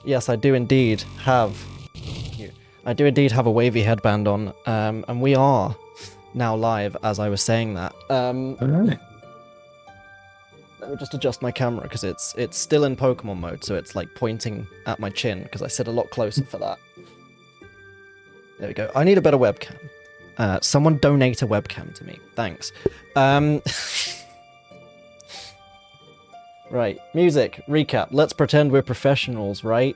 Yes, I do indeed have. I do indeed have a wavy headband on, and we are now live as I was saying that. Alright. Let me just adjust my camera because it's still in Pokemon mode, so it's like pointing at my chin because I sit a lot closer for that. There we go. I need a better webcam. Someone donate a webcam to me. Thanks. Right. Music. Recap. Let's pretend we're professionals, right?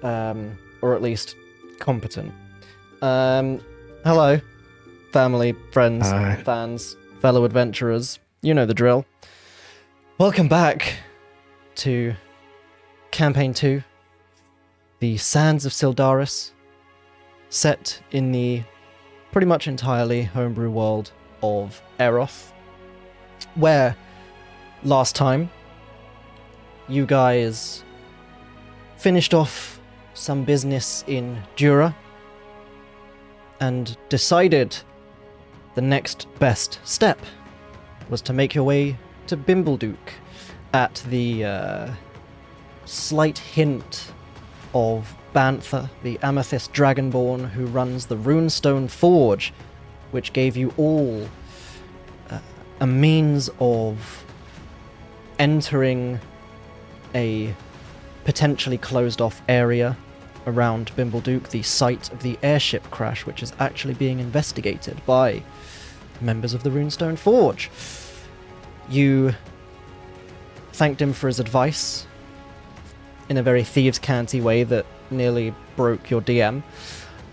Or at least competent. Hello. Family, friends, Hi. fans, fellow adventurers. You know the drill. Welcome back to Campaign 2. The Sands of Syldaris. Set in the pretty much entirely homebrew world of Eroth. Where last time you guys finished off some business in Mura and decided the next best step was to make your way to Bimbleduke at the slight hint of Bantha, the Amethyst Dragonborn who runs the Runestone Forge, which gave you all a means of entering a potentially closed-off area around Bimbleduke, the site of the airship crash, which is actually being investigated by members of the Runestone Forge. You thanked him for his advice in a very thieves' canty way that nearly broke your DM,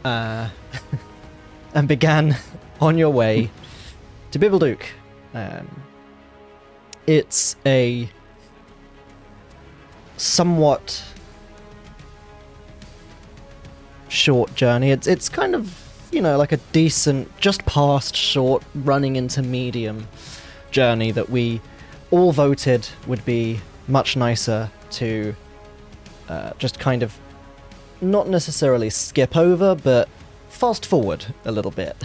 and began on your way to Bibbleduke. It's a somewhat short journey. It's kind of, like a decent, just past short, running into medium journey that we all voted would be much nicer to just kind of not necessarily skip over, but fast forward a little bit.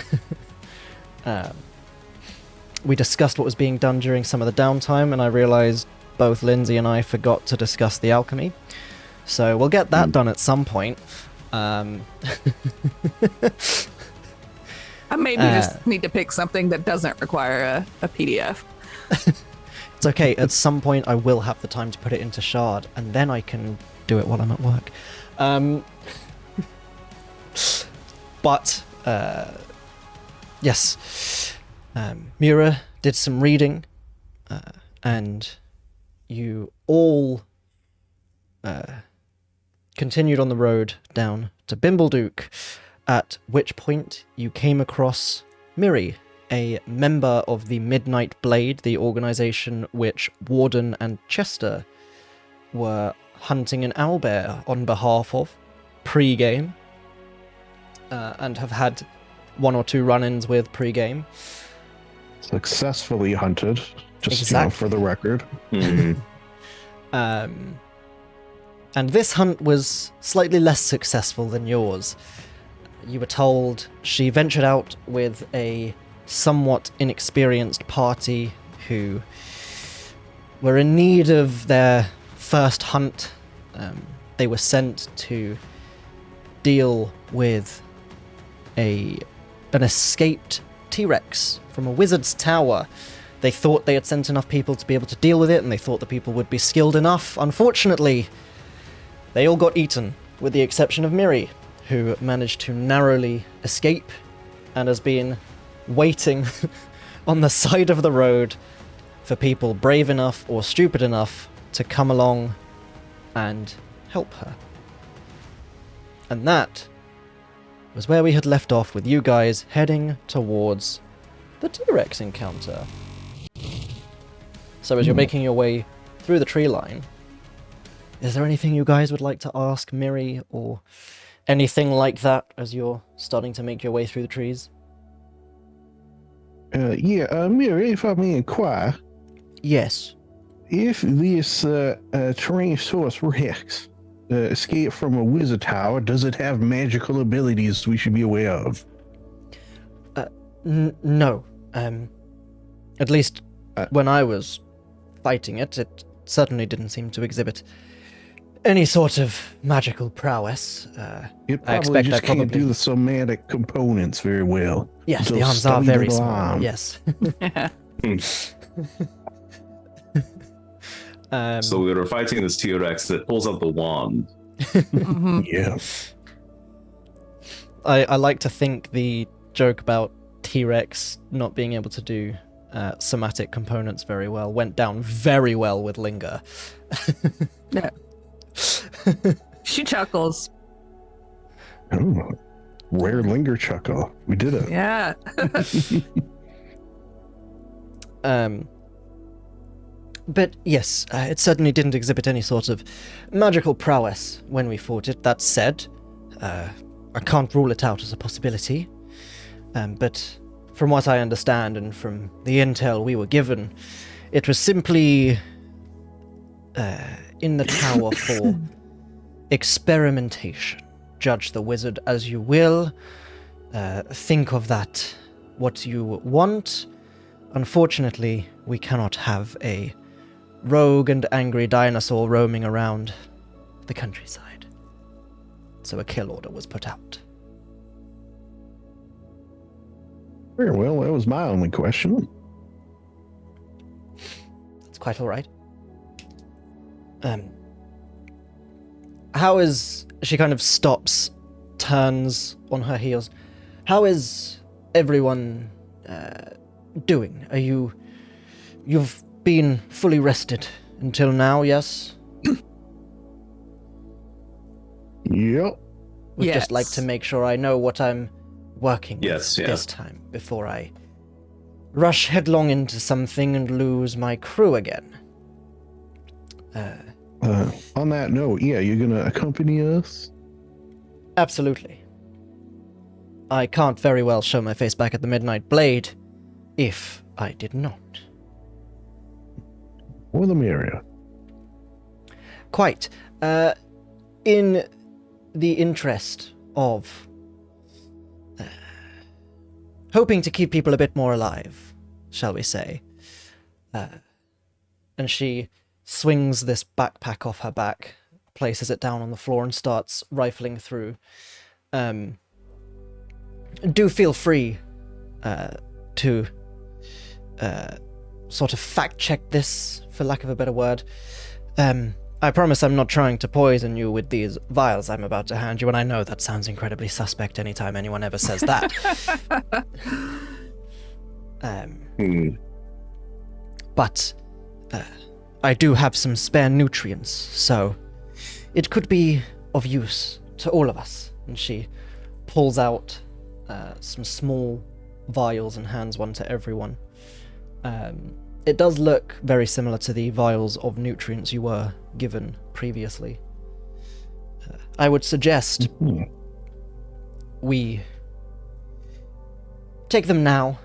We discussed what was being done during some of the downtime, and I realized both Lindsay and I forgot to discuss the alchemy. So we'll get that done at some point. I maybe just need to pick something that doesn't require a PDF. It's okay. At some point, I will have the time to put it into Shard, and then I can do it while I'm at work. But yes, Mura did some reading, and you all continued on the road down to Bimbleduke, at which point you came across Miri, a member of the Midnight Blade, the organization which Warden and Chester were hunting an owlbear on behalf of pre-game, and have had one or two run-ins with pre-game. Successfully hunted, just Exactly. For the record. And this hunt was slightly less successful than yours. You were told she ventured out with a somewhat inexperienced party who were in need of their first hunt. They were sent to deal with an escaped T-Rex from a wizard's tower. They thought they had sent enough people to be able to deal with it, and they thought the people would be skilled enough. Unfortunately, they all got eaten, with the exception of Miri, who managed to narrowly escape and has been waiting on the side of the road for people brave enough or stupid enough to come along and help her. And that was where we had left off, with you guys heading towards the T-Rex encounter. So as you're making your way through the tree line, is there anything you guys would like to ask Miri, or anything like that as you're starting to make your way through the trees? Miri, if I may inquire, Yes. if this Tyrannosaurus Rex escaped from a wizard tower, does it have magical abilities we should be aware of? No. At least when I was fighting it, it certainly didn't seem to exhibit any sort of magical prowess. It probably just can't do the somatic components very well. Yes, the Those arms are stubby very little small. arms. Yes. So we were fighting this T-Rex that pulls out the wand. Yeah. I like to think the joke about T-Rex not being able to do somatic components very well went down very well with Linger. Yeah. She chuckles. Oh, rare linger chuckle. We did it. Yeah. But yes, it certainly didn't exhibit any sort of magical prowess when we fought it. That said, I can't rule it out as a possibility. But from what I understand and from the intel we were given, it was simply in the tower for experimentation. Judge the wizard as you will. Think of that what you want. Unfortunately, we cannot have a rogue and angry dinosaur roaming around the countryside. So a kill order was put out. Very well, that was my only question. It's quite all right. How is... She kind of stops, turns on her heels. How is everyone doing? Are you... You've been fully rested Until now, yes. Yep. Would Yes. just like to make sure I know what I'm working with Yes, yeah. this time before I rush headlong into something and lose my crew again. On that note, yeah, you're gonna accompany us? Absolutely. I can't very well show my face back at the Midnight Blade if I did not. Or the merrier. Quite. In the interest of hoping to keep people a bit more alive, shall we say. And she swings this backpack off her back, places it down on the floor, and starts rifling through. Do feel free to sort of fact-check this, for lack of a better word. I promise I'm not trying to poison you with these vials I'm about to hand you, and I know that sounds incredibly suspect anytime anyone ever says that. But I do have some spare nutrients, so it could be of use to all of us. And she pulls out some small vials and hands one to everyone. It does look very similar to the vials of nutrients you were given previously. I would suggest we take them now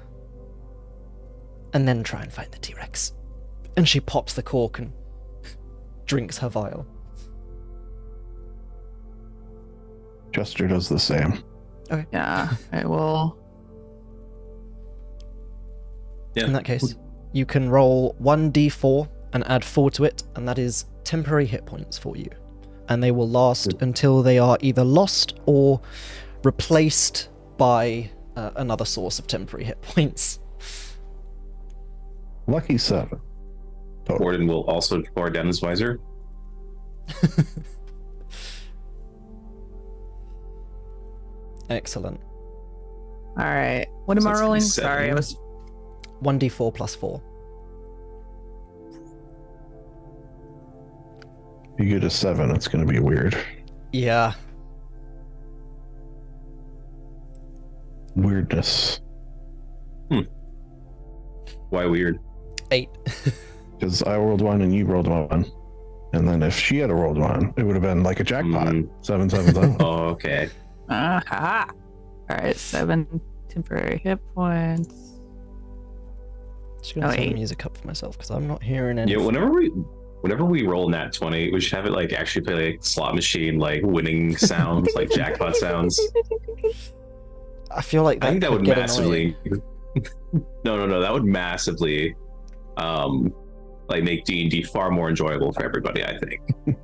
and then try and find the T-Rex. And she pops the cork and drinks her vial. Chester does the same. Yeah, I will. Yeah. In that case, you can roll 1d4 and add 4 to it, and that is temporary hit points for you. And they will last until they are either lost or replaced by another source of temporary hit points. Lucky 7. Total. Warden will also pour down his visor. Excellent. All right. What am So I that's rolling? 7. Sorry, I was. 1d4 plus 4. You get a 7, it's gonna be weird. Yeah. Weirdness. Why weird? 8. Because I rolled 1 and you rolled 1. And then if she had a rolled 1, it would have been like a jackpot. 7, 7, 7. Oh, okay. Aha. All right, 7 temporary hit points. Just gonna Oh, turn the 8. music up for myself because I'm not hearing Yeah, anything. whenever we roll nat 20, we should have it like actually play like slot machine, like winning sounds, like jackpot sounds. I feel like I think that could would get massively. annoying. No. That would massively, like make D&D far more enjoyable for everybody. I think.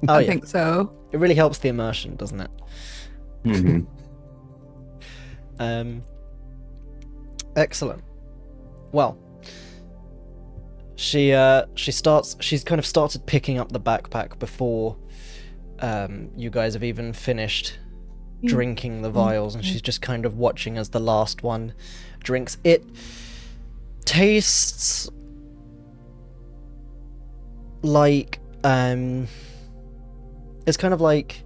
Oh I yeah, think so. it really helps the immersion, doesn't it? Mm-hmm. Excellent. Well, she's kind of started picking up the backpack before you guys have even finished drinking the vials, and she's just kind of watching as the last one drinks. It tastes like it's kind of like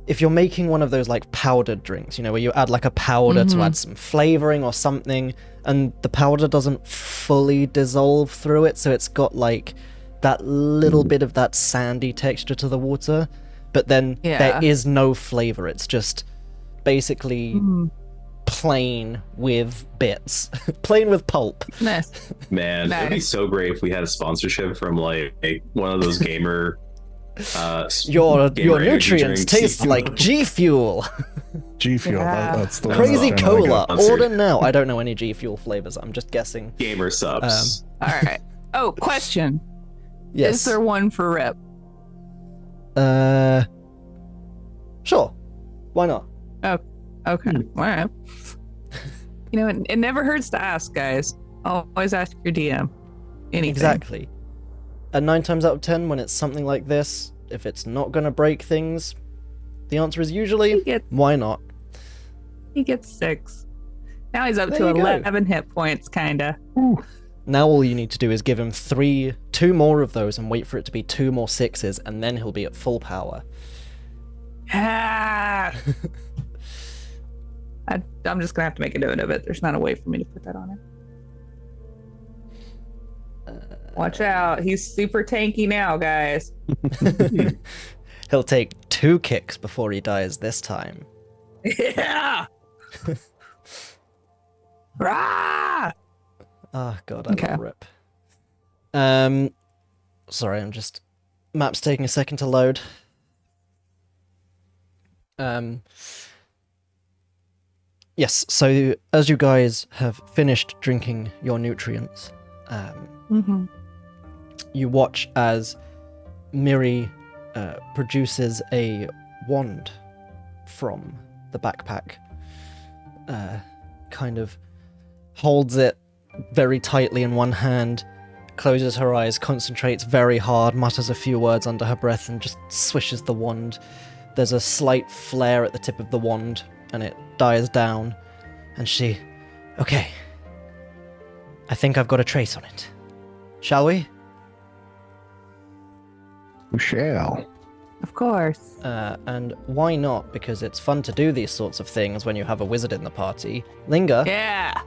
if you're making one of those like powdered drinks, you know, where you add like a powder to add some flavoring or something, and the powder doesn't fully dissolve through it, so it's got like that little bit of that sandy texture to the water, but then there is no flavor. It's just basically plain with bits, plain with pulp. Nice. Man, it'd be so great if we had a sponsorship from like one of those gamer. Your gamer energy nutrients drinks. taste like G Fuel. G Fuel, Yeah. that's the one Crazy that's kinda Cola. like Order now. I don't know any G Fuel flavors. I'm just guessing. Gamer subs. All right. Oh, question. Yes. Is there one for Rip? Sure. Why not? Okay. All right. You know, it never hurts to ask, guys. Always ask your DM. Anything. Exactly. And 9 times out of 10, when it's something like this, if it's not going to break things, the answer is usually, why not? He gets 6. Now he's up There to you go. 11 hit points, kinda. Now all you need to do is give him two more of those and wait for it to be 2 more 6s, and then he'll be at full power. Ah! I'm just gonna have to make a note of it. There's not a way for me to put that on him. Watch out. He's super tanky now, guys. He'll take 2 kicks before he dies this time. Yeah! Rah! Oh god, I Okay. love Rip. Sorry, map's taking a second to load. Yes, so as you guys have finished drinking your nutrients, you watch as Miri produces a wand from the backpack. Kind of holds it very tightly in one hand, closes her eyes, concentrates very hard, mutters a few words under her breath, and just swishes the wand. There's a slight flare at the tip of the wand, and it dies down, and okay, I think I've got a trace on it. Shall we? We shall. Of course. And why not? Because it's fun to do these sorts of things when you have a wizard in the party. Linger, Yeah.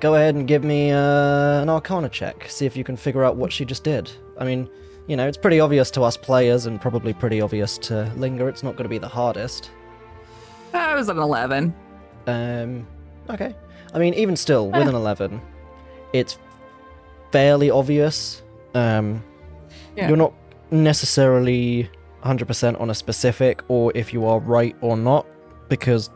go ahead and give me an Arcana check. See if you can figure out what she just did. I mean, it's pretty obvious to us players and probably pretty obvious to Linger. It's not going to be the hardest. I was an 11. Okay. I mean, even still, with an 11, it's fairly obvious. Yeah. You're not necessarily 100% on a specific, or if you are right or not, because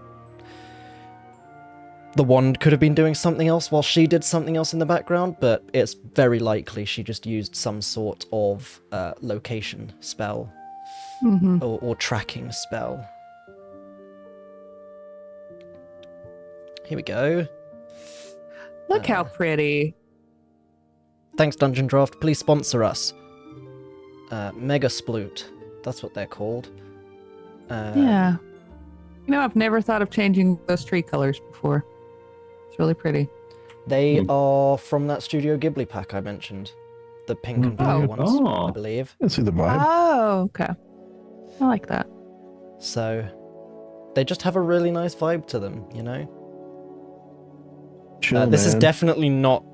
the wand could have been doing something else while she did something else in the background, but it's very likely she just used some sort of location spell or tracking spell. Here we go. Look how pretty. Thanks, Dungeon Draft. Please sponsor us. Mega Sploot. That's what they're called. Yeah. I've never thought of changing those tree colors before. It's really pretty. They are from that Studio Ghibli pack I mentioned. The pink and blue ones, Oh. I believe. I see the vibe. Oh, okay. I like that. So, they just have a really nice vibe to them, Chill, This is man. definitely not...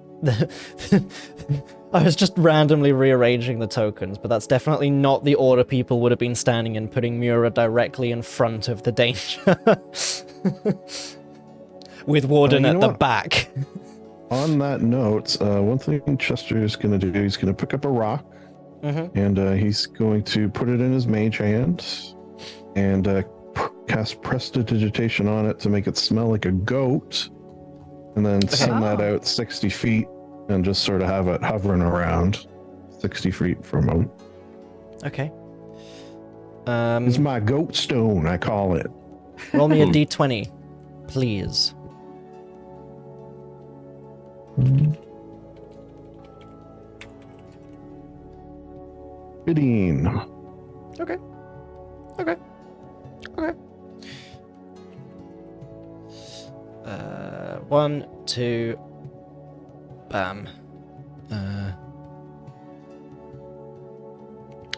I was just randomly rearranging the tokens, but that's definitely not the order people would have been standing in, putting Mura directly in front of the danger. With Warden you at know the what? back. On that note, one thing Chester is going to do, he's going to pick up a rock, and he's going to put it in his mage hand, and cast prestidigitation on it to make it smell like a goat, and then send that Oh. out 60 feet, and just sort of have it hovering around 60 feet from him. Okay. It's my goat stone, I call it. Roll me a d20, please. Fitting. Okay. 1, 2, bam.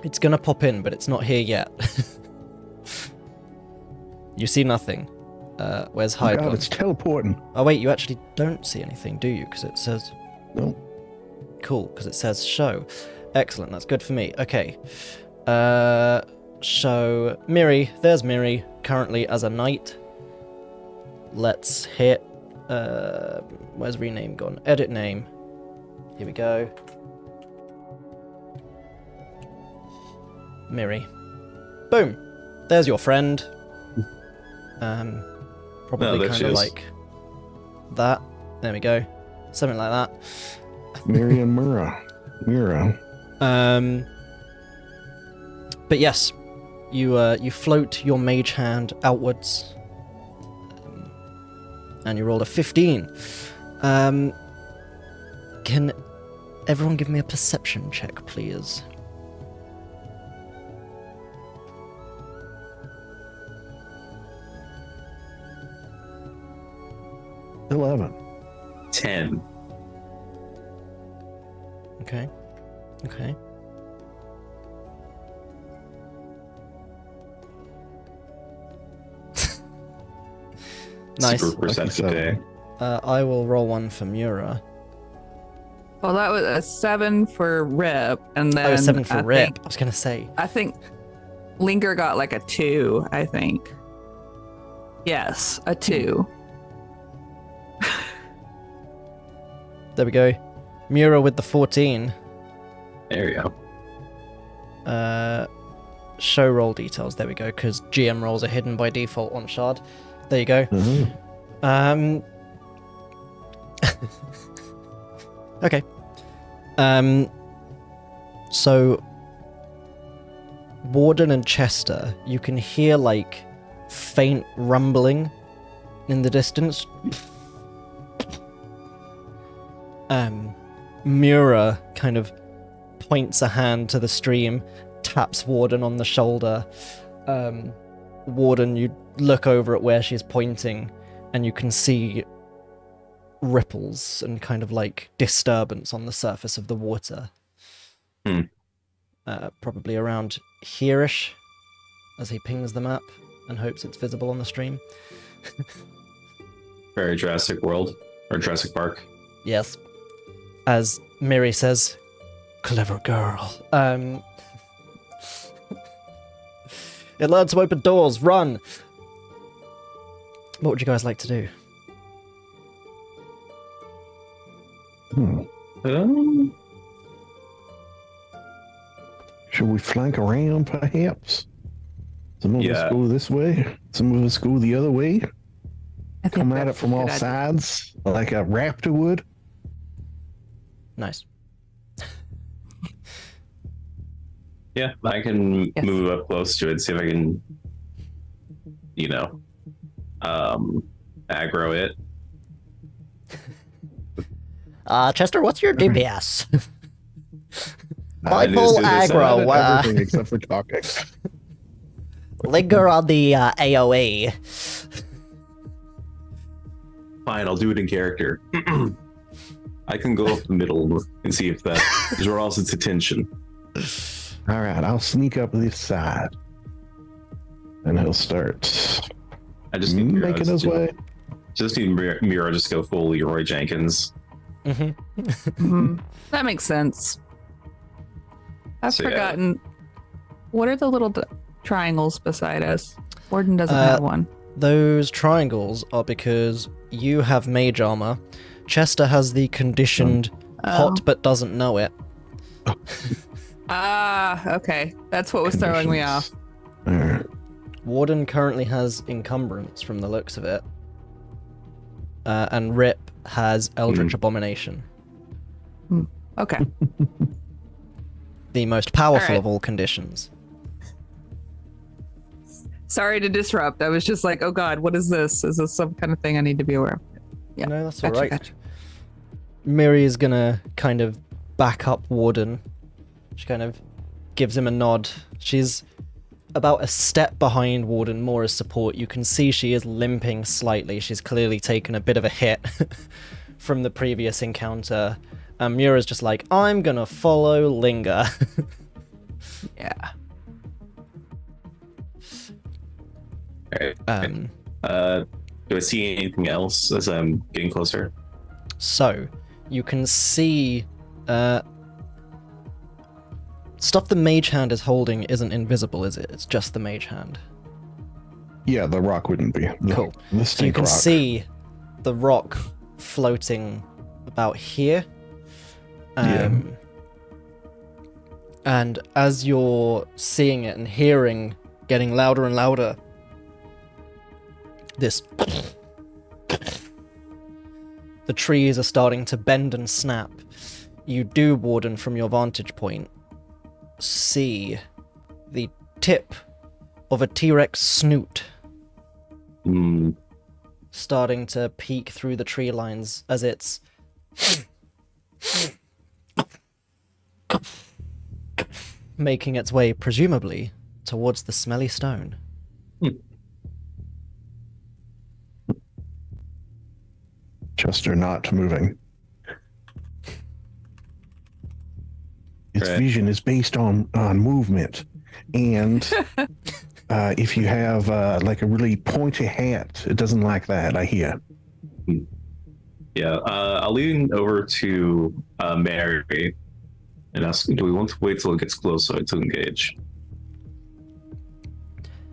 It's gonna pop in, but it's not here yet. You see nothing. Where's Oh Hyde God, gone? it's teleporting. Oh wait, you actually don't see anything, do you? Because it says... No. Cool, because it says show. Excellent, that's good for me. Okay. Show Miri. There's Miri, currently as a knight. Let's hit... where's rename gone? Edit name. Here we go. Miri. Boom. There's your friend. Probably there kind she of is. like that. There we go. Something like that. Miri and Mura. But yes, you float your mage hand outwards, and you rolled a 15. Can everyone give me a perception check, please? $11. 10. Okay. Okay. Nice. Super perceptive Lucky day. I will roll one for Mura. Well, that was a 7 for Rip, and then Oh, 7 for Rip. Think, I was going to say. I think Linger got like a 2, I think. Yes, a 2. There we go. Mura with the 14. There you go. Show roll details. There we go, because GM rolls are hidden by default on Shard. There you go. Mhm. Okay. So Warden and Chester, you can hear like faint rumbling in the distance. Mura kind of points a hand to the stream, taps Warden on the shoulder. Warden, you look over at where she's pointing, and you can see ripples and kind of like disturbance on the surface of the water. Probably around here-ish, as he pings the map and hopes it's visible on the stream. Very Jurassic World or Jurassic Park. Yes. As Miri says, clever girl. It learned to open doors, run! What would you guys like to do? Should we flank around, perhaps? Some of us Yeah. go this way, some of us go the other way. I think Come at it that's from a all good idea. sides, like a raptor would. Nice. Yeah, I can Yes. move up close to it, see if I can, aggro it. Chester, what's your DPS? I just Bipolar do this aggro. out. Everything except for talking. Linger on the AoE. Fine, I'll do it in character. I can go up the middle and see if that draws its attention. All right, I'll sneak up this side, and he'll start I just need Mira making to his do- way. Just need Mira just go full Leroy Jenkins. Mm-hmm. Mhm. That makes sense. I've So, yeah. forgotten. What are the little triangles beside us? Warden doesn't Uh, have one. Those triangles are because you have mage armor. Chester has the conditioned hot but doesn't know it. Okay. That's what was throwing me off. All right. Warden currently has encumbrance from the looks of it. And Rip has Eldritch Abomination. Okay. The most powerful Alright. of all conditions. Sorry to disrupt. I was just like, oh god, what is this? Is this some kind of thing I need to be aware of? Yeah. No, that's Gotcha, alright. gotcha. Miri is gonna kind of back up Warden. She kind of gives him a nod. She's about a step behind Warden, more as support. You can see she is limping slightly. She's clearly taken a bit of a hit from the previous encounter. And Mura's just like, I'm gonna follow Linger. Yeah. Alright. Do I see anything else as I'm getting closer? So, you can see stuff the mage hand is holding isn't invisible, is it? It's just the mage hand. Yeah, the rock wouldn't be. Cool. The So you stink can rock. see the rock floating about here. And as you're seeing it and hearing, getting louder and louder, this... the trees are starting to bend and snap. You do, Warden, from your vantage point, see the tip of a T-Rex snoot starting to peek through the tree lines as it's making its way, presumably, towards the smelly stone. Chester not moving. its Right. vision is based on movement. And if you have like a really pointy hat, it doesn't like that, I hear. Yeah, I'll lean over to Mary and ask, do we want to wait till it gets closer to engage?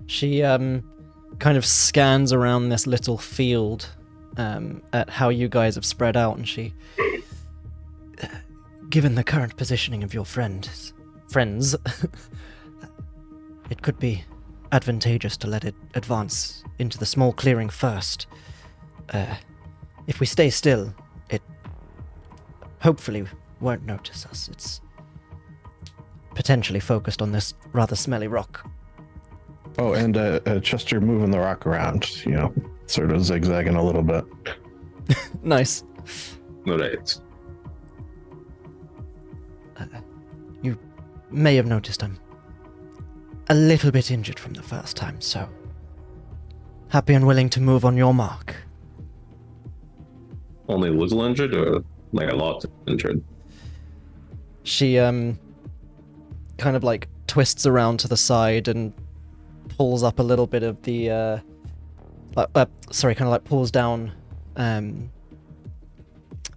She kind of scans around this little field at how you guys have spread out, and she, given the current positioning of your friends, it could be advantageous to let it advance into the small clearing first. If we stay still, it hopefully won't notice us. It's potentially focused on this rather smelly rock. Oh, and Chester moving the rock around, sort of zigzagging a little bit. Nice. All right. You may have noticed I'm a little bit injured from the first time, so happy and willing to move on your mark. Only a little injured or like a lot injured? She kind of like twists around to the side and pulls up a little bit of the kind of like pulls down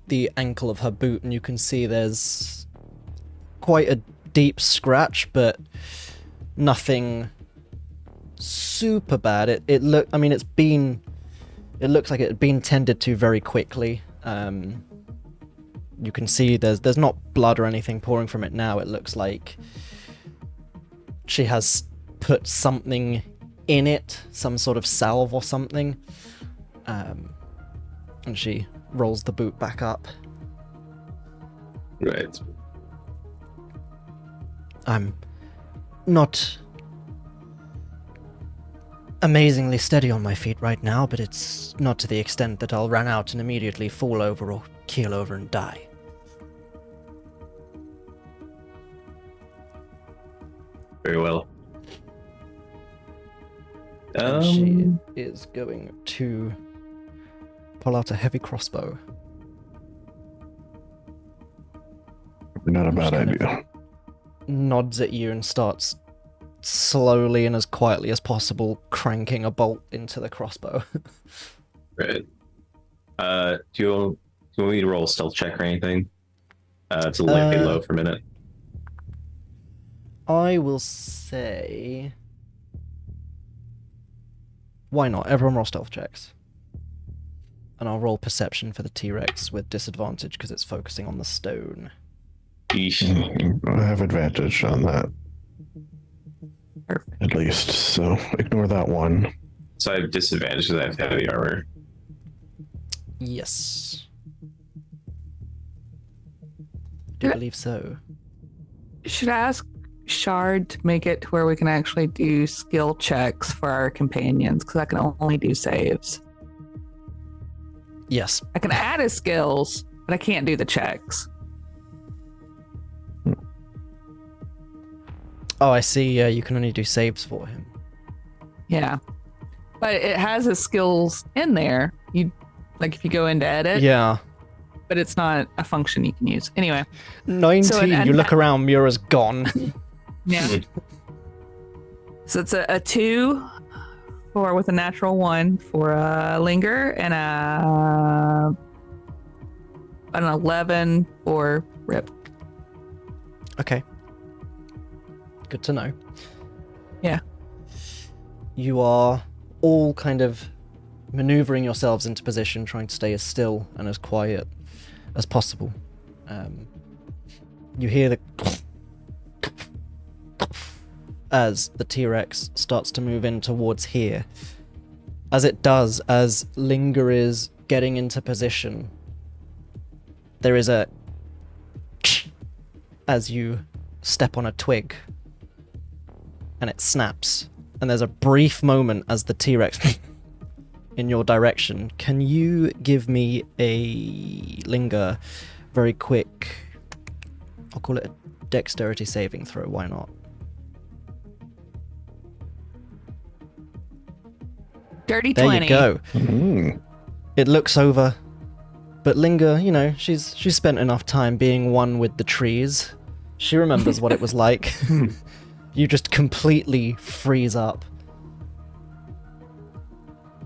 the ankle of her boot, and you can see there's quite a deep scratch, but nothing super bad. It looks like it had been tended to very quickly. You can see there's not blood or anything pouring from it now. It looks like she has put something in it, some sort of salve or something. And she rolls the boot back up. Right. I'm not amazingly steady on my feet right now, but it's not to the extent that I'll run out and immediately fall over or keel over and die. Very well. And she is going to pull out a heavy crossbow. Not a bad Just kind of idea. Nods at you and starts slowly and as quietly as possible cranking a bolt into the crossbow. Right. Do you want me to roll a stealth check or anything? To lay low for a minute. I will say... Why not? Everyone roll stealth checks. And I'll roll perception for the T-Rex with disadvantage because it's focusing on the stone. Yeesh. I have advantage on that, Perfect. at least. So ignore that one. So I have disadvantage because I have heavy armor. Yes. Do believe so. Should I ask Shard to make it to where we can actually do skill checks for our companions? Because I can only do saves. Yes. I can add his skills, but I can't do the checks. Oh, I see. You can only do saves for him. Yeah. But it has his skills in there. You like if you go into edit, Yeah. but it's not a function you can use. Anyway. 19. So you look around, Mura's gone. Yeah. So it's a 2 for with a natural 1 for a linger and an 11 for rip. Okay. Good to know. Yeah. You are all kind of maneuvering yourselves into position, trying to stay as still and as quiet as possible. You hear the as the T-Rex starts to move in towards here. As it does, as Linger is getting into position, there is a as you step on a twig and it snaps, and there's a brief moment as the T-Rex in your direction. Can you give me a Linger very quick, I'll call it a dexterity saving throw, why not? Dirty There 20. you go. Mm. It looks over, but Linger, she's spent enough time being one with the trees She remembers what it was like. You just completely freeze up.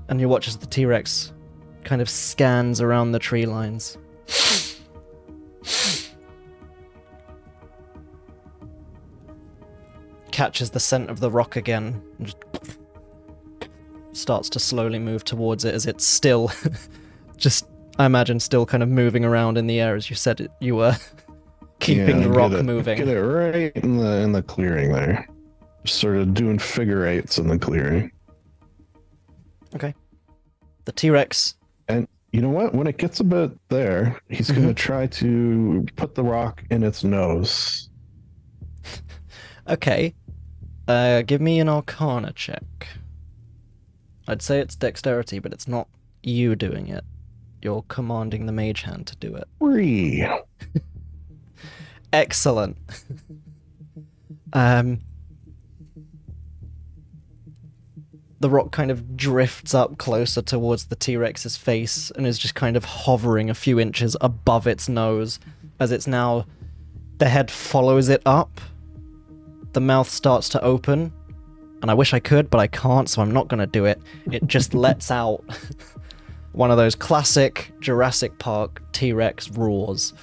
And you watch as the T-Rex kind of scans around the tree lines. Catches the scent of the rock again and just starts to slowly move towards it as it's still just, I imagine, still kind of moving around in the air as you said it, you were keeping the rock moving. Get it right in the clearing there. Sort of doing figure eights in the clearing. Okay. The T-Rex. And you know what? When it gets a bit there, he's going to try to put the rock in its nose. Okay. Give me an Arcana check. I'd say it's dexterity, but it's not you doing it. You're commanding the mage hand to do it. 3. Excellent. The rock kind of drifts up closer towards the T-Rex's face and is just kind of hovering a few inches above its nose as it's now... The head follows it up. The mouth starts to open. And I wish I could, but I can't, so I'm not going to do it. It just lets out one of those classic Jurassic Park T-Rex roars.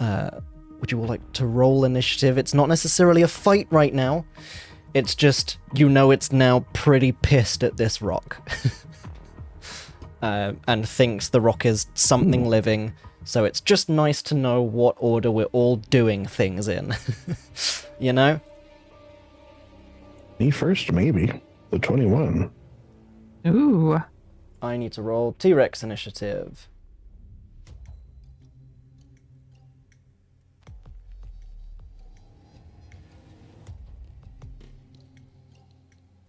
Would you all like to roll initiative? It's not necessarily a fight right now. It's just, you know, it's now pretty pissed at this rock. And thinks the rock is something living. So it's just nice to know what order we're all doing things in. You know? Me first, maybe. The 21. Ooh. I need to roll T-Rex initiative.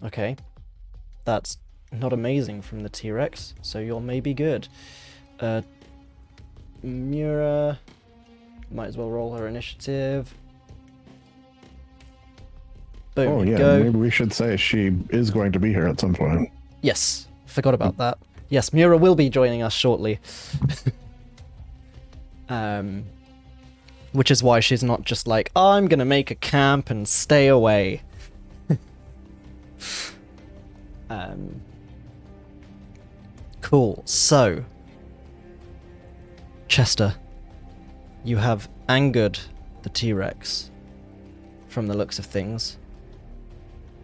Okay. That's not amazing from the T-Rex, so you're maybe good. Mura... Might as well roll her initiative. Boom, Oh, yeah. go. Maybe we should say she is going to be here at some point. Yes, forgot about that. Yes, Mura will be joining us shortly. Which is why she's not just like, oh, I'm gonna make a camp and stay away. Cool, so... Chester, you have angered the T-Rex, from the looks of things.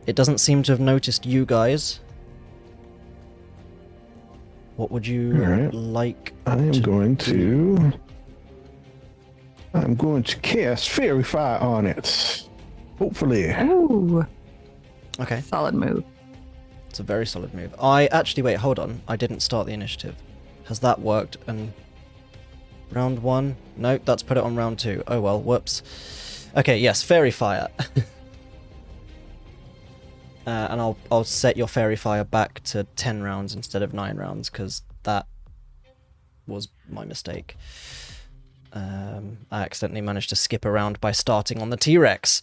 It doesn't seem to have noticed you guys. What would you like I'm going to cast Fairy Fire on it. Hopefully. Ooh. Okay, Solid move. it's a very solid move. Wait, hold on. I didn't start the initiative. Has that worked? And round 1? Nope, that's put it on round 2. Oh well, whoops. Okay, yes, Fairy Fire. And I'll set your Fairy Fire back to 10 rounds instead of 9 rounds, because that was my mistake. I accidentally managed to skip around by starting on the T-Rex.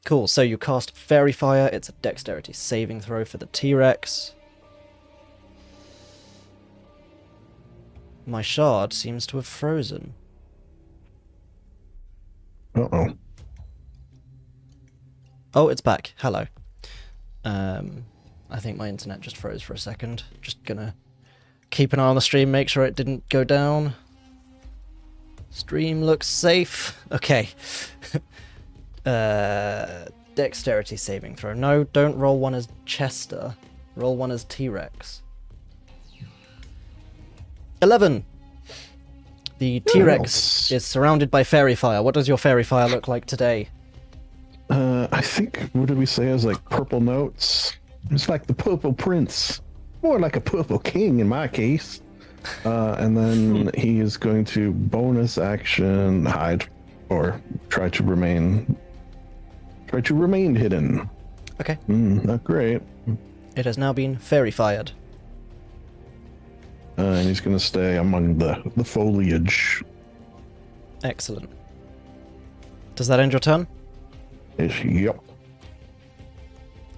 Cool, so you cast Fairy Fire. It's a dexterity saving throw for the T-Rex. My shard seems to have frozen. Uh-oh. Oh, it's back. Hello. I think my internet just froze for a second. Just gonna keep an eye on the stream, make sure it didn't go down. Stream looks safe. Okay. Dexterity saving throw. No, don't roll one as Chester. Roll one as T-Rex. 11! The T-Rex is surrounded by Fairy Fire. What does your Fairy Fire look like today? I think, what did we say is like purple notes? It's like the Purple Prince. More like a Purple King in my case. And then he is going to bonus action hide or try to remain hidden. Okay. Not great. It has now been Fairy Fired. And he's going to stay among the foliage. Excellent. Does that end your turn? Yep.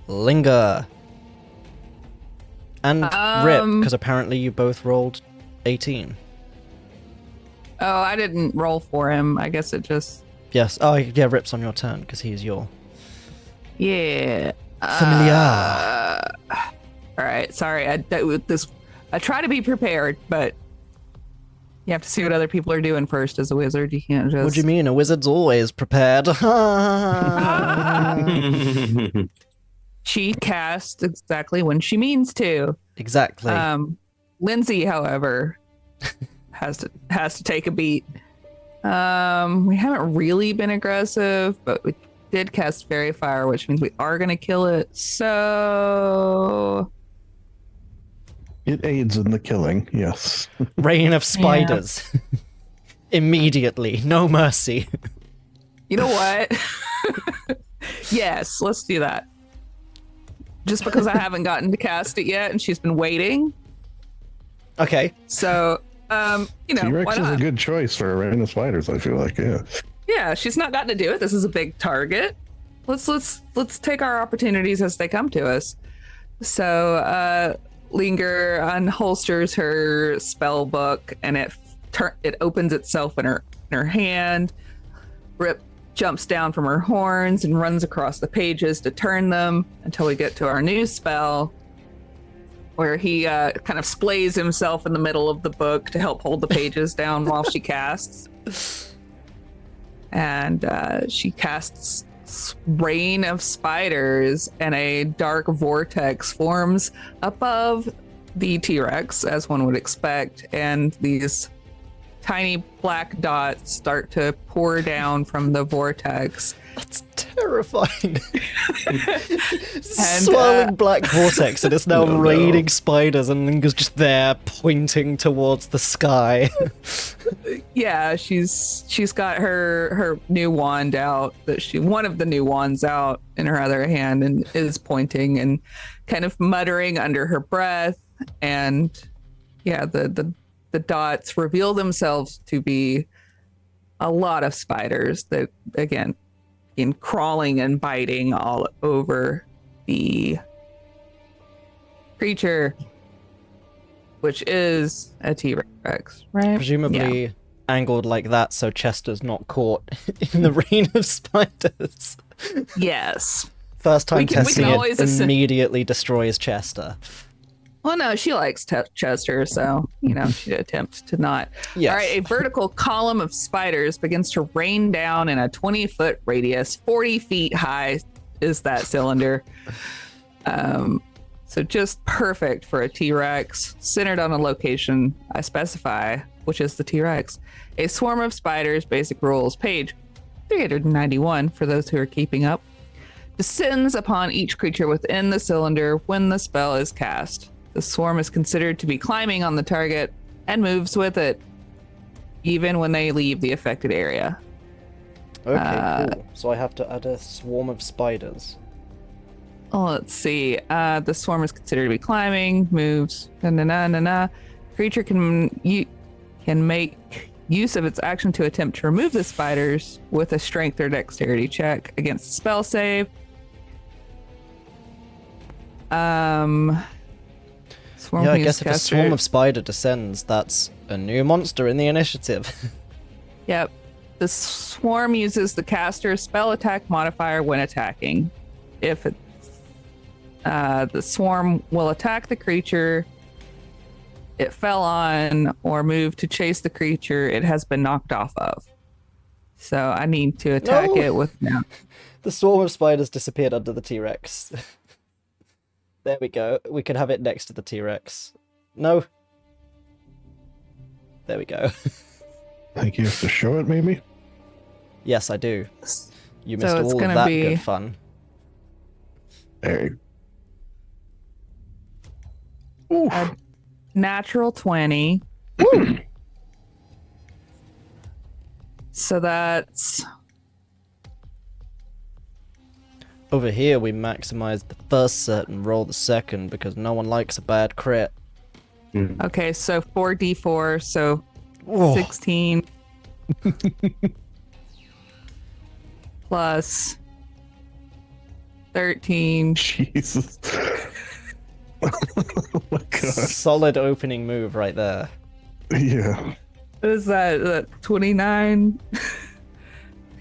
Linger. And Rip, because apparently you both rolled 18. Oh, I didn't roll for him. I guess it just. Yes. Oh, yeah, Rip's on your turn because he's your Yeah. familiar. All right. Sorry. I try to be prepared, but you have to see what other people are doing first as a wizard. You can't just. What do you mean? A wizard's always prepared. She casts exactly when she means to. Exactly. Lindsay, however, has to take a beat. We haven't really been aggressive, but we did cast Fairy Fire, which means we are going to kill it. So It aids in the killing, yes. Rain of spiders. Immediately. No mercy. you know what? Yes, let's do that. Just because I haven't gotten to cast it yet, and she's been waiting. Okay. So, T-Rex why is not? a good choice for a rain of spiders, I feel like, yeah. Yeah, she's not gotten to do it. This is a big target. Let's take our opportunities as they come to us. So, Linger unholsters her spell book, and it opens itself in her hand. Rip jumps down from her horns and runs across the pages to turn them until we get to our new spell, where he kind of splays himself in the middle of the book to help hold the pages down while she casts. And she casts rain of spiders, and a dark vortex forms above the T-Rex, as one would expect, and these tiny black dots start to pour down from the vortex. That's terrifying. Swirling black vortex, and it's now raining spiders, and Linger's just there pointing towards the sky. Yeah, she's got her new wand out, one of the new wands out in her other hand, and is pointing and kind of muttering under her breath. And yeah, the dots reveal themselves to be a lot of spiders that, again, in crawling and biting all over the creature, which is a T-Rex, right? Presumably angled like that so Chester's not caught in the rain of spiders. Yes. First time We can testing always it immediately destroys Chester. Well, no, she likes Chester, so, she'd attempt to not. Yes. All right, a vertical column of spiders begins to rain down in a 20-foot radius. 40 feet high is that cylinder. So just perfect for a T-Rex, centered on a location I specify, which is the T-Rex. A swarm of spiders, basic rules, page 391, for those who are keeping up, descends upon each creature within the cylinder when the spell is cast. The swarm is considered to be climbing on the target and moves with it, even when they leave the affected area. Okay, cool. So I have to add a swarm of spiders. Let's see. The swarm is considered to be climbing, moves. Creature can make use of its action to attempt to remove the spiders with a strength or dexterity check against the spell save. Yeah, I guess if a swarm of spider descends, that's a new monster in the initiative. Yep. The swarm uses the caster's spell attack modifier when attacking. If the swarm will attack the creature it fell on or move to chase the creature it has been knocked off of. So I need to attack it with now. The swarm of spiders disappeared under the T-Rex. There we go. We can have it next to the T-Rex. No. There we go. I think you have to show it, maybe? Yes, I do. You missed So it's all of gonna that be- good fun. There you A natural 20. So that's Over here, we maximize the first set and roll the second because no one likes a bad crit. okay. So 4d4. So Oh. 16 plus 13. Jesus. Oh my god. Solid opening move right there. Yeah. Is that 29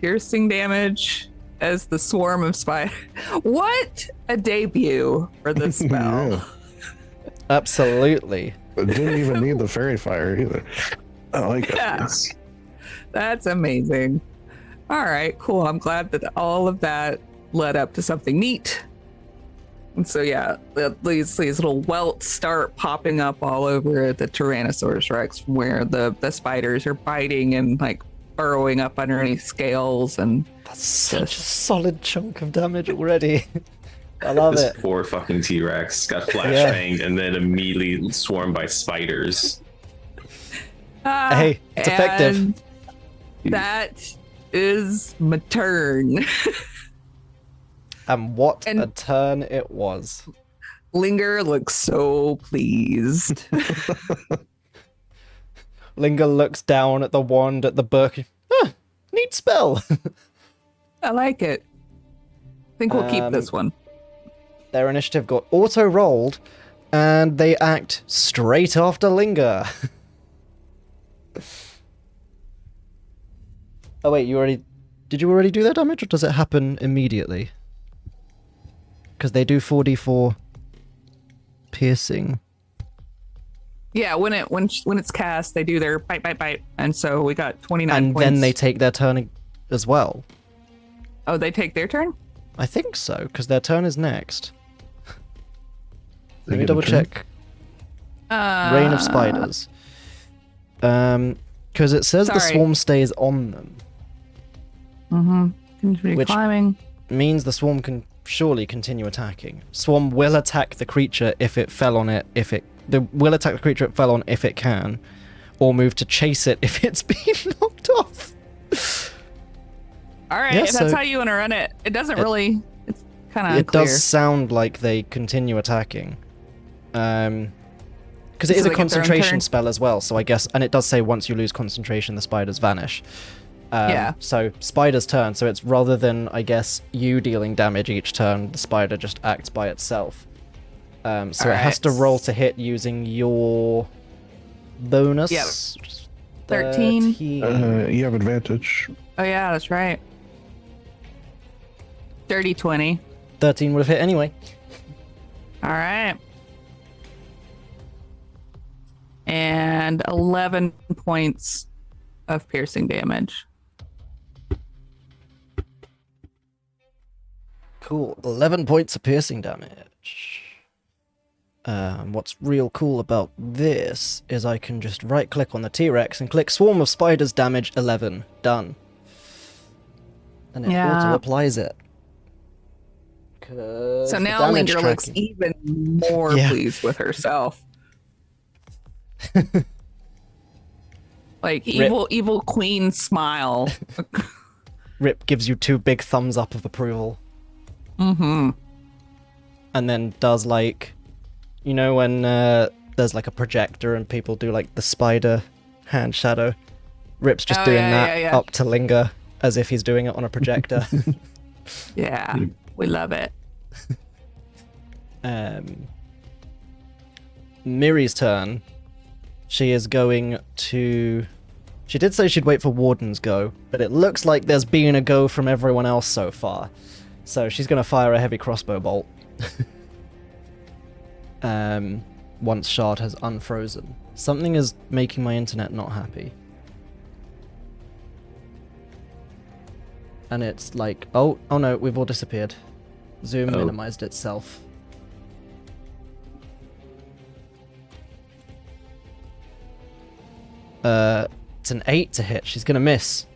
piercing damage as the swarm of spiders? What a debut for this spell. Yeah. Absolutely. But didn't even need the fairy fire either. I like it. Yeah. That's amazing. All right, cool. I'm glad that all of that led up to something neat. And so, yeah, these little welts start popping up all over the Tyrannosaurus Rex where the spiders are biting and like burrowing up underneath scales. And That's such a solid chunk of damage already. I love This it. poor fucking T-Rex got flashbanged and then immediately swarmed by spiders. Hey, it's effective. and that is my turn. And what And- a turn it was. Linger looks so pleased. Linger looks down at the wand at the book. Neat spell. I like it. I think we'll keep this one. Their initiative got auto-rolled, and they act straight after Linger. Oh wait, did you already do that damage, or does it happen immediately? Because they do 4d4 piercing. Yeah, when it's cast, they do their bite, and so we got 29 And points. then they take their turn as well. Oh, they take their turn? I think so, because their turn is next. They Let me get a double turn? check. Rain of spiders. Because it says the Sorry. swarm stays on them. Continue Which- climbing. Means the swarm can surely continue attacking. Swarm will attack the creature if it fell on it, will attack the creature it fell on if it can, or move to chase it if it's been knocked off. All right, Yeah, if that's so- how you want to run it. It doesn't really. It's kind of It unclear. does sound like they continue attacking. Because it So is they a get their own concentration turn? spell as well, so I guess, and it does say once you lose concentration, the spiders vanish. Yeah. So spider's turn, so it's rather than, I guess, you dealing damage each turn, the spider just acts by itself. So it has to Alright. roll to hit using your bonus. Yep. which is 13. 13. You have advantage. Oh yeah, that's right. 30-20. 13 would have hit anyway. All right. And 11 points of piercing damage. Cool. 11 points of piercing damage. What's real cool about this is I can just right click on the T-Rex and click Swarm of Spiders damage 11. Done. And it Yeah. auto applies it. 'Cause So the now damage Linger looks tracking- even more Yeah. pleased with herself. Like Rip. evil queen smile. Rip gives you 2 big thumbs up of approval. Mm-hmm. And then does like, you know when there's like a projector and people do like the spider hand shadow? Rip's just Oh, doing yeah, that yeah, yeah. up to Linger as if he's doing it on a projector. Yeah, we love it. Miri's turn. She is going to... She did say she'd wait for Warden's go, but it looks like there's been a go from everyone else so far. So she's going to fire a heavy crossbow bolt. Once Shard has unfrozen. Something is making my internet not happy. And it's like, oh no, we've all disappeared. Zoom Oh. minimized itself. It's an 8 to hit. She's gonna miss.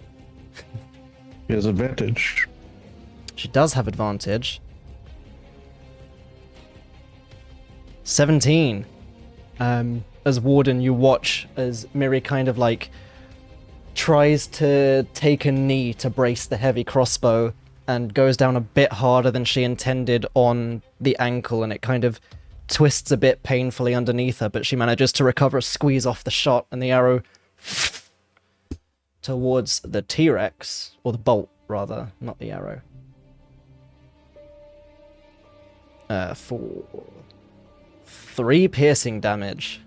He has advantage. She does have advantage. 17. As Warden, you watch as Miri kind of like tries to take a knee to brace the heavy crossbow and goes down a bit harder than she intended on the ankle, and it kind of twists a bit painfully underneath her, but she manages to recover, squeeze off the shot, and the arrow towards the T-Rex, or the bolt rather, not the arrow. For 3 piercing damage.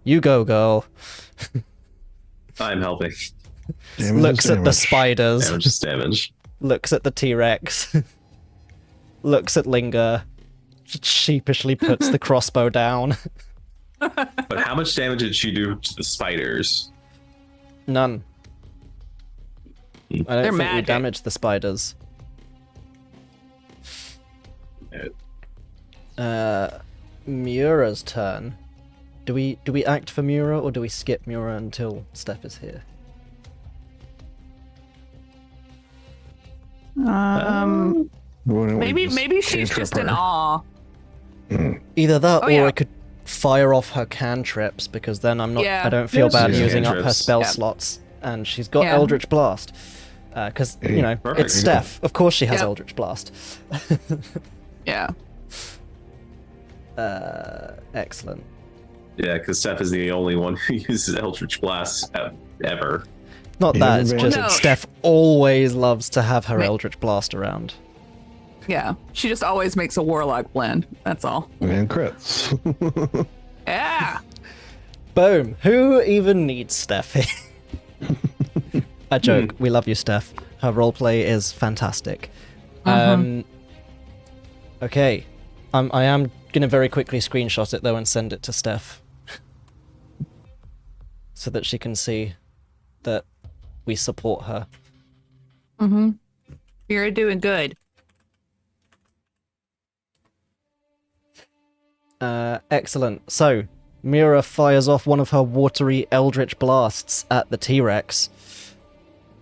You go, girl. I'm helping. Damage Looks is at the damage. spiders. Damage is damage. Looks at the T-Rex. Looks at Linger. Sheepishly puts the crossbow down. But how much damage did she do to the spiders? None. I don't They're think we magic. damaged the spiders. Mura's turn. Do we act for Mura or do we skip Mura until Steph is here? Why don't we just Maybe she's cantrip just in her? awe. Either that Oh, or yeah. I could fire off her cantrips because then I Yeah. don't feel Yes, bad yeah. using up her Cantrips. spell Yeah. slots. And she's got Yeah. Eldritch Blast. Because, you know, Perfect. it's Steph. Of course she has Yep. Eldritch Blast. Yeah. Excellent. Yeah, because Steph is the only one who uses Eldritch Blast ever. Not Yeah, that, it's but- just No. Steph always loves to have her Ma- Eldritch Blast around. Yeah. She just always makes a warlock blend. That's all. And crits. Yeah. Boom. Who even needs Steph here? I joke. We love you, Steph. Her roleplay is fantastic. Okay. I am going to very quickly screenshot it, though, and send it to Steph. So that she can see that we support her. You're doing good. Excellent. So, Mura fires off one of her watery eldritch blasts at the T-Rex.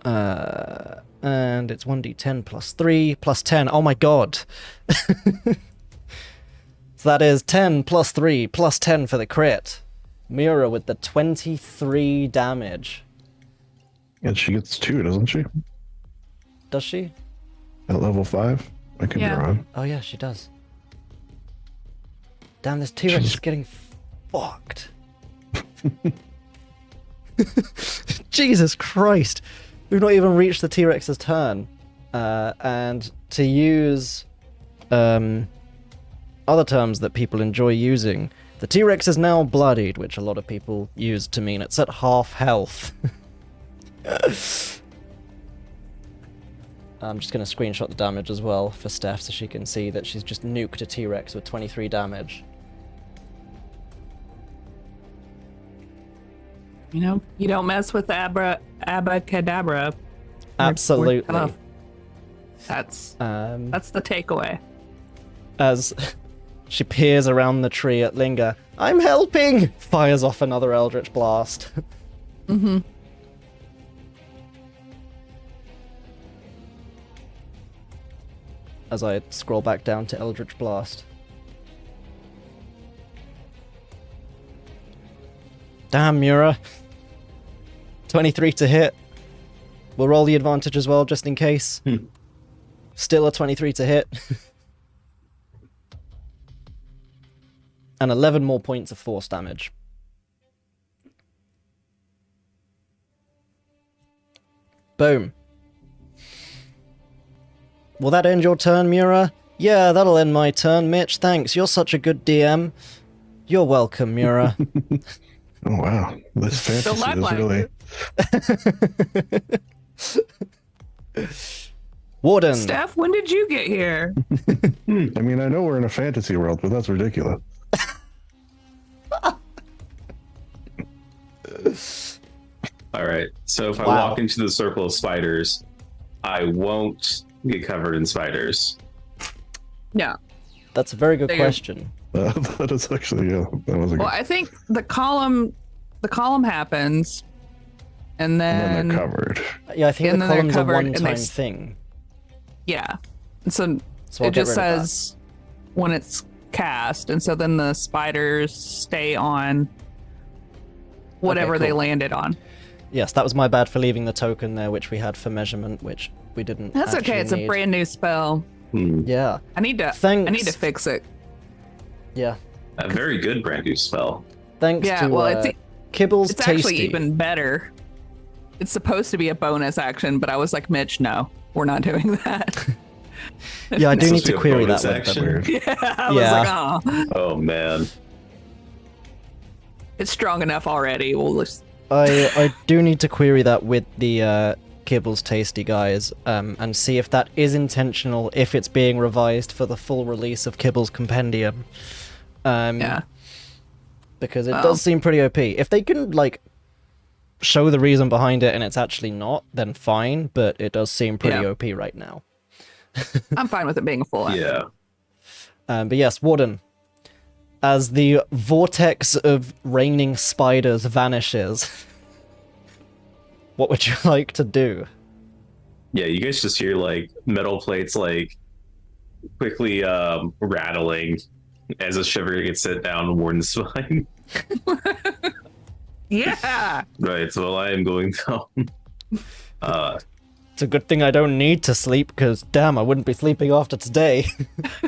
And it's 1d10 plus 3 plus 10. Oh my god. So that is 10 plus 3 plus 10 for the crit. Mura with the 23 damage. And she gets 2, doesn't she? Does she? At level 5? I could Yeah. be wrong. Oh yeah, she does. Damn, this T-Rex Jesus. is getting fucked. Jesus Christ. We've not even reached the T-Rex's turn. And to use other terms that people enjoy using, the T-Rex is now bloodied, which a lot of people use to mean it's at half health. I'm just going to screenshot the damage as well for Steph so she can see that she's just nuked a T-Rex with 23 damage. You know, you don't mess with Abacadabra. Absolutely. We're tough. That's the takeaway. As she peers around the tree at Linger, I'm helping! Fires off another Eldritch Blast. As I scroll back down to Eldritch Blast. Damn, Mura. 23 to hit. We'll roll the advantage as well, just in case. Still a 23 to hit. And 11 more points of force damage. Boom. Will that end your turn, Mura? Yeah, that'll end my turn, Mitch. Thanks. You're such a good DM. You're welcome, Mura. Oh, wow. This fantasy is lifeline. really... Warden. Steph, when did you get here? I mean, I know we're in a fantasy world, but that's ridiculous. All right. So if I Wow. walk into the circle of spiders, I won't get covered in spiders. Yeah. That's a very good There you go. question. That is actually, yeah, that was a good... Well, I think the column happens, and And then, then they're covered. Yeah, I think And the then they're column's a covered and they one-time s- thing. yeah. So, So I'll it get just rid of that. says when it's cast, and so then the spiders stay on whatever they cool. landed on. Yes, that was my bad for leaving the token there, which we had for measurement, which we didn't. That's okay. actually It's need. a brand new spell. Yeah, I need to Thanks. fix it. yeah. A very good brand new spell. Thanks Yeah, to well, it's Kibble's it's Tasty. actually even better. It's supposed to be a bonus action, but I was like, Mitch, no, we're not doing that. Yeah, I do need Supposed to be a query bonus that one. action? Weird. Yeah, I was Yeah. like, oh, Oh man. it's strong enough already. We'll just I do need to query that with the Kibbles Tasty guys, and see if that is intentional, if it's being revised for the full release of Kibbles Compendium. Yeah. Because it does seem pretty OP. If they can, like, show the reason behind it and it's actually not, then fine, but it does seem pretty OP right now. I'm fine with it being a full act. Yeah. But yes, Warden, as the vortex of raining spiders vanishes, what would you like to do? Yeah, you guys just hear like metal plates like quickly rattling as a shiver gets set down Warden's spine. Yeah. Right, so I am going down. It's a good thing I don't need to sleep, because damn, I wouldn't be sleeping after today.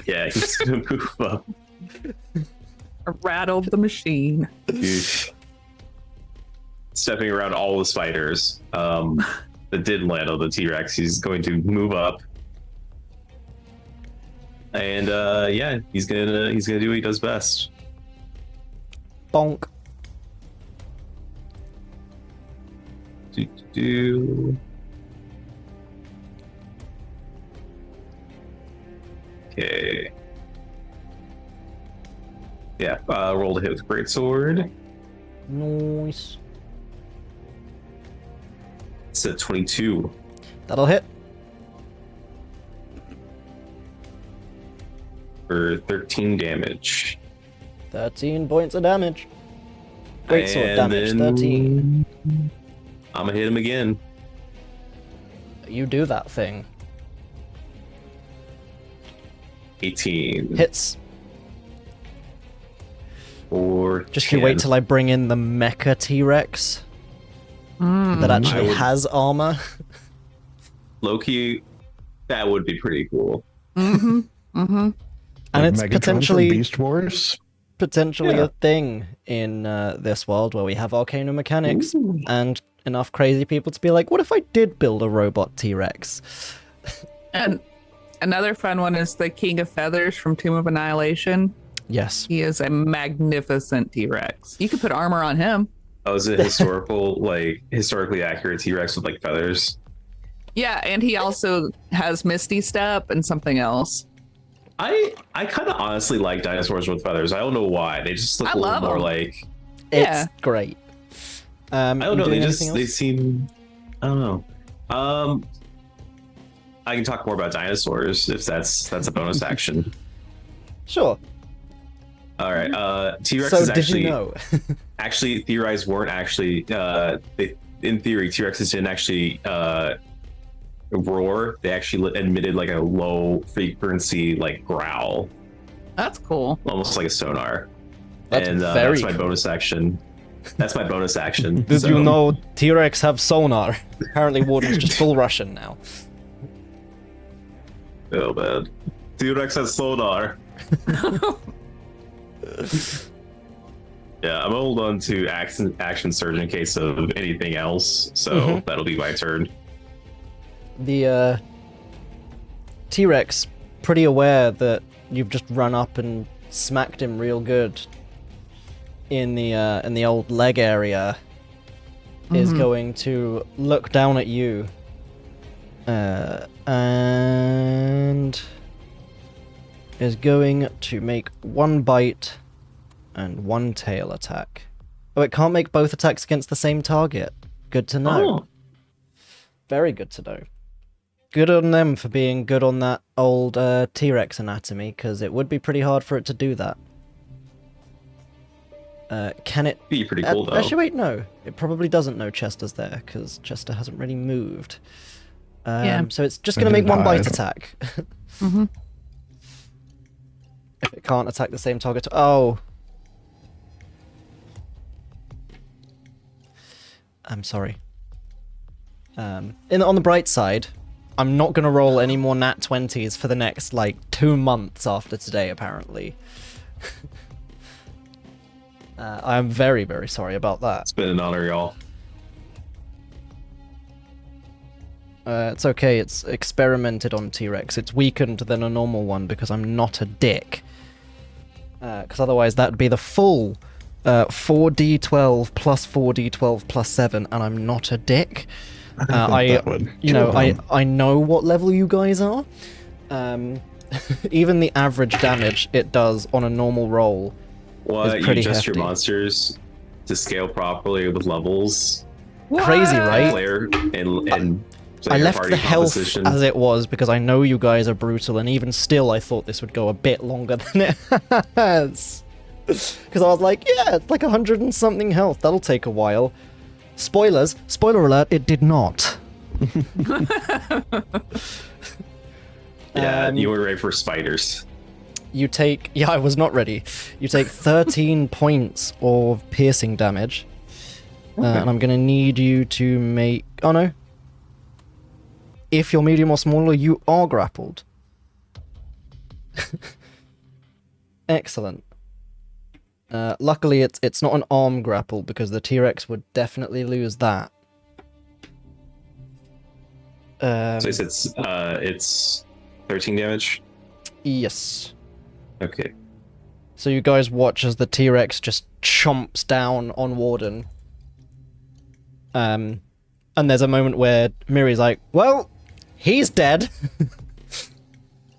Yeah, he's gonna move up. I rattled the machine. Dude. Stepping around all the spiders that did land on the T-Rex, he's going to move up. And yeah, he's gonna do what he does best. Bonk. Okay. Yeah, roll to hit with greatsword. Nice. It's at 22 That'll hit. for 13 damage. 13 points of damage. Greatsword And damage, then 13. I'm gonna hit him again. You do that thing. 18. Hits. Or Just you wait till I bring in the Mecha T-Rex that actually has armor. Loki, that would be pretty cool. Mm-hmm. Mm-hmm. And it's Megatron from potentially Beast Wars. a thing in this world where we have arcana mechanics and enough crazy people to be like, what if I did build a robot T-Rex? And another fun one is the King of Feathers from Tomb of Annihilation. Yes. He is a magnificent T-Rex. You could put armor on him. Oh, is it historically accurate T-Rex with like feathers? Yeah, and he also has Misty Step and something else. I kind of honestly like dinosaurs with feathers. I don't know why. They just look I a little love more them. like. Yeah. It's great. I don't know. They else? seem. I don't know. I can talk more about dinosaurs if that's a bonus action. Sure. All right. T-Rex So is did actually you know? actually theorized weren't actually. In theory, T-Rexes didn't actually roar. They actually emitted like a low frequency like growl, That's cool. almost like a sonar. That's And very that's my cool. bonus action. That's my bonus action. Did so- you know T-Rex have sonar? Apparently Warden's just full Russian now. Oh man, T-Rex has sonar. Yeah, I'm gonna hold on to action surge in case of anything else. So that'll be my turn. The T-Rex, pretty aware that you've just run up and smacked him real good in the old leg area, is going to look down at you and is going to make one bite and one tail attack. Oh, it can't make both attacks against the same target. Good to know. Oh, Very good to know. Good on them for being good on that old T-Rex anatomy, because it would be pretty hard for it to do that. Can it... be pretty cool though. Actually, wait, no. It probably doesn't know Chester's there, because Chester hasn't really moved. Yeah. So it's just I going to make didn't one bite hide. attack. Mm-hmm. If it can't attack the same target... Oh. I'm sorry. On the bright side, I'm not going to roll any more nat 20s for the next, 2 months after today, apparently. I'm very, very sorry about that. It's been an honor, y'all. It's okay, it's experimented on T-Rex. It's weakened than a normal one because I'm not a dick. Because otherwise that would be the full 4d12 plus 4d12 plus 7, and I'm not a dick. That would You know, kill him. I know what level you guys are. Even the average damage it does on a normal roll What, is you pretty adjust hefty. your monsters to scale properly with levels, Crazy, right? player, and I player left party the health composition. as it was because I know you guys are brutal, and even still, I thought this would go a bit longer than it has. Because I was like, yeah, it's like 100 and something health. That'll take a while. Spoilers. Spoiler alert, it did not. Yeah, you were ready for spiders. You take... Yeah, I was not ready. You take 13 points of piercing damage. And I'm going to need you to make... Oh, no. If you're medium or smaller, you are grappled. Excellent. Luckily, it's not an arm grapple, because the T-Rex would definitely lose that. So it's 13 damage. Yes. Okay. So you guys watch as the T-Rex just chomps down on Warden. And there's a moment where Miri's like, well, he's dead.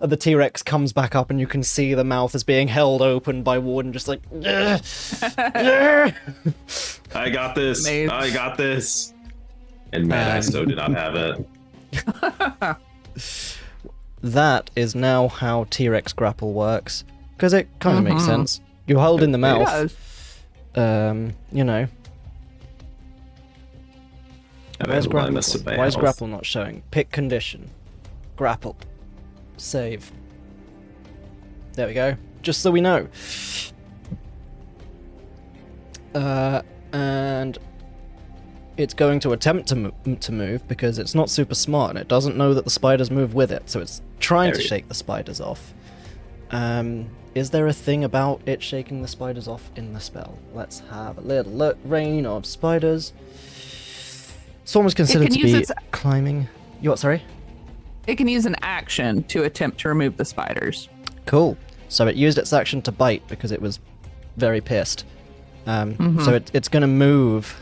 And the T-Rex comes back up and you can see the mouth is being held open by Warden, just like, "Ugh, ugh." I got this. Amazing. I got this. And Mad Eye Stowe did not have it. That is now how T-Rex grapple works. Because it kind of makes sense. You hold in the It mouth. does. You know. Why is Grapple grapple not showing? Pick condition. Grapple. Save. There we go. Just so we know. And it's going to attempt to move because it's not super smart and it doesn't know that the spiders move with it, so it's trying to shake the spiders off. Is there a thing about it shaking the spiders off in the spell? Let's have a little look. Rain of spiders. Storm is considered to be climbing. You what, sorry? It can use an action to attempt to remove the spiders. Cool. So it used its action to bite because it was very pissed. So it's going to move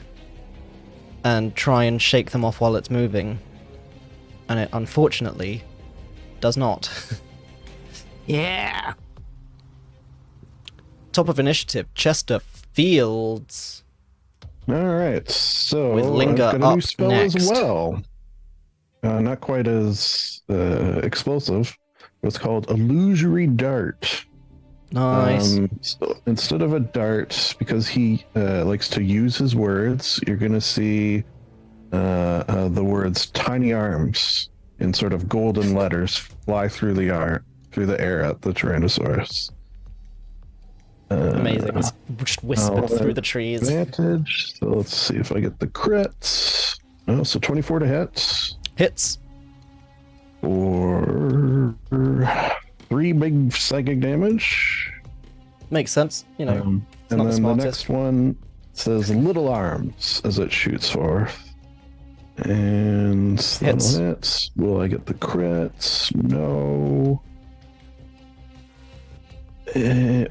and try and shake them off while it's moving. And it unfortunately does not. Yeah. Top of initiative, Chester Fields. All right, so With Linger I've got a new up spell next. as well. Not quite as explosive. It's called Illusory Dart. Nice. So instead of a dart, because he likes to use his words, you're going to see the words "tiny arms" in sort of golden letters fly through the air at the Tyrannosaurus. Amazing. It's just whispered through the trees. Advantage. So let's see if I get the crits. Oh, so 24 to hit. Hits. Or 3 big psychic damage. Makes sense. You know, And not the then the smartest. next one says little arms as it shoots forth. And Hits. that'll hit. Will I get the crits? No.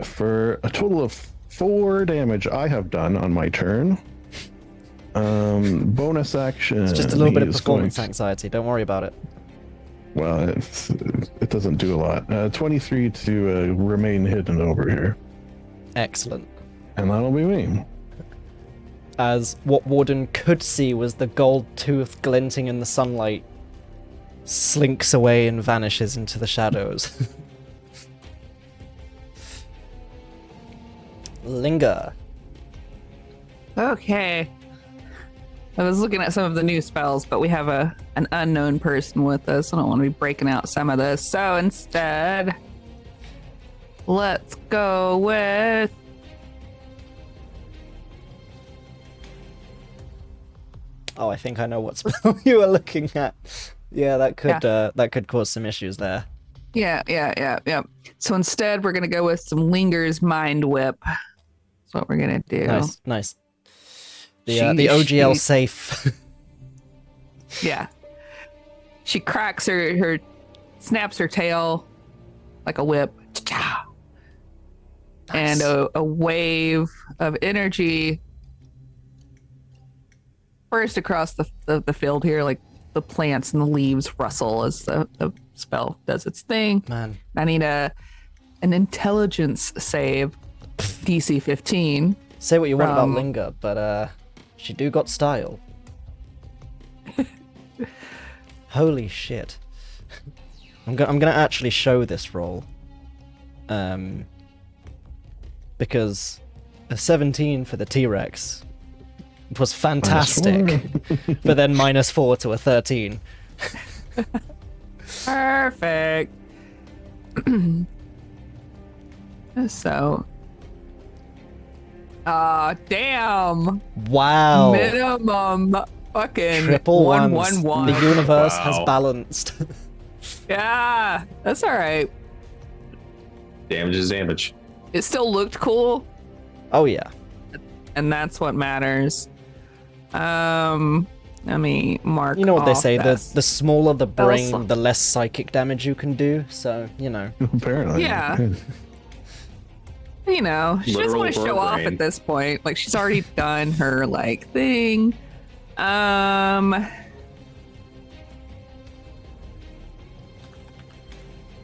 For a total of 4 damage I have done on my turn. Bonus action. It's just a little bit of he is performance going anxiety. Don't worry about it. Well, it doesn't do a lot. 23 to remain hidden over here. Excellent. And that'll be me. As what Warden could see was the gold tooth glinting in the sunlight slinks away and vanishes into the shadows. Linger. Okay. I was looking at some of the new spells, but we have an unknown person with us. I don't want to be breaking out some of this. So instead, let's go with Oh, I think I know what spell you were looking at. Yeah, that could cause some issues there. Yeah. So instead, we're gonna go with some Linger's Mind Whip. That's what we're gonna do. Nice. The OGL She- safe. Yeah. She cracks her snaps her tail like a whip. and a wave of energy burst across the field here, like the plants and the leaves rustle as the spell does its thing. Man. I need an intelligence save, DC 15. Say what you want about Linger, but she do got style. Holy shit. I'm gonna actually show this roll. Because a 17 for the T-Rex was fantastic, but then -4 to a 13. Perfect. So, damn. Wow. Minimum fucking Triple one, ones. 1, 1. The universe Wow. has balanced. Yeah, that's all right. Damage is damage. It still looked cool, Oh yeah. and that's what matters. Let me mark. You know what they off say, that. the smaller the That was brain, the less psychic damage you can do, so, you know. Apparently. Yeah. You know, she doesn't Literal want to show off brain. at this point. Like, she's already done her like thing.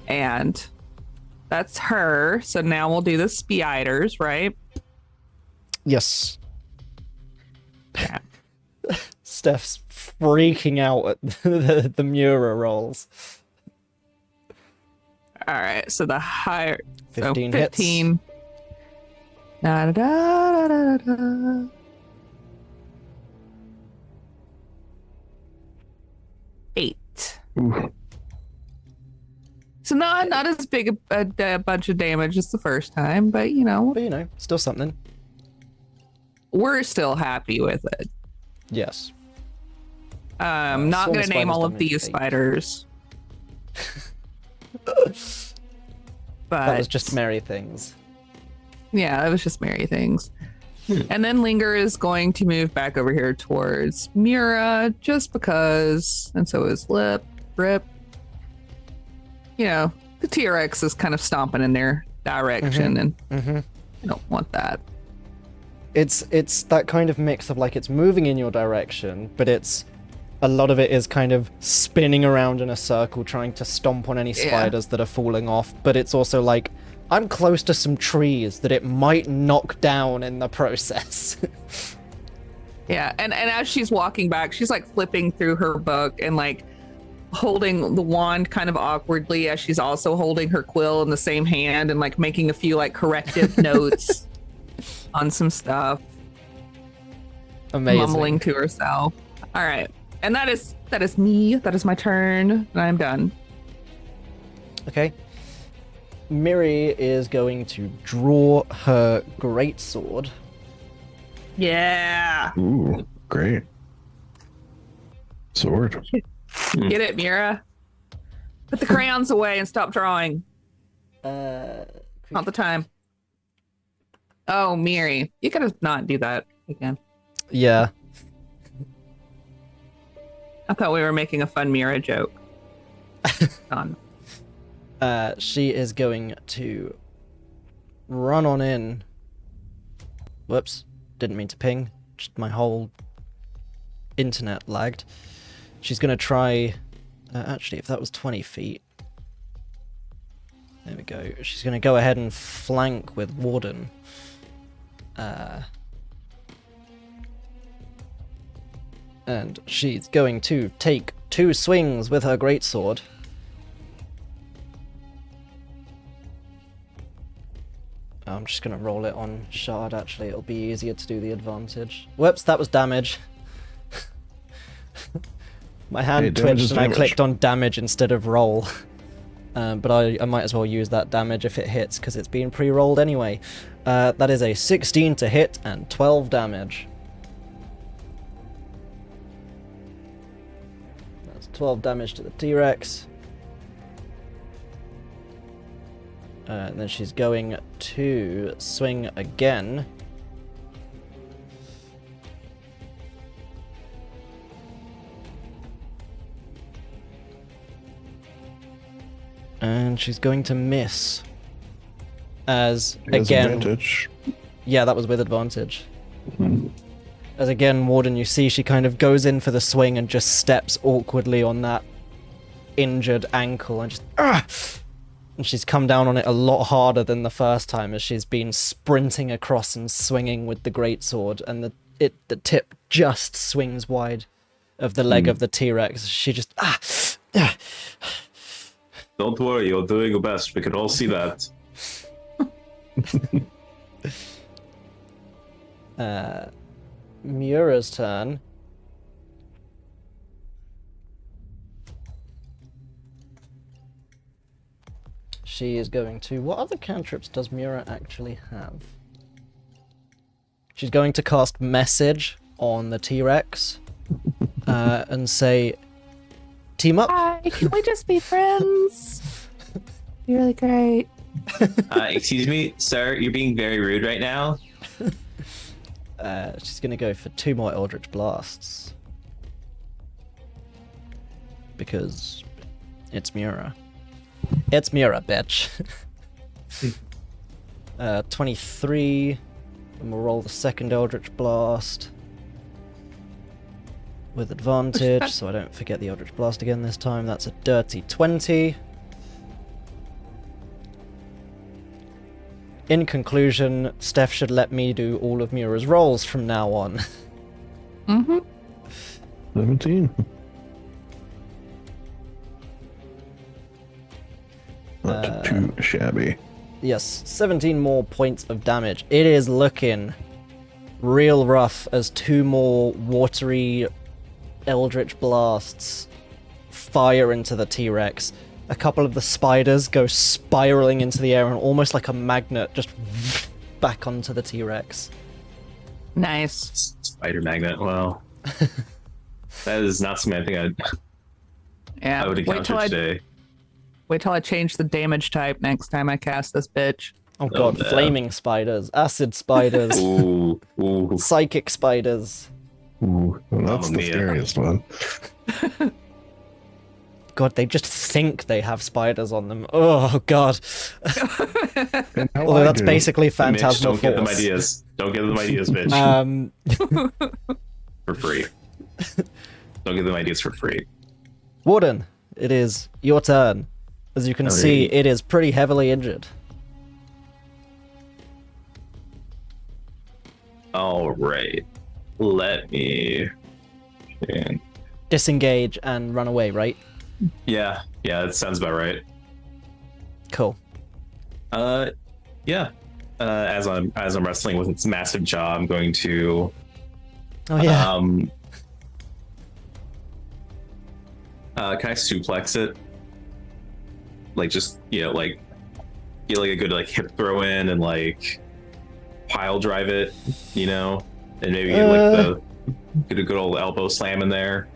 And that's her. So now we'll do the spiders, right? Yes. Yeah. Steph's freaking out at the Mura rolls. All right. So the higher 15 so hits. 15. Da, da, da, da, da, da. Eight. Ooh. So not as big a bunch of damage as the first time, but you know, But, you know, still something. we're still happy with it. Yes. Not Swarm gonna name spiders all of damage these 8. spiders. But That was just merry things. yeah, it was just merry things. And then Linger is going to move back over here towards Mura just because, and so is Rip. You know, the T-Rex is kind of stomping in their direction, and I don't want that. It's that kind of mix of like it's moving in your direction, but it's a lot of it is kind of spinning around in a circle trying to stomp on any Yeah. spiders that are falling off, but it's also like I'm close to some trees that it might knock down in the process. Yeah, and as she's walking back, she's like flipping through her book and like holding the wand kind of awkwardly as she's also holding her quill in the same hand and like making a few like corrective notes on some stuff, Amazing. mumbling to herself. All right, and that is me. That is my turn, and I'm done. Okay. Miri is going to draw her greatsword. Yeah, Ooh, great. Sword. get it, Mura. Put the crayons away and stop drawing. Not the time. Oh, Miri, you gotta not do that again. Yeah. I thought we were making a fun Mira joke. Done. She is going to run on in. Whoops. Didn't mean to ping. Just my whole internet lagged. She's going to try... actually, if that was 20 feet... There we go. She's going to go ahead and flank with Warden. And she's going to take 2 swings with her greatsword. I'm just going to roll it on Shard, actually. It'll be easier to do the advantage. Whoops, that was damage. My hand Hey, damage twitched is and I damage. clicked on damage instead of roll. But I might as well use that damage if it hits, because it's being pre-rolled anyway. That is a 16 to hit and 12 damage. That's 12 damage to the T-Rex. And then she's going to swing again. And she's going to miss. As He has again, advantage. yeah, that was with advantage. Hmm. As again, Warden, you see she kind of goes in for the swing and just steps awkwardly on that injured ankle and just and she's come down on it a lot harder than the first time as she's been sprinting across and swinging with the greatsword, and the tip just swings wide of the leg of the T-Rex. She just Don't worry, you're doing your best. We can all see that. Mura's turn. She is going to... What other cantrips does Mura actually have? She's going to cast Message on the T-Rex and say, team up. Hi, can we just be friends? You're really great. Excuse me, sir, you're being very rude right now. She's going to go for 2 more Eldritch Blasts. Because it's Mura. It's Mura, bitch. 23. And we'll roll the second Eldritch Blast. With advantage, so I don't forget the Eldritch Blast again this time. That's a dirty 20. In conclusion, Steph should let me do all of Mura's rolls from now on. Mm-hmm. 17. Not too shabby. Yes, 17 more points of damage. It is looking real rough as 2 more watery Eldritch Blasts fire into the T-Rex. A couple of the spiders go spiraling into the air and almost like a magnet just back onto the T-Rex. Nice. Spider magnet. Wow. That is not something I think Yeah. I would encounter today. Wait till I change the damage type next time I cast this bitch. Oh god, no. flaming spiders, acid spiders, Ooh, ooh. psychic spiders. Ooh, well, that's Mamma the mia. scariest one. God, they just think they have spiders on them. Oh god. And how Although I that's do. basically Mitch, Phantasmal don't give them Force. ideas. Don't give them ideas, bitch. For free. Don't give them ideas for free. Warden, it is your turn. As you can see, it is pretty heavily injured. All right. Let me. Disengage and run away, right? Yeah, that sounds about right. Cool. Yeah. As I'm wrestling with its massive jaw, I'm going to. Oh yeah. Can I suplex it? Like just like get like a good like hip throw in and like pile drive it, and maybe get a good old elbow slam in there.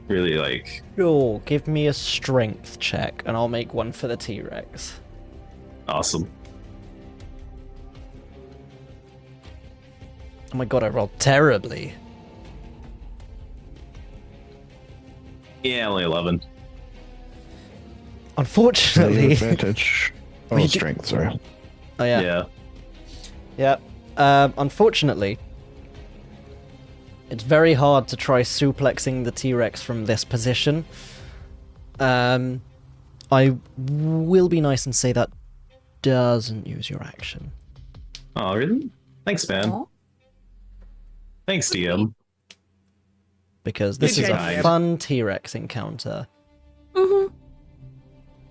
Really like. Sure, give me a strength check and I'll make one for the T-Rex. Awesome. Oh my god, I rolled terribly. Yeah, only 11. No, you Unfortunately. have advantage. Oh, We do- strength, sorry. Oh yeah. Yeah. Unfortunately, it's very hard to try suplexing the T-Rex from this position. I will be nice and say that doesn't use your action. Oh, really? Thanks, man. Aw. Thanks, DM. Because this is Good a job. fun T-Rex encounter Mm-hmm.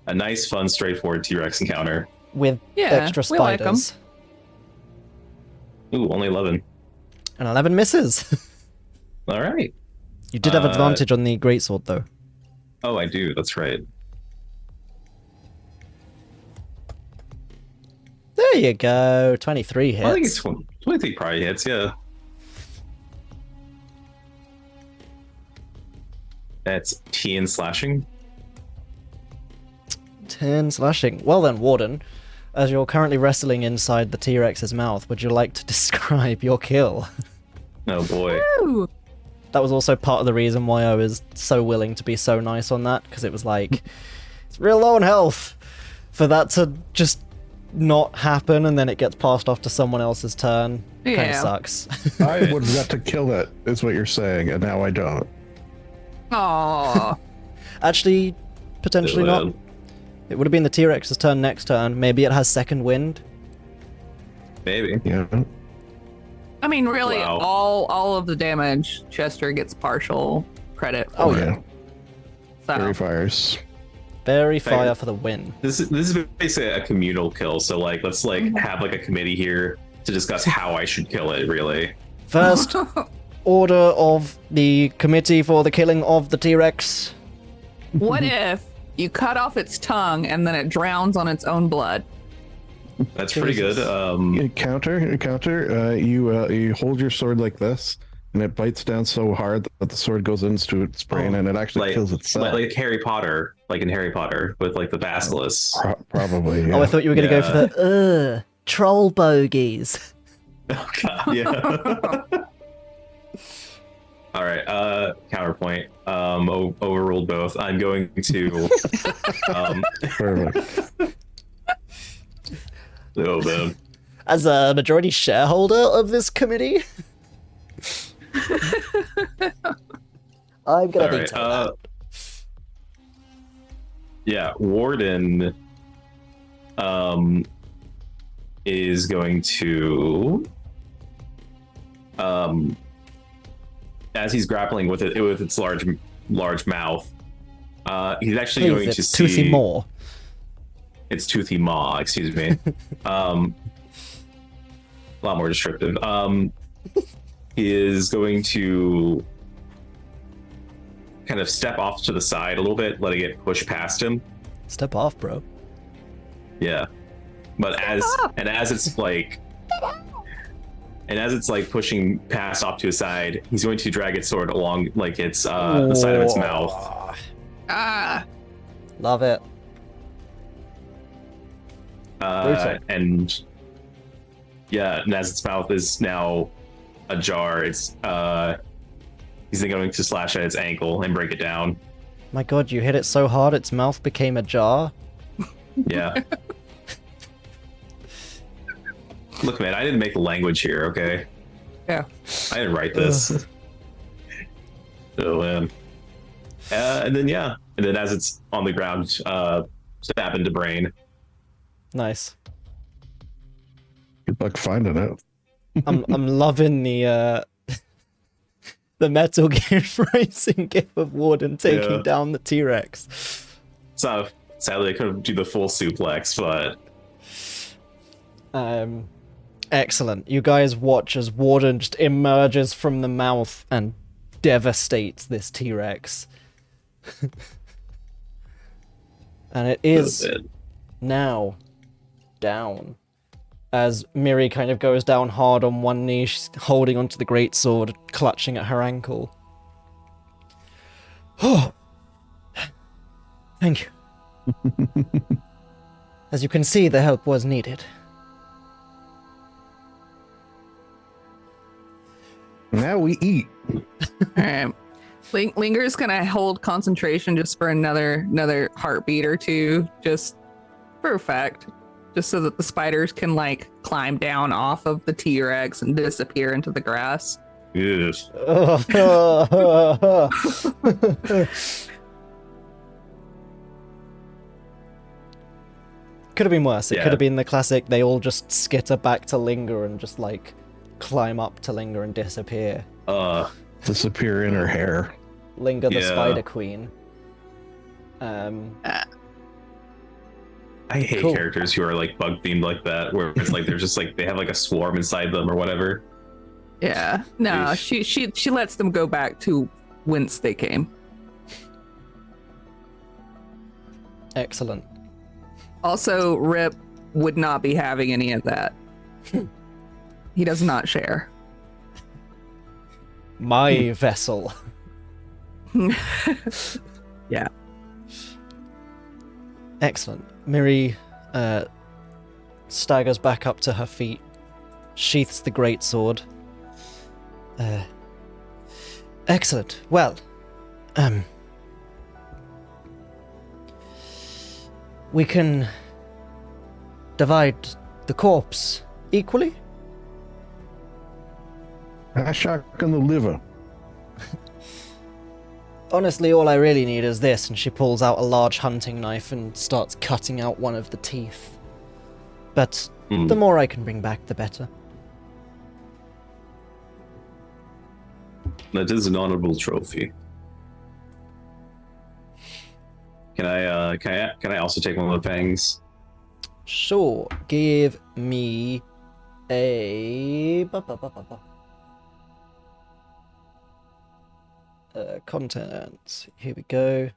A nice, fun, straightforward T-Rex encounter. with Yeah, extra we like 'em. spiders. Ooh, only 11. And 11 misses. All right. You did have advantage on the greatsword, though. Oh, I do. That's right. There you go. 23 hits. I think it's 23 probably hits, yeah. That's 10 slashing. 10 slashing. Well then, Warden, as you're currently wrestling inside the T-Rex's mouth, would you like to describe your kill? Oh boy. Ooh. That was also part of the reason why I was so willing to be so nice on that, because it was like, it's real low on health. For that to just not happen and then it gets passed off to someone else's turn. Kind of Yeah. sucks. I would have got to kill it, is what you're saying, and now I don't. Aw. Actually, potentially not. It would have been the T-Rex's turn next turn. Maybe it has second wind. Maybe. Yeah. I mean, really, Wow. all of the damage, Chester gets partial credit for. Oh, yeah. So. Fairy fires. Very fire Fair. for the win. This is basically a communal kill. So like, let's like have like a committee here to discuss how I should kill it. Really. First order of the committee for the killing of the T-Rex. What if you cut off its tongue and then it drowns on its own blood? That's pretty good. You counter. You hold your sword like this, and it bites down so hard that the sword goes into its brain, and it actually kills itself. like Harry Potter, like in Harry Potter with like the basilisk. Probably. Yeah. Oh, I thought you were going to go for the troll bogies. Oh, God, yeah. All right. Counterpoint. Overruled both. I'm going to. Perfect. Oh man. As a majority shareholder of this committee, I'm going to veto that. Yeah, Warden is going to as he's grappling with it with its large mouth, he's actually going to see toothy maw. It's toothy maw, excuse me. A lot more descriptive. He is going to kind of step off to the side a little bit, letting it push past him. Step off, bro. Yeah. But as it's like pushing past off to his side, he's going to drag its sword along like it's the side of its mouth. Ah. Love it. And as its mouth is now ajar, it's he's then going to slash at its ankle and break it down. My god, you hit it so hard its mouth became ajar? Yeah. Look, man, I didn't make the language here, okay? Yeah. I didn't write this. Oh, man. And then as it's on the ground, stab into brain. Nice. Good luck finding it. I'm loving the the Metal Gear Rising gif of Warden taking down the T-Rex. So sadly I couldn't do the full suplex, but excellent. You guys watch as Warden just emerges from the mouth and devastates this T-Rex. And it is now down. As Miri kind of goes down hard on one knee, she's holding onto the greatsword, clutching at her ankle. Oh, thank you. As you can see, the help was needed. Now we eat. All right. Linger's gonna hold concentration just for another heartbeat or two, just for effect, just so that the spiders can like climb down off of the T-Rex and disappear into the grass. yes. Could have been worse. It Yeah. could have been the classic, they all just skitter back to Linger and just like climb up to Linger and disappear. Disappear in her hair. Linger the Yeah. Spider Queen. I hate Cool. characters who are like bug themed like that, where it's like they're just like they have like a swarm inside them or whatever. Yeah. No, she lets them go back to whence they came. Excellent. Also, Rip would not be having any of that. He does not share. My vessel. Yeah. Excellent. Miri staggers back up to her feet, sheaths the greatsword. Excellent. Well, we can divide the corpse equally? I shotgun the liver. Honestly, all I really need is this, and she pulls out a large hunting knife and starts cutting out one of the teeth. But the more I can bring back, the better. That is an honorable trophy. Can I also take one of the fangs? Sure, give me a... content. Here we go.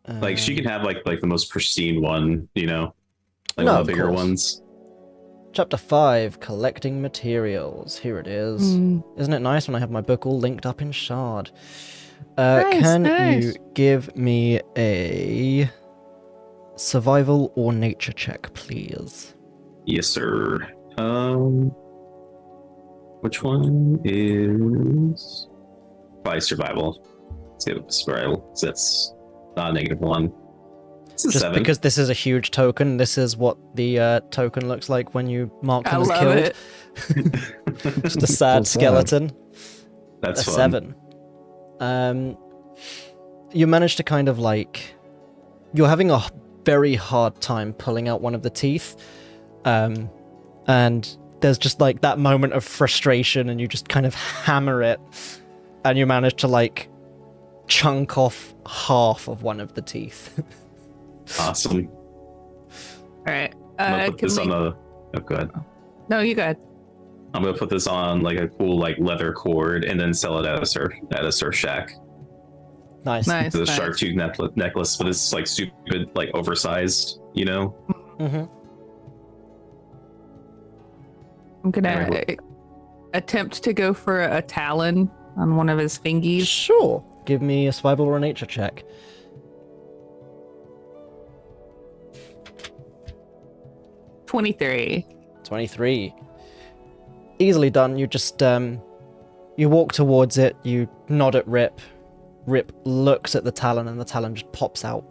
Like she can have like the most pristine one, you know, like No, one of of the bigger course. ones. Chapter 5, Collecting Materials. Here it is. Isn't it nice when I have my book all linked up in Shard? Can you give me a survival or nature check, please? Yes, sir. Which one is probably survival? Let's get survival. So that's not a -1. It's a Just 7. because this is a huge token, this is what the token looks like when you mark I them as love killed. it. Just a sad So sad. skeleton. That's a fun. 7. You manage to kind of like... You're having a very hard time pulling out one of the teeth. And there's just like that moment of frustration and you just kind of hammer it. And you manage to like chunk off half of one of the teeth. Awesome. All right. I'm gonna put this on the. Oh, go ahead. No, you good. I'm gonna put this on like a cool like leather cord and then sell it at a surf shack. Nice. Nice. The nice. shark tooth necklace, but it's like stupid, like oversized, you know. Mm-hmm. I'm gonna Anyway. attempt to go for a talon on one of his fingies. Sure. Give me a survival or a nature check. 23. 23. Easily done. You just, you walk towards it, you nod at Rip. Rip looks at the talon and the talon just pops out.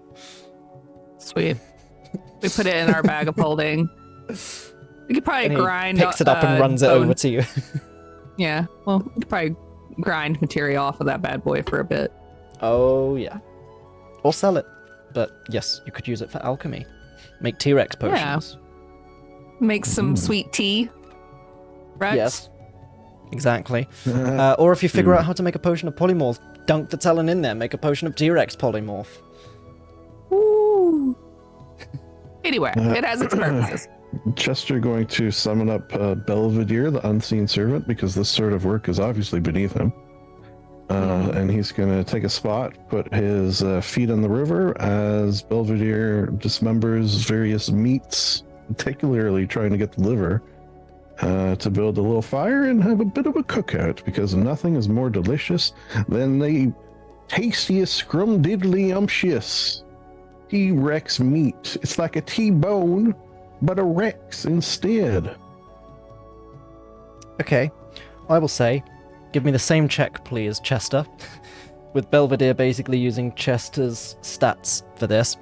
Sweet. We put it in our bag of holding. We could probably And he grind. picks it up and runs it bone- over to you. Yeah. Well, we could probably grind material off of that bad boy for a bit. Oh, yeah. Or sell it. But yes, you could use it for alchemy. Make T-Rex potions. Make some sweet tea. Rex? Yes. Exactly. Or if you figure out how to make a potion of polymorph, dunk the talon in there, make a potion of T-Rex polymorph. Ooh. Anyway, it has its purposes. Chester going to summon up Belvedere, the unseen servant, because this sort of work is obviously beneath him. And he's going to take a spot, put his feet on the river as Belvedere dismembers various meats, particularly trying to get the liver, to build a little fire and have a bit of a cookout, because nothing is more delicious than the tastiest scrumdiddlyumptious T-Rex meat. It's like a T-bone, but a Rex instead. Okay. I will say, give me the same check, please, Chester. With Belvedere basically using Chester's stats for this.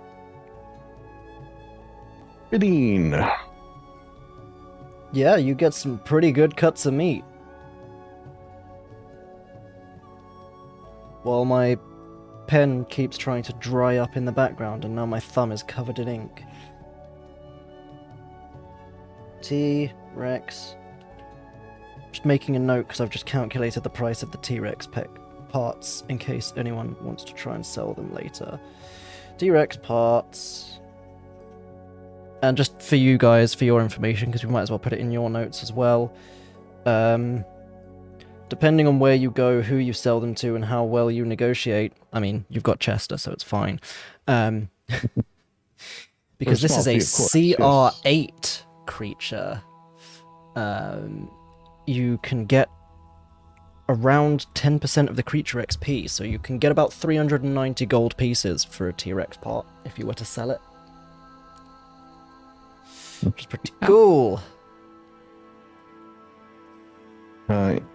15. Yeah, you get some pretty good cuts of meat. While my pen keeps trying to dry up in the background and now my thumb is covered in ink. T-Rex. Just making a note because I've just calculated the price of the T-Rex parts in case anyone wants to try and sell them later. T-Rex parts. And just for you guys, for your information, because we might as well put it in your notes as well. Depending on where you go, who you sell them to, and how well you negotiate. I mean, you've got Chester, so it's fine. Because this is a CR8 creature. You can get around 10% of the creature XP, so you can get about 390 gold pieces for a T-Rex part if you were to sell it. Which is pretty cool.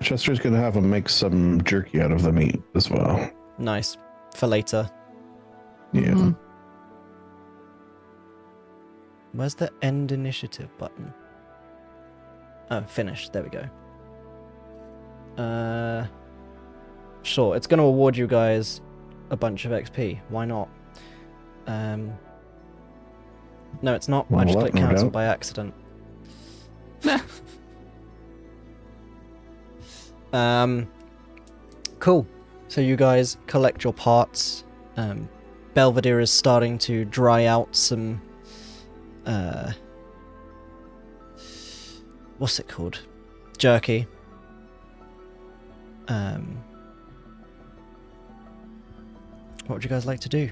Chester's going to have him make some jerky out of the meat as well. Nice. For later. Yeah. Where's the end initiative button? Oh, finish. There we go. Sure, it's going to award you guys a bunch of XP. Why not? No, it's not. I Well, just that clicked no cancel doubt. by accident. Cool. So you guys collect your parts. Belvedere is starting to dry out some what's it called? Jerky. What would you guys like to do?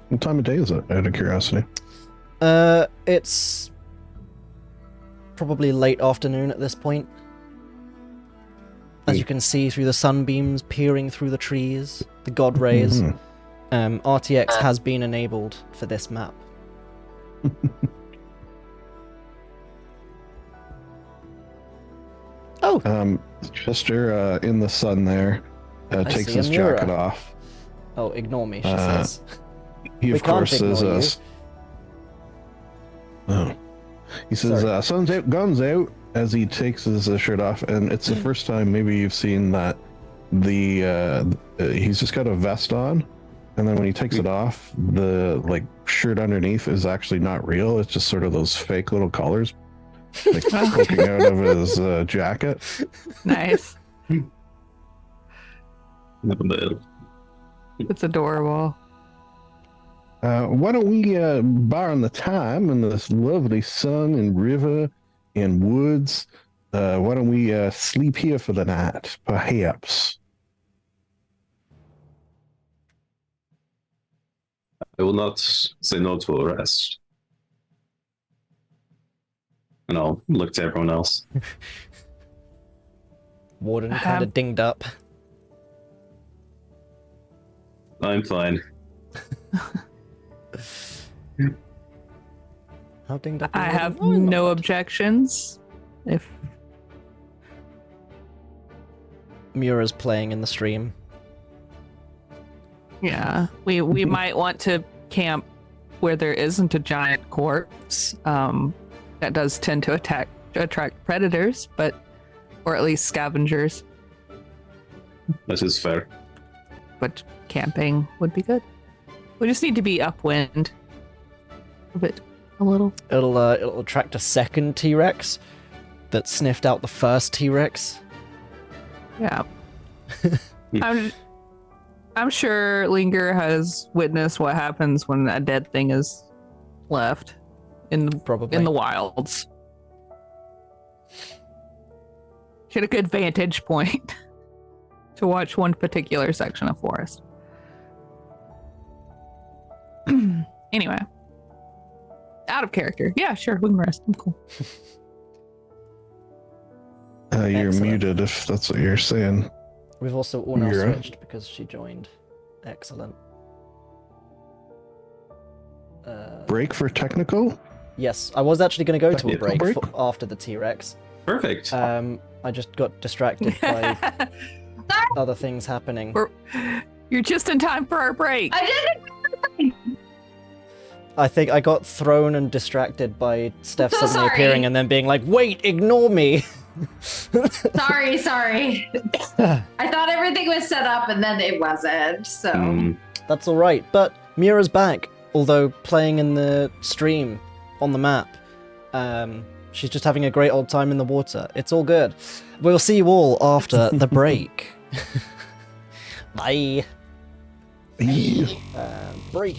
What time of day is it, out of curiosity? It's probably late afternoon at this point. As you can see through the sunbeams peering through the trees, the god rays. RTX has been enabled for this map. Oh, Chester, in the sun there, takes see a his Mura. jacket off. oh, ignore me, she says. He, We of course, can't says, ignore you. oh. He says, Sorry. sun's out, guns out, as he takes his shirt off. And it's the first time maybe you've seen that he's just got a vest on. And then when he takes it off, the like shirt underneath is actually not real. It's just sort of those fake little collars like poking out of his jacket. Nice. It's adorable. Why don't we borrow the time in this lovely sun and river and woods? Why don't we sleep here for the night, perhaps? I will not say no to a rest. And I'll look to everyone else. Warden kind of dinged up. I'm fine. How dinged up? I is have Warden? no objections. If Mura's playing in the stream. yeah, we might want to camp where there isn't a giant corpse. That does tend to attract predators, or at least scavengers. That is fair. But camping would be good. We just need to be upwind of it a little. It'll attract a second T-Rex that sniffed out the first T-Rex. Yeah. I'm sure Linger has witnessed what happens when a dead thing is left in the wilds. She had a good vantage point to watch one particular section of forest. Anyway, out of character. Yeah, sure, we can rest. I'm cool. You're Excellent. muted if that's what you're saying. We've also all now Mura. switched because she joined. Excellent. Break for technical? Yes, I was actually going to go to a Technical break, break? after the T-Rex. Perfect. I just got distracted by other things happening. You're just in time for our break. I didn't. I think I got thrown and distracted by Steph So suddenly sorry. appearing and then being like, wait, ignore me! Sorry. I thought everything was set up and then it wasn't. So That's alright, but Mura's back, although playing in the stream on the map. She's just having a great old time in the water. It's all good. We'll see you all after the break. Bye. Break.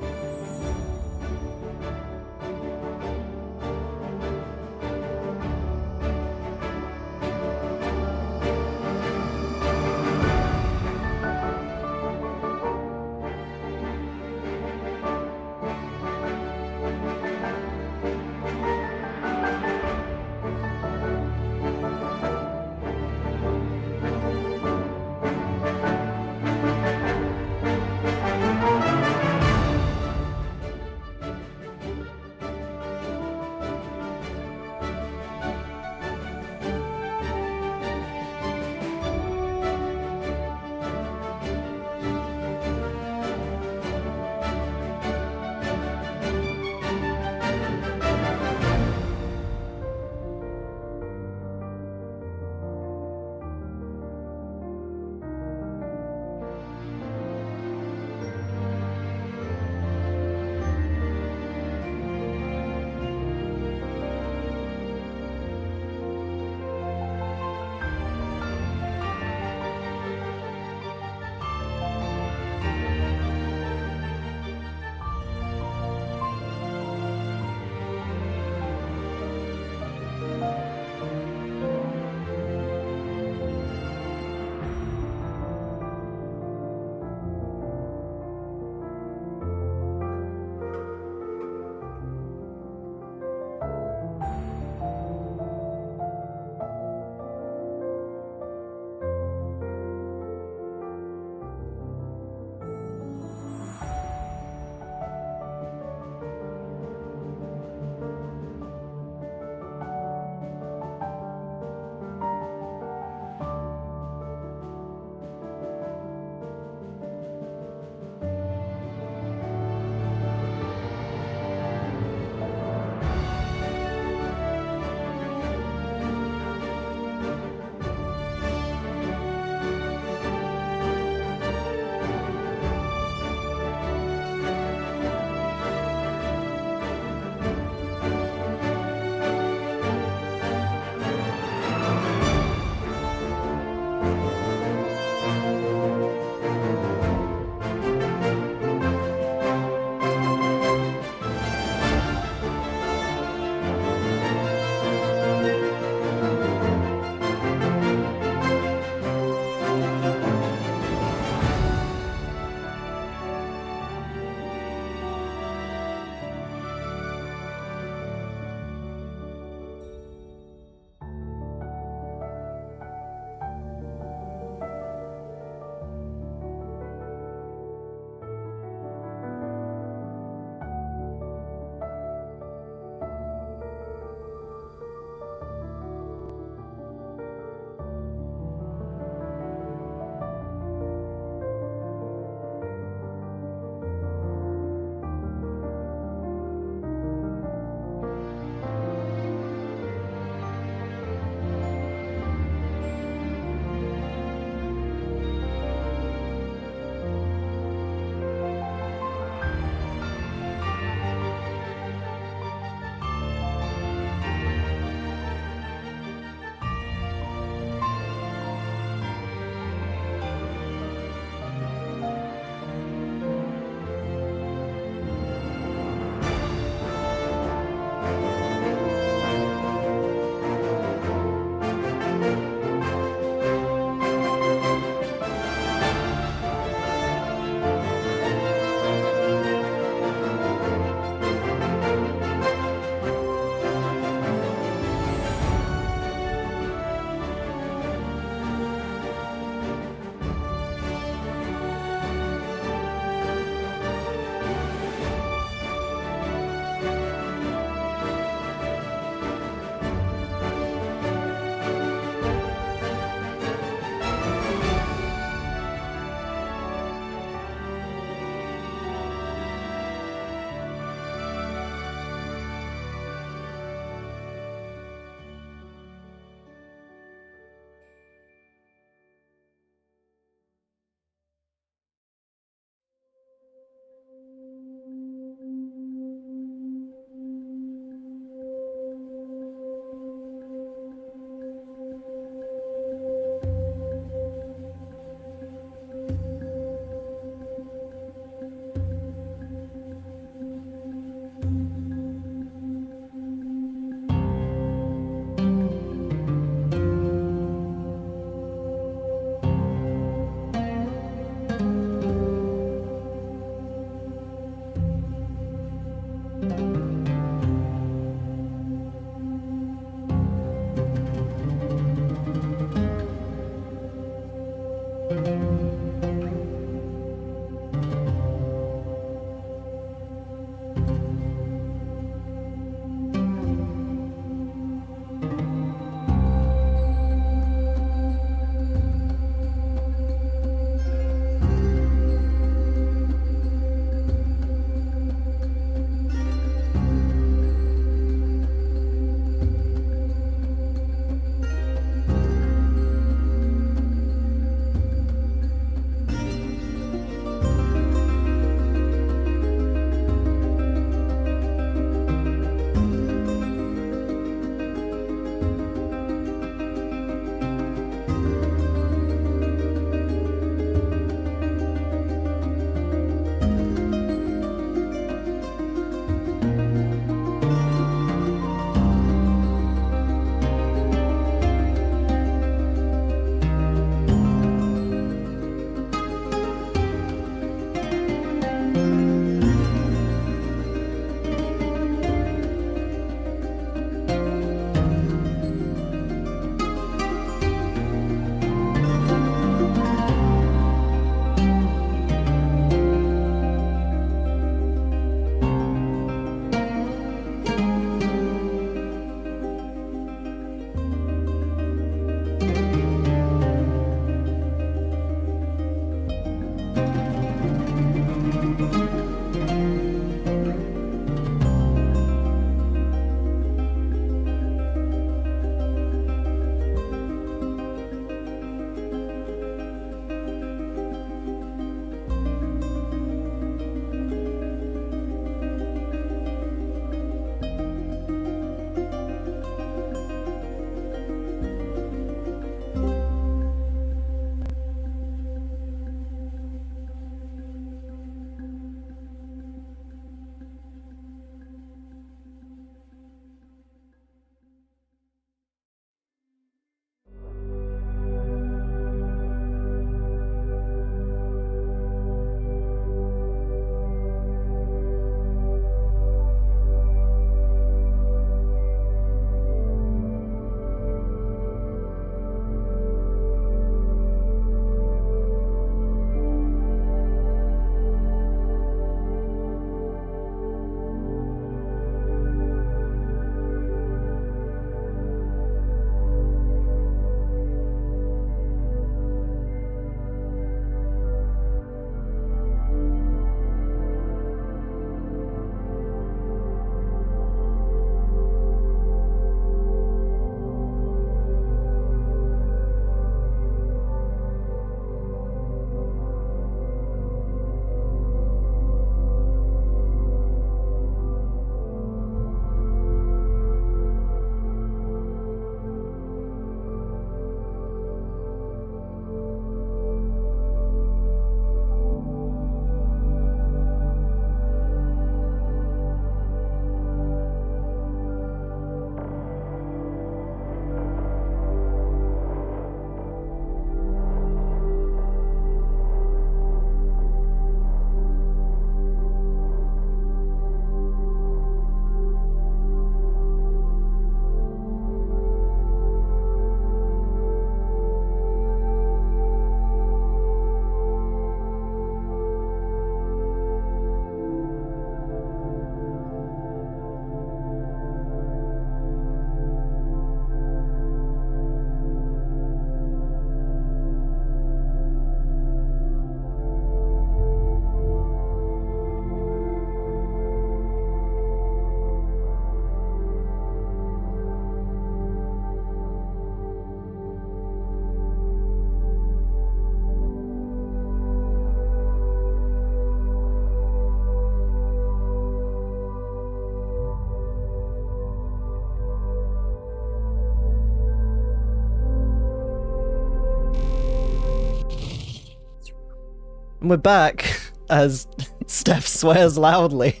And we're back as Steph swears loudly.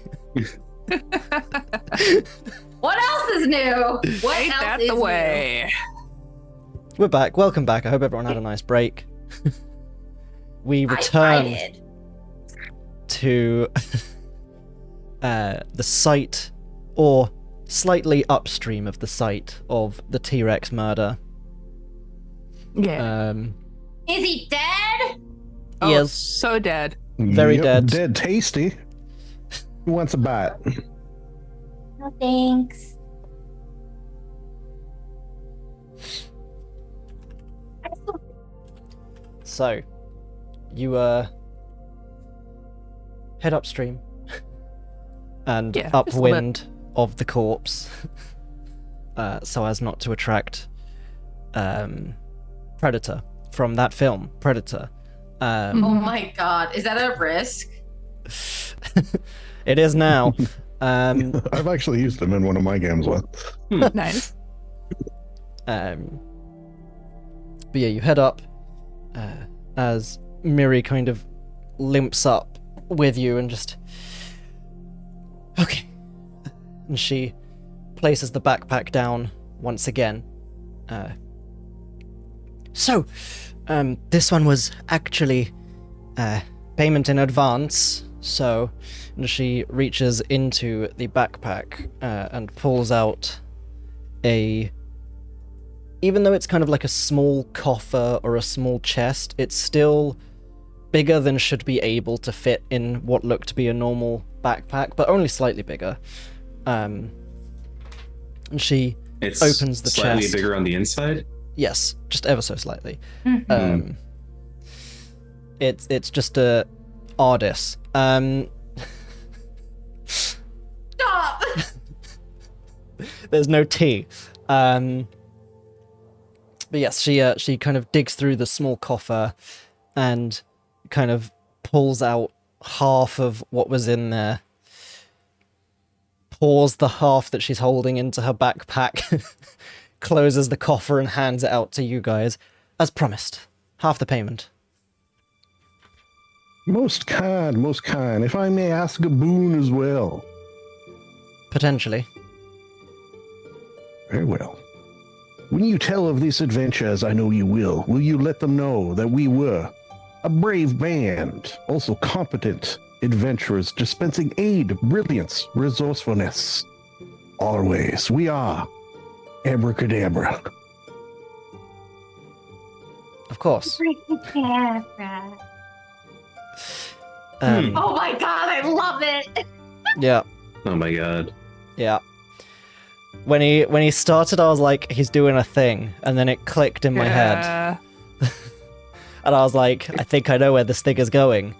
What else is new? What Ain't else that is the way? We're back. Welcome back. I hope everyone had a nice break. We new? I returned did. to the site, or slightly upstream of the site of the T-Rex murder. Yeah. Is he dead? Oh, Yes. so dead. Very dead. Dead tasty. Who wants a bite? No thanks. So, you head upstream and Yeah, just a little upwind of the corpse, so as not to attract Predator from that film, Predator. Oh my god, is that a risk? It is now. I've actually used them in one of my games once. Nice. But yeah, you head up as Miri kind of limps up with you and just... Okay. And she places the backpack down once again. So, this one was actually payment in advance, so... And she reaches into the backpack and pulls out a... Even though it's kind of like a small coffer or a small chest, it's still bigger than should be able to fit in what looked to be a normal backpack, but only slightly bigger. And she It's opens the slightly chest. bigger on the inside. Yes, just ever so slightly. Mhm. It's just a Ardis. Stop! There's no T. But yes, she kind of digs through the small coffer and kind of pulls out half of what was in there. Pours the half that she's holding into her backpack, closes the coffer and hands it out to you guys. As promised, half the payment. Most kind, most kind. If I may ask a boon as well. Potentially. Very well. When you tell of this adventure, as I know you will you let them know that we were a brave band, also competent adventurers, dispensing aid, brilliance, resourcefulness. Always, we are Abracadabra. Of course. Abracadabra. Oh my god, I love it! Yeah. Oh my god. Yeah. When he started, I was like, he's doing a thing, and then it clicked in my head, Yeah. and I was like, I think I know where this thing is going.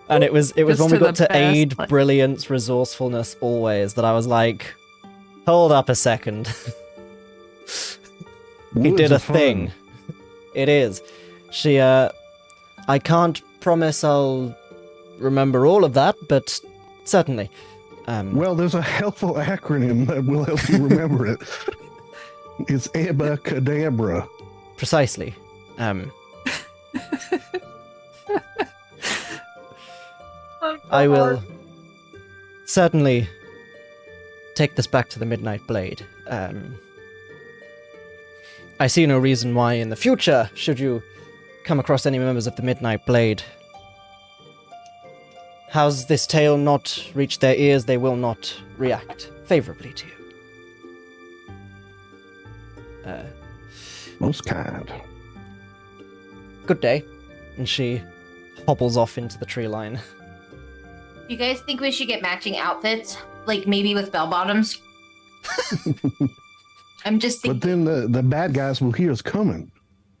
And it was Just when we to got the to aid, best place. brilliance, resourcefulness, always, that I was like, hold up a second. He Woods did a are fun. thing. It is. She, I can't promise I'll remember all of that, but certainly. Well, there's a helpful acronym that will help you remember it. It's Abracadabra. Precisely. I will certainly take this back to the Midnight Blade. I see no reason why in the future, should you come across any members of the Midnight Blade, has this tale not reached their ears, they will not react favorably to you. Most kind. Good day. And she hobbles off into the tree line. You guys think we should get matching outfits? Like maybe with bell bottoms? I'm just But thinking. then the bad guys will hear us coming.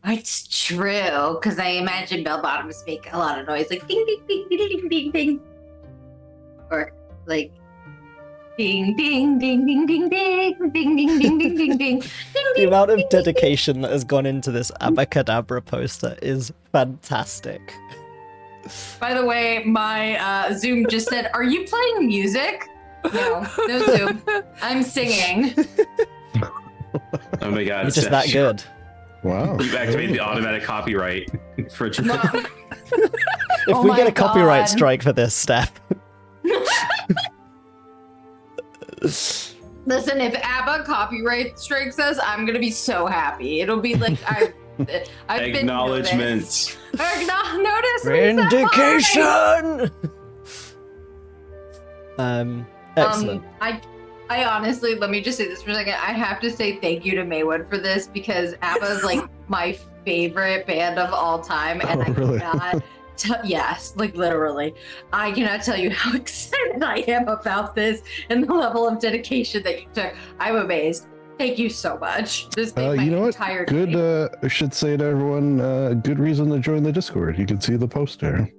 It's true, because I imagine bell bottoms make a lot of noise, like ding, ding, ding, ding, ding, ding, ding. Or like ding, ding, ding, ding, ding, ding, ding, ding, ding, ding, ding, ding, ding. The amount of dedication that has gone into this Abacadabra poster is fantastic. By the way, my Zoom just said, "Are you playing music?" No, no Zoom. I'm singing. Oh my god. You're just that Steph, good. Wow. You've activated the automatic copyright for Well, If Oh we my get a copyright God. strike for this, Steph. Listen, if ABBA copyright strikes us, I'm gonna be so happy. It'll be like I've been Acknowledgement. noticed. Notice Vindication! Excellent. I honestly, let me just say this for a second. I have to say thank you to Maywood for this because ABBA is like my favorite band of all time, and I really? cannot. Yes, like literally, I cannot tell you how excited I am about this and the level of dedication that you took. I'm amazed. Thank you so much. This made my You know what? entire Good. day. I should say to everyone, good reason to join the Discord. You can see the poster.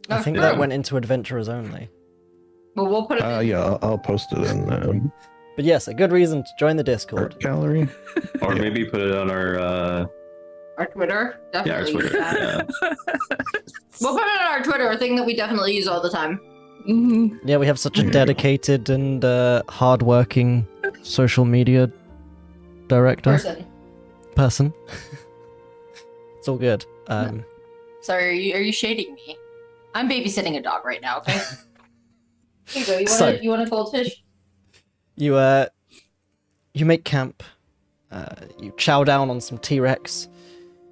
I think that went into adventurers only. Well, we'll put it. Yeah, I'll post it in But yes, a good reason to join the Discord. art gallery. Or maybe put it on our Our Twitter, yeah, our definitely. Twitter. use that. Yeah. We'll put it on our Twitter, a thing that we definitely use all the time. Mhm. Yeah, we have such a dedicated and hardworking social media director person. It's all good. Sorry, are you shading me? I'm babysitting a dog right now. Okay. Here you go. So- You want a goldfish? You make camp. You chow down on some T-Rex.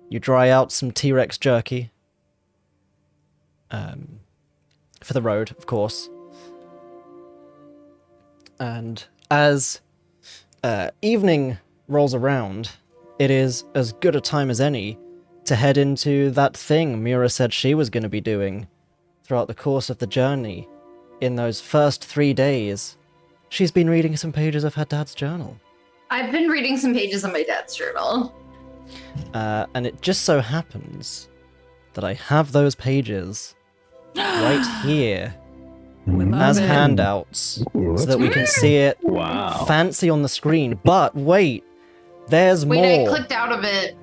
You dry out some T-Rex jerky. For the road, of course. And as evening rolls around, it is as good a time as any to head into that thing Mura said she was going to be doing throughout the course of the journey. In those first 3 days, she's been reading some pages of her dad's journal. I've been reading some pages of my dad's journal. And it just so happens that I have those pages right here We love as it. handouts Ooh, so that's that we can see it Wow. fancy on the screen. But wait, there's Wait, more. I clicked out of it.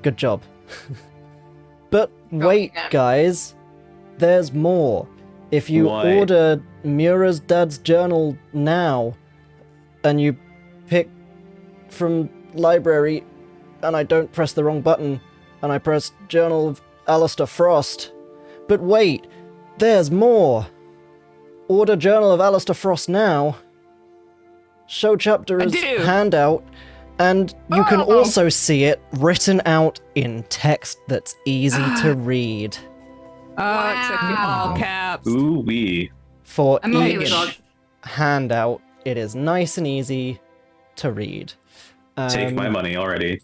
Good job. But wait, again. guys, there's more. If you Why? order Mura's dad's journal now, and you pick from library, and I don't press the wrong button, and I press Journal of Alistair Frost. But wait, there's more. Order Journal of Alistair Frost now. Show chapter I as do. handout, and you can Oh. also see it written out in text that's easy to read. Oh, except in all Wow. caps. Ooh wee. For I'm okay with each all. handout, it is nice and easy to read. Take my money already.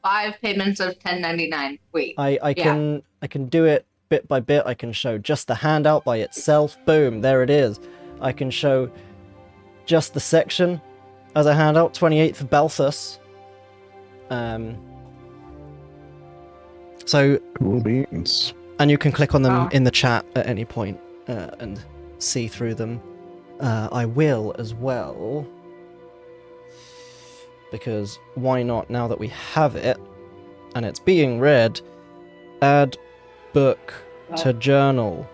5 payments of $10.99. Wait. I can do it bit by bit. I can show just the handout by itself. Boom, there it is. I can show just the section as a handout. 28th of Balthus. So, cool beans. and you can click on them Wow. in the chat at any point and see through them. I will as well, because why not? Now that we have it and it's being read, add book to journal.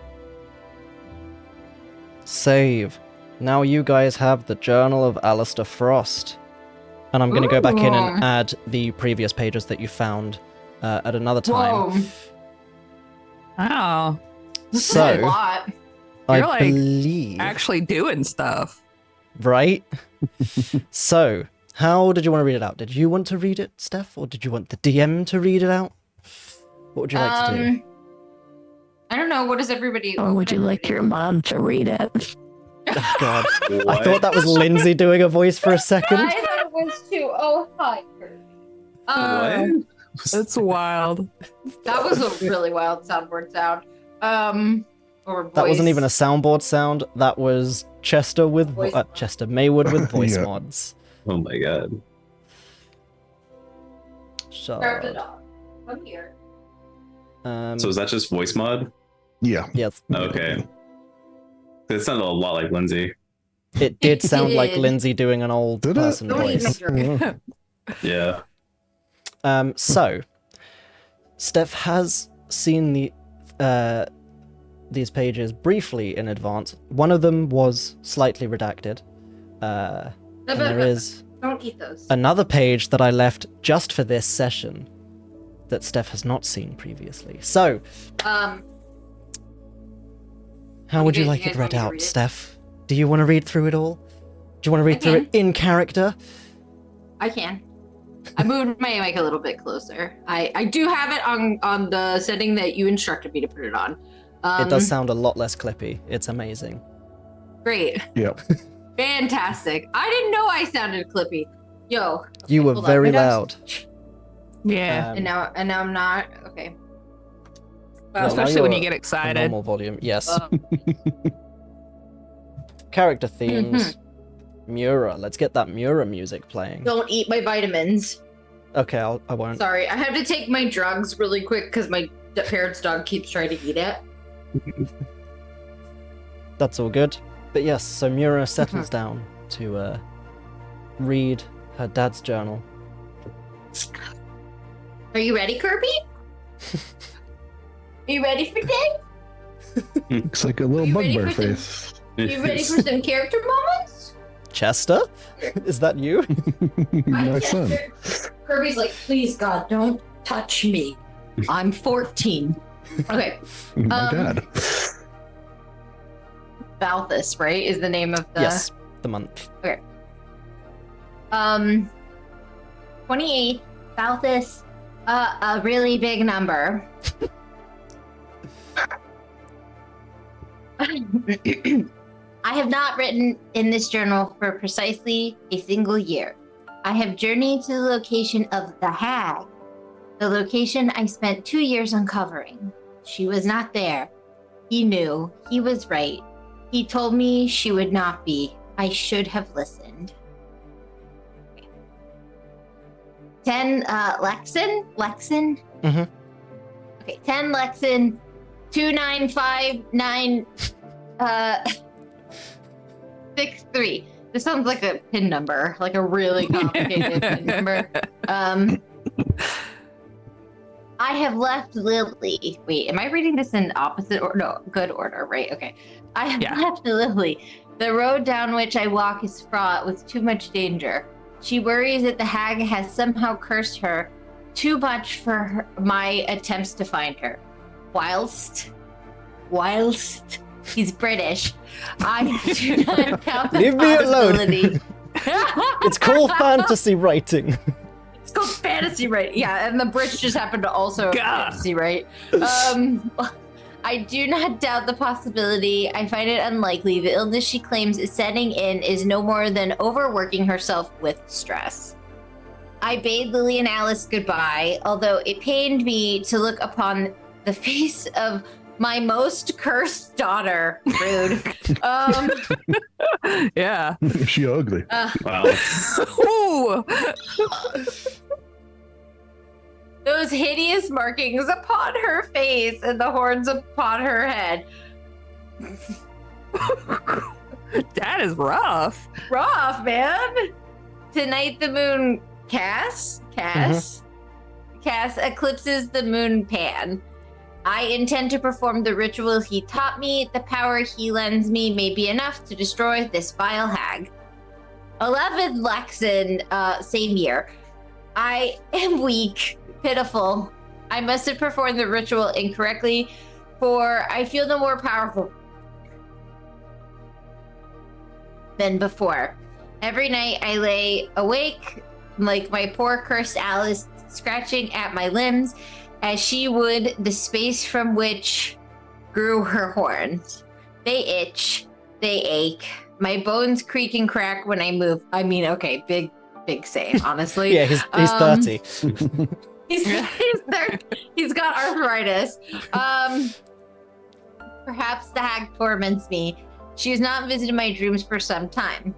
Save. Now you guys have the Journal of Alistair Frost. And I'm going to go back in and Ooh. add the previous pages that you found at another time. Whoa. Wow. This is So- a lot. I You're, like, believe. Actually doing stuff. Right? So, how did you want to read it out? Did you want to read it, Steph, or did you want the DM to read it out? What would you like to do? I don't know. What does everybody? Or would you like your mom to read it? Oh, God. I What? thought that was Lindsay doing a voice for a second. I thought it was too. Oh, hi. What? That's wild. That was a really wild soundboard sound. Or voice. That wasn't even a soundboard sound. That was Chester with Voice Chester Maywood with voice Yeah. mods. Oh my god. Grab the So, dog. Come here. So is that just voice mod? Yeah. yes, Okay. It sounded a lot like Lindsay. it did sound like did. Lindsay doing an old Did it? person Don't eat voice. my jerky. Yeah. So, Steph has seen these pages briefly in advance. One of them was slightly redacted. And there is Don't eat those. another page that I left just for this session that Steph has not seen previously. So, how would you like it read out, Steph? Do you want to read through it all? Do you want to read through it in character? I can. I moved my mic a little bit closer. I do have it on the setting that you instructed me to put it on. It does sound a lot less clippy. It's amazing. Great. Yep. Fantastic. I didn't know I sounded clippy. Yo. You were hold on. very My dog's- loud. Yeah. And now I'm not. Okay. No, Especially now when you're you get a excited. normal volume. Yes. Character themes. Mura. Let's get that Mura music playing. Don't eat my vitamins. Okay, I won't. Sorry, I have to take my drugs really quick because my parents' dog keeps trying to eat it. That's all good. But yes, so Mura settles down to read her dad's journal. Are you ready, Kirby? Are you ready for day? Looks like a little You ready bugbear for face. Are you ready for some character moments? Chester? Is that you? My son. Kirby's like, please, God, don't touch me. I'm 14. Okay. My dad. Balthus, right, is the name of the... Yes, the month. 28, Balthus, a really big number. I have not written in this journal for precisely a single year. I have journeyed to the location of the hag, the location I spent 2 years uncovering. She was not there. He knew. He was right. He told me she would not be. I should have listened. 10 Lexin? Mhm. Okay, 10 Lexin, 2959 63. This sounds like a PIN number, like a really complicated PIN number. I have left Lily. Wait, am I reading this in opposite or no, good order, right? Okay. I have left Lily. The road down which I walk is fraught with too much danger. She worries that the hag has somehow cursed her too much for my attempts to find her. Whilst he's British, I do not count the Leave me alone. possibility. It's called fantasy writing. It's called fantasy writing. Yeah, and the Brits just happen to also fantasy write. I do not doubt the possibility. I find it unlikely. The illness she claims is setting in is no more than overworking herself with stress. I bade Lily and Alice goodbye, although it pained me to look upon the face of my most cursed daughter. Rude. Yeah. Is she ugly? Wow. Ooh. Those hideous markings upon her face and the horns upon her head. That is rough. Rough, man. Tonight the moon Cass eclipses the moon Pan. I intend to perform the ritual he taught me. The power he lends me may be enough to destroy this vile hag. 11th Lexin, same year. I am weak, pitiful. I must have performed the ritual incorrectly, for I feel no more powerful than before. Every night I lay awake, like my poor cursed Alice, scratching at my limbs, as she would the space from which grew her horns. They itch, they ache. My bones creak and crack when I move. I mean, okay, big say, honestly. Yeah, he's 30. He's 30. He's got arthritis. Perhaps the hag torments me. She has not visited my dreams for some time.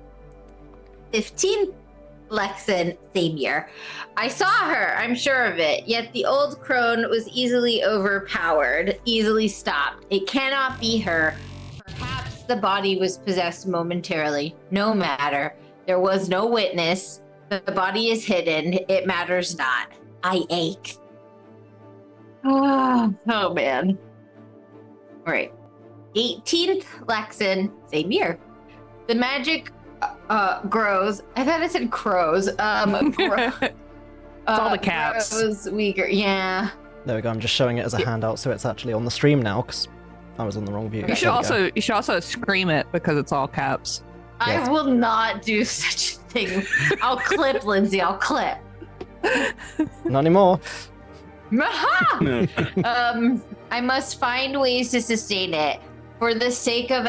15th Lexin, same year. I saw her, I'm sure of it, yet the old crone was easily overpowered, easily stopped. It cannot be her. Perhaps the body was possessed momentarily. No matter. There was no witness. The body is hidden. It matters not. I ache. Oh man. All right. 18th Lexin, same year. The magic grows. I thought I said crows. It's all the caps. Rose Weaker. Yeah. There we go. I'm just showing it as a handout, so it's actually on the stream now because I was on the wrong view. You should also scream it because it's all caps. Yes. I will not do such a thing. I'll clip, Lindsay. I'll clip. Not anymore. I must find ways to sustain it. For the sake of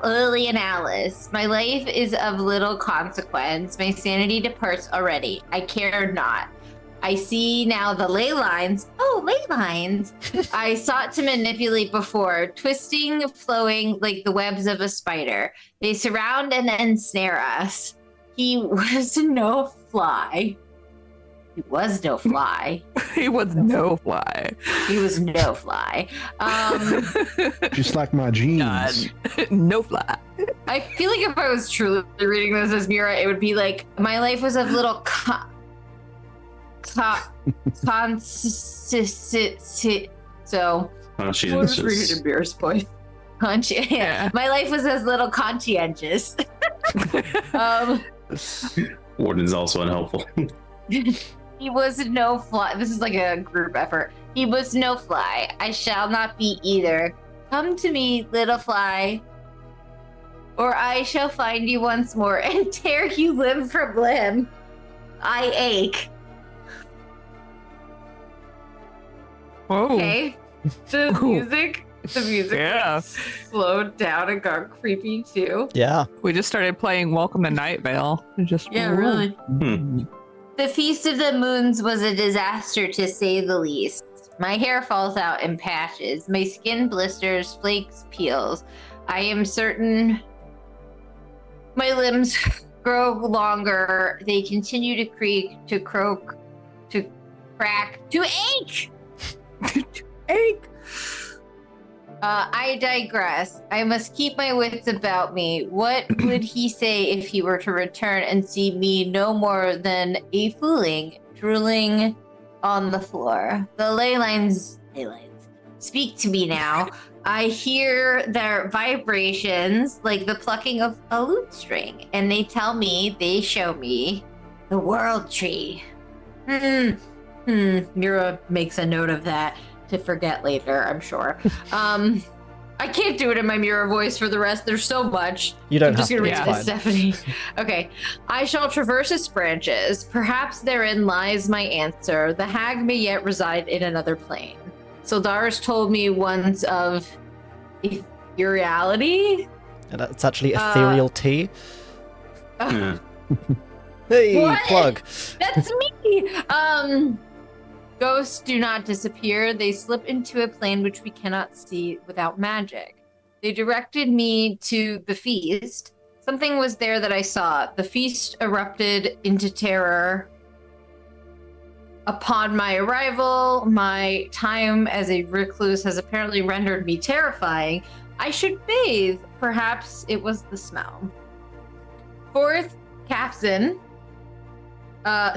Lily and Alice, my life is of little consequence. My sanity departs already. I care not. I see now the ley lines. Oh, ley lines. I sought to manipulate before, twisting, flowing like the webs of a spider. They surround and ensnare us. He was no fly. He was no fly. He was no fly. He was no fly. Just like my jeans. No fly. I feel like if I was truly reading this as Mura, it would be like, my life was of little so we'll just read it in Mura's point. Yeah. My life was as little conscientious. Warden's also unhelpful. He was no fly. This is like a group effort. He was no fly. I shall not be either. Come to me, little fly, or I shall find you once more and tear you limb from limb. I ache. Whoa. Okay. The music Yeah. slowed down and got creepy too. Yeah. We just started playing Welcome to Night Vale. Really. Hmm. The Feast of the Moons was a disaster, to say the least. My hair falls out in patches. My skin blisters, flakes, peels. I am certain my limbs grow longer. They continue to creak, to croak, to crack, to ache! Ache! I digress. I must keep my wits about me. What would he say if he were to return and see me no more than a fooling, drooling on the floor? The ley lines, speak to me now. I hear their vibrations like the plucking of a lute string, and they tell me, they show me the world tree. Mura makes a note of that to forget later, I'm sure. I can't do it in my Mura voice for the rest. There's so much. You don't I'm just have gonna to. read It's this, fine. Stephanie. Okay. I shall traverse its branches. Perhaps therein lies my answer. The hag may yet reside in another plane. Syldaris told me once of ethereality. And it's actually ethereal tea. Yeah. Hey, What? plug. That's me. Ghosts do not disappear. They slip into a plane which we cannot see without magic. They directed me to the feast. Something was there that I saw. The feast erupted into terror. Upon my arrival, my time as a recluse has apparently rendered me terrifying. I should bathe. Perhaps it was the smell. Fourth captain.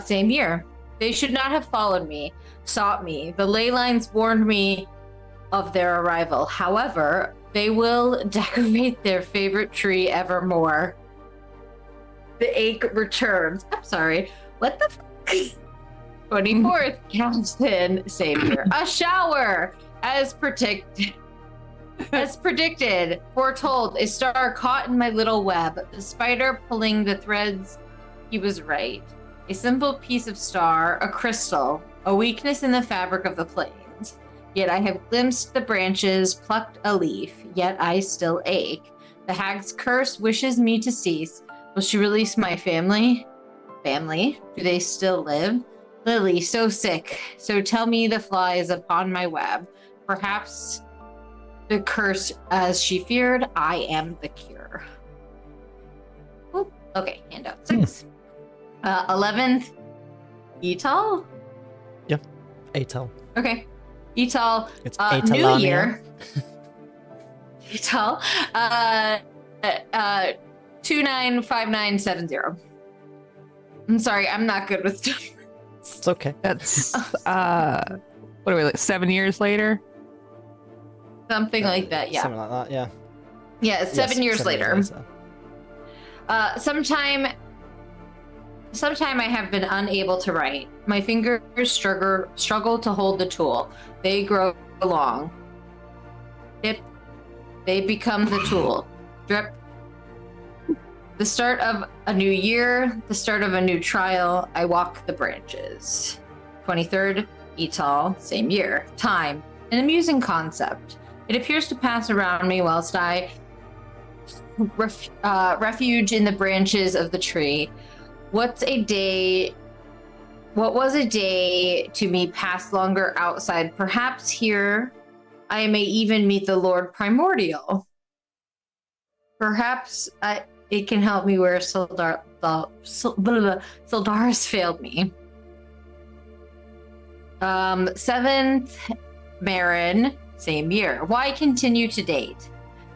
Same year. They should not have followed me, sought me. The ley lines warned me of their arrival. However, they will decorate their favorite tree evermore. The ache returns. I'm sorry. What the fuck? 24th captain, same year. A shower, as predicted. As predicted, foretold, a star caught in my little web. The spider pulling the threads. He was right. A simple piece of star, a crystal, a weakness in the fabric of the plains. Yet I have glimpsed the branches, plucked a leaf, yet I still ache. The hag's curse wishes me to cease. Will she release my family? Family? Do they still live? Lily, so sick. So tell me the fly is upon my web. Perhaps the curse as she feared, I am the cure. Oop. Okay, handout 6. 11th, Etal? Atel. Okay. Etal, It's New Atalania. Year. Etal, 295970. I'm sorry, I'm not good with It's okay. That's what are we like 7 years later? something like that, yeah. Something like that, yeah. Yeah, 7 years later. Sometime Sometime I have been unable to write. My fingers struggle to hold the tool. They grow long. Dip. They become the tool. Drip. The start of a new year, the start of a new trial. I walk the branches. 23rd, Etal, same year. Time, an amusing concept. It appears to pass around me whilst I refuge in the branches of the tree. What was a day to me passed longer outside? Perhaps here I may even meet the Lord Primordial. Perhaps it can help me where Syldaris failed me. 7th, Marin, same year. Why continue to date?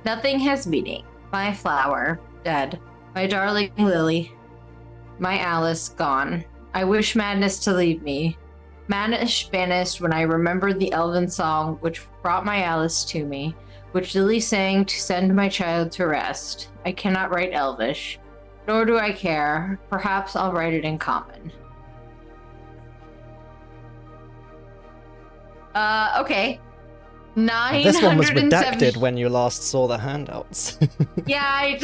Nothing has meaning. My flower, dead. My darling lily. My Alice, gone. I wish madness to leave me. Madness banished when I remembered the elven song which brought my Alice to me, which Lily sang to send my child to rest. I cannot write Elvish, nor do I care. Perhaps I'll write it in common. Okay. This one was redacted when you last saw the handouts. Yeah, I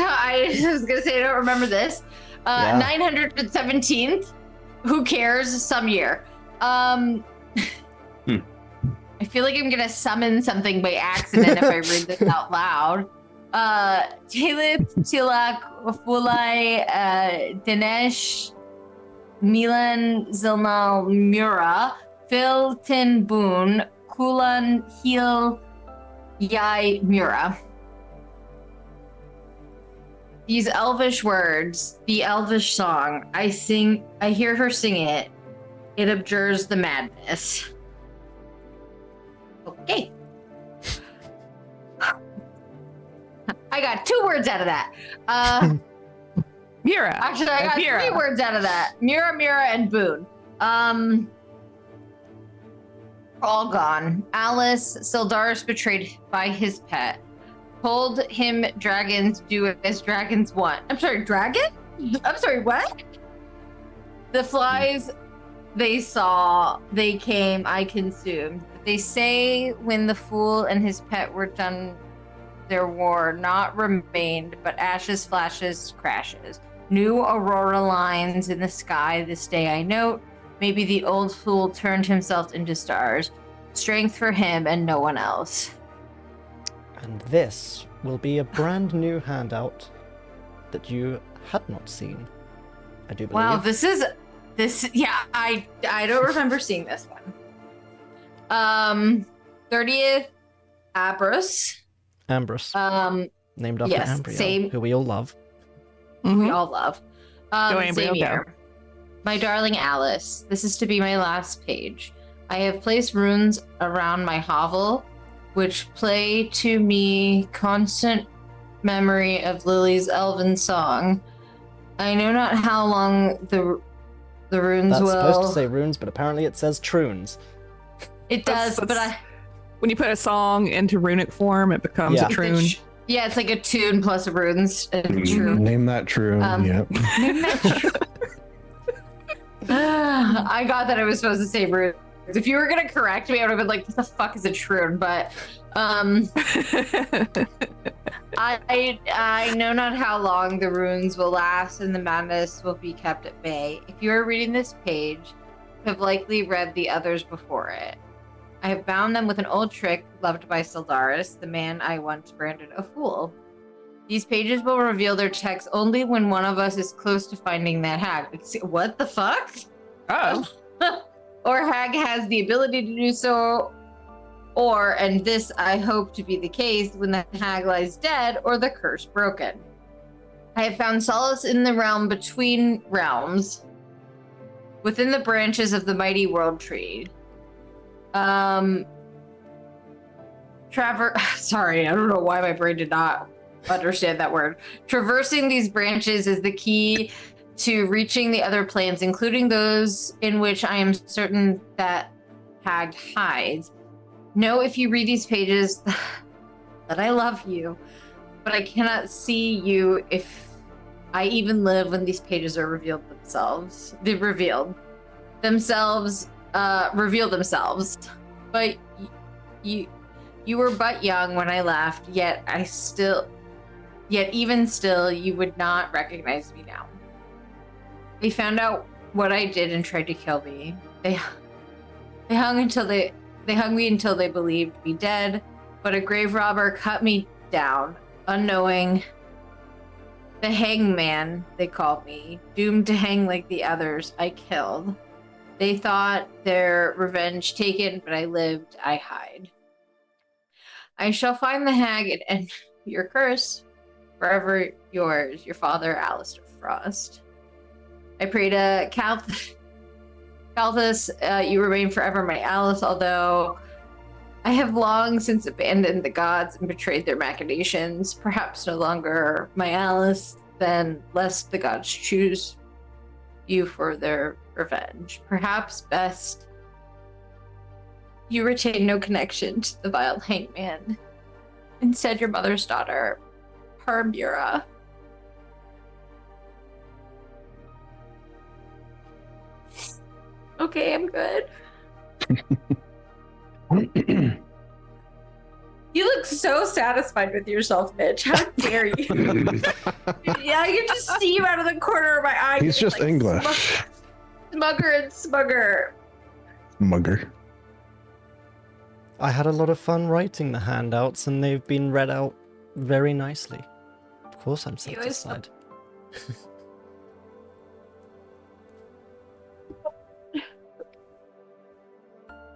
was gonna say I don't remember this. 917th. Who cares? Some year. I feel like I'm gonna summon something by accident if I read this out loud. Talith, Tilak, Fulai, Dinesh, Milan, Zilnal, Mura, Phil, Tin, Boon, Kulan, Heel, Yai, Mura. These elvish words, the elvish song, I hear her sing it. It abjures the madness. Okay. I got 2 words out of that. Mura. Actually, I got Mura. 3 words out of that. Mura, and Boone. All gone. Alice, Syldaris betrayed by his pet. Told him dragons do as dragons want. I'm sorry, dragon? I'm sorry, what? The flies they saw, they came, I consumed. They say when the fool and his pet were done their war, not remained, but ashes, flashes, crashes. New aurora lines in the sky this day I note. Maybe the old fool turned himself into stars. Strength for him and no one else. And this will be a brand new handout that you had not seen, I do believe. Wow, this, yeah, I don't remember seeing this one. 30th, Ambrose. Ambrose. Named after yes, Ambriel, same. who we all love. We all love. Go, Same Ambriel, year. go. My darling Alice, this is to be my last page. I have placed runes around my hovel, which play to me constant memory of Lily's elven song. I know not how long the runes That's will... supposed to say runes, but apparently it says troons. It does, but I... When you put a song into runic form, it becomes a troon. Yeah, it's like a tune plus runes. Name that true. Yep. Name that true. I got that I was supposed to say runes. If you were gonna correct me, I would have been like, "What the fuck is a troon?" But I know not how long the runes will last, and the madness will be kept at bay. If you are reading this page, you have likely read the others before it. I have bound them with an old trick loved by Syldaris, the man I once branded a fool. These pages will reveal their text only when one of us is close to finding that hag. What the fuck? Oh. Or hag has the ability to do so, or, and this I hope to be the case, when the hag lies dead or the curse broken. I have found solace in the realm between realms, within the branches of the mighty world tree. Sorry, I don't know why my brain did not understand that word. Traversing these branches is the key to reaching the other planes, including those in which I am certain that hag hides. Know if you read these pages that I love you, but I cannot see you if I even live when these pages are revealed themselves. They've revealed themselves, reveal themselves. But you were but young when I left, yet even still, you would not recognize me now. They found out what I did and tried to kill me. They hung me until they believed me dead, but a grave robber cut me down, unknowing. The hangman, they called me, doomed to hang like the others I killed. They thought their revenge taken, but I lived, I hide. I shall find the hag and end your curse. Forever yours, your father, Alistair Frost. I pray to Calthus, you remain forever my Alice, although I have long since abandoned the gods and betrayed their machinations. Perhaps no longer my Alice, then lest the gods choose you for their revenge. Perhaps best you retain no connection to the vile hangman. Instead, your mother's daughter, her Mura. Okay, I'm good. You look so satisfied with yourself, Mitch. How dare you? Yeah, I can just see you out of the corner of my eye. He's just like English. Smugger and smugger. Mugger. I had a lot of fun writing the handouts, and they've been read out very nicely. Of course, I'm satisfied.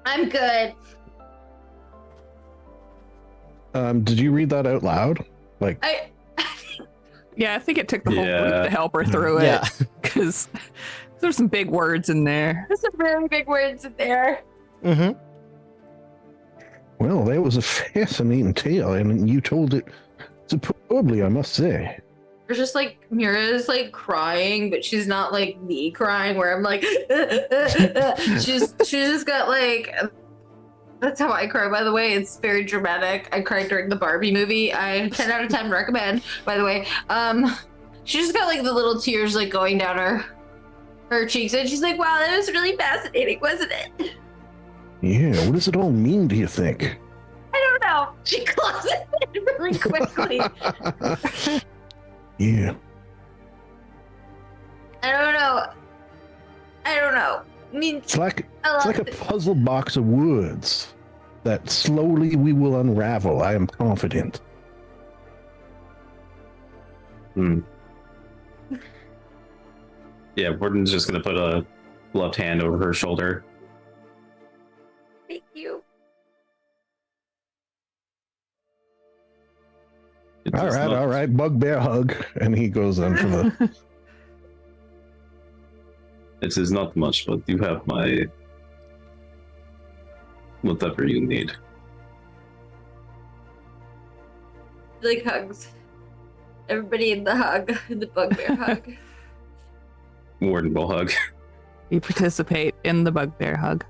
I'm good. Did you read that out loud? Like, Yeah, I think it took the whole Yeah. group to help her through it. Yeah. Because there's some big words in there. There's some very big words in there. Mm-hmm. well, that was a fascinating tale, and you told it superbly, I must say. There's just like Mira's like crying, but she's not like me crying where I'm like she's just got like, that's how I cry, by the way. It's very dramatic. I cried during the Barbie movie. I 10 out of 10 recommend, by the way. She just got like the little tears like going down her cheeks, and she's like, wow, that was really fascinating, wasn't it? Yeah, what does it all mean, do you think? I don't know. She closes it really quickly. Yeah. I don't know. I mean, It's like I love a puzzle box of words that slowly we will unravel, I am confident. Yeah, Warden's just gonna put a gloved hand over her shoulder. Thank you. It's just All not- right, bugbear hug. And he goes in for the... It is not much, but you have my whatever you need. Like hugs. Everybody in the hug, the bugbear hug. Warden will hug. You participate in the bugbear hug.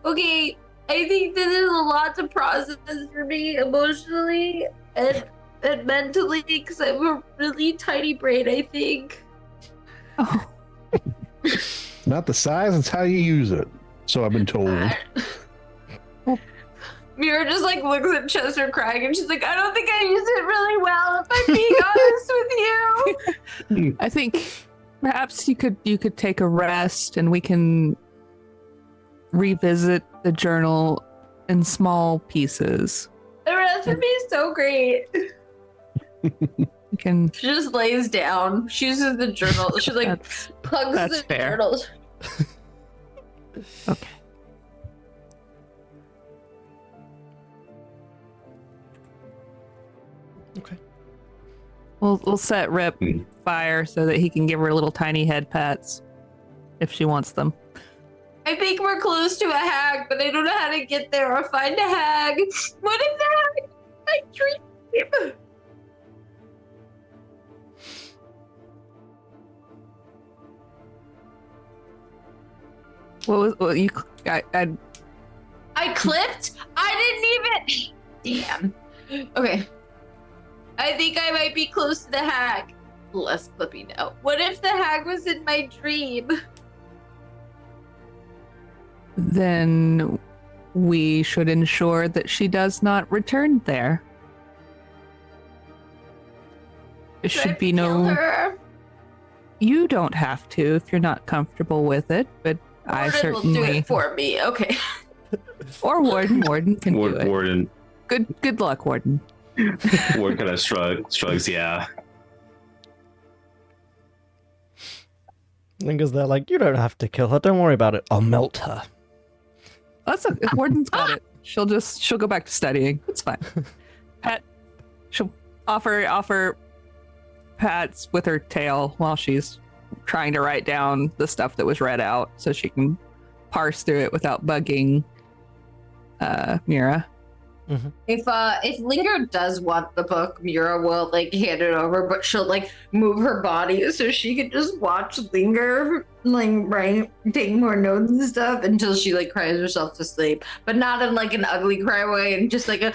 Okay, I think this is a lot to process for me emotionally and mentally because I have a really tiny brain, I think. Oh, Not the size, it's how you use it. So I've been told. Mira just like looks at Chester crying and she's like, I don't think I used it really well, if I'm being honest with you. I think perhaps you could take a rest and we can revisit the journal in small pieces. The rest would be so great. We can. She just lays down. She uses the journal. She like hugs that's the fair. journal. Okay. Okay. We'll set Rip fire so that he can give her little tiny head pats if she wants them. I think we're close to a hag, but I don't know how to get there or find a hag. What is that? My dream. What was you? I I clipped? I didn't even. Damn. Okay. I think I might be close to the hag. Less clippy now. What if the hag was in my dream? Then we should ensure that she does not return there. It Should I should be kill no. her? You don't have to if you're not comfortable with it, but I Warden certainly. will do it for me. Okay. Or Warden. Warden can do it. Warden. Good luck, Warden. Warden kind of shrugs. Yeah. Linger's there like, you don't have to kill her. Don't worry about it. I'll melt her. That's a Warden's got it. She'll go back to studying. It's fine. She'll offer pats with her tail while she's trying to write down the stuff that was read out so she can parse through it without bugging Mura. Mm-hmm. If Linger does want the book, Mura will like hand it over, but she'll like move her body so she can just watch Linger like taking more notes and stuff until she like cries herself to sleep, but not in like an ugly cry way, and just like a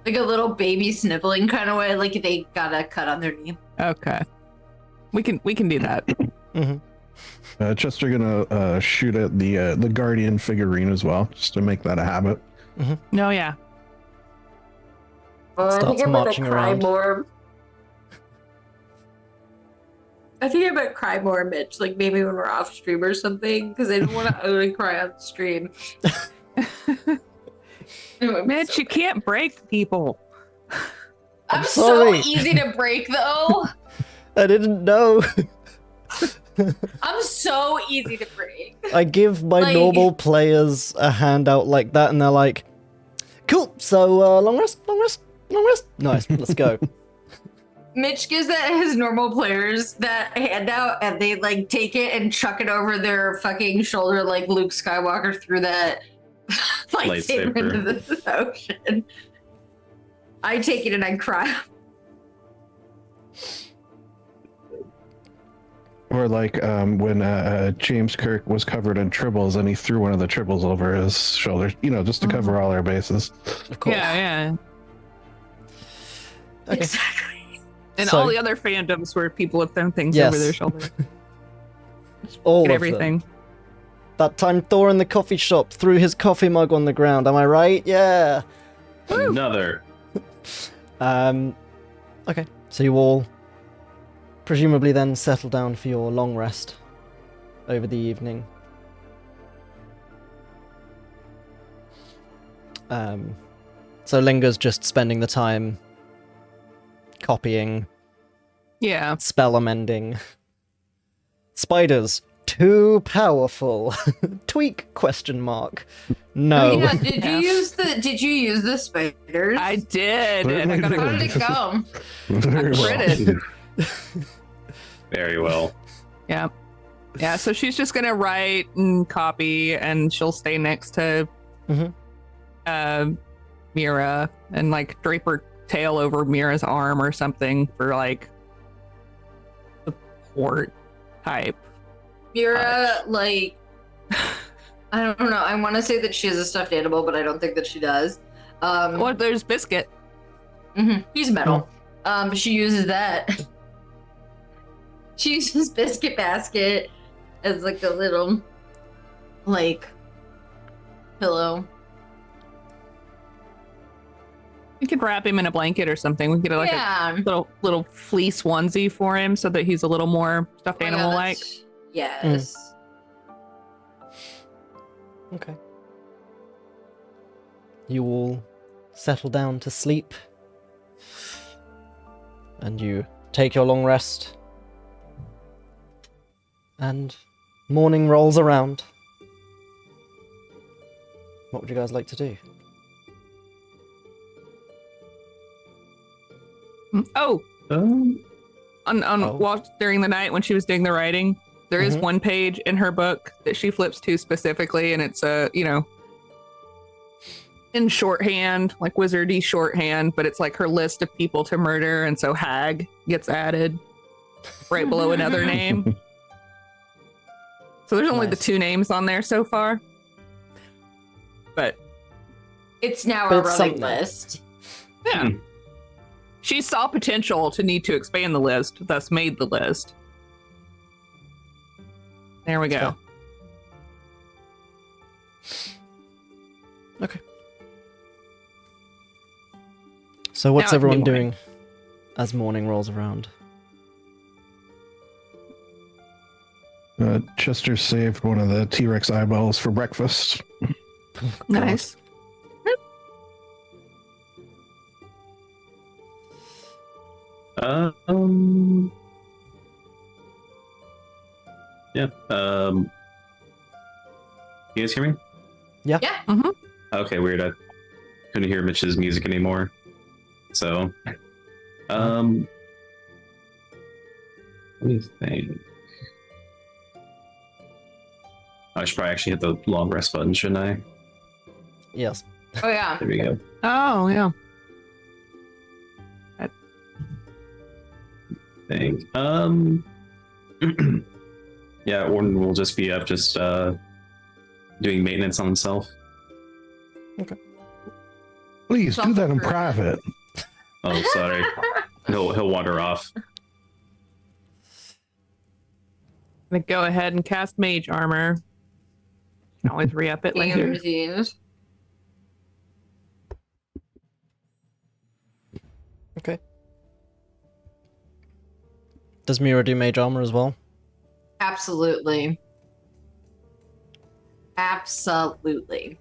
little baby sniveling kind of way, like they got a cut on their knee. Okay, we can do that. Mm-hmm. Chester gonna shoot at the guardian figurine as well, just to make that a habit. Mm-hmm. No, yeah. I Starts think I'm marching gonna cry around. more. I think I'm gonna cry more, Mitch. Like maybe when we're off stream or something, because I don't want to only cry on stream. Mitch, you can't break people. I'm sorry. so easy to break, though. I didn't know. I'm so easy to break. I give my Like- normal players a handout like that, and they're like, cool, so long rest. Nice, let's go. Mitch gives his normal players that handout, and they like take it and chuck it over their fucking shoulder like Luke Skywalker through that lightsaber into the ocean. I take it and I cry. Or like when James Kirk was covered in tribbles and he threw one of the tribbles over his shoulder, just to cover all our bases. Of course. Yeah. Okay. Exactly. And So- all the other fandoms where people have thrown things Yes. over their shoulder. All Get of everything. them. That time Thor in the coffee shop threw his coffee mug on the ground, am I right? Yeah. Another. Okay, so you all presumably then settle down for your long rest over the evening. So Linger's just spending the time copying, Yeah. spell amending. Spiders, too powerful. Tweak question mark. No. Oh, yeah, did you use the spiders? I did. And I got How a did it go? Very well. critted. Very well. Yeah. Yeah, so she's just gonna write and copy, and she'll stay next to Mura and like drape her tail over Mira's arm or something for like support type. Mura, like, I don't know. I want to say that she has a stuffed animal, but I don't think that she does. Well, there's Biscuit. He's metal. She uses that. She uses Biscuit Basket as like a little, like, pillow. We could wrap him in a blanket or something. We could get like Yeah. a little fleece onesie for him so that he's a little more stuffed Oh, yeah, animal like. that's- Yes. Okay. You all settle down to sleep. And you take your long rest. And morning rolls around. What would you guys like to do? Oh, Oh. while during the night when she was doing the writing, there is one page in her book that she flips to specifically, and it's in shorthand, like wizardy shorthand, but it's like her list of people to murder, and so Hag gets added right below another name. So there's only the Nice. 2 names on there so far. But It's now But a it's running something. list. Yeah. She saw potential to need to expand the list, thus made the list. There we go. Okay. So what's Now it can be everyone morning. doing as morning rolls around? Chester saved one of the T-Rex eyeballs for breakfast. Nice. Yeah. You guys hear me? Yeah. Okay, weird. I couldn't hear Mitch's music anymore. So, let me think. I should probably actually hit the long rest button, shouldn't I? Yes. Oh yeah. There we go. Oh, yeah. Think. Yeah, Orton will just be up, just doing maintenance on himself. Please do that in private. Oh, sorry. He'll wander off. I'm gonna go ahead and cast mage armor. Can always re-up it later. Gamesies. Okay. Does Mura do mage armor as well? Absolutely. Absolutely.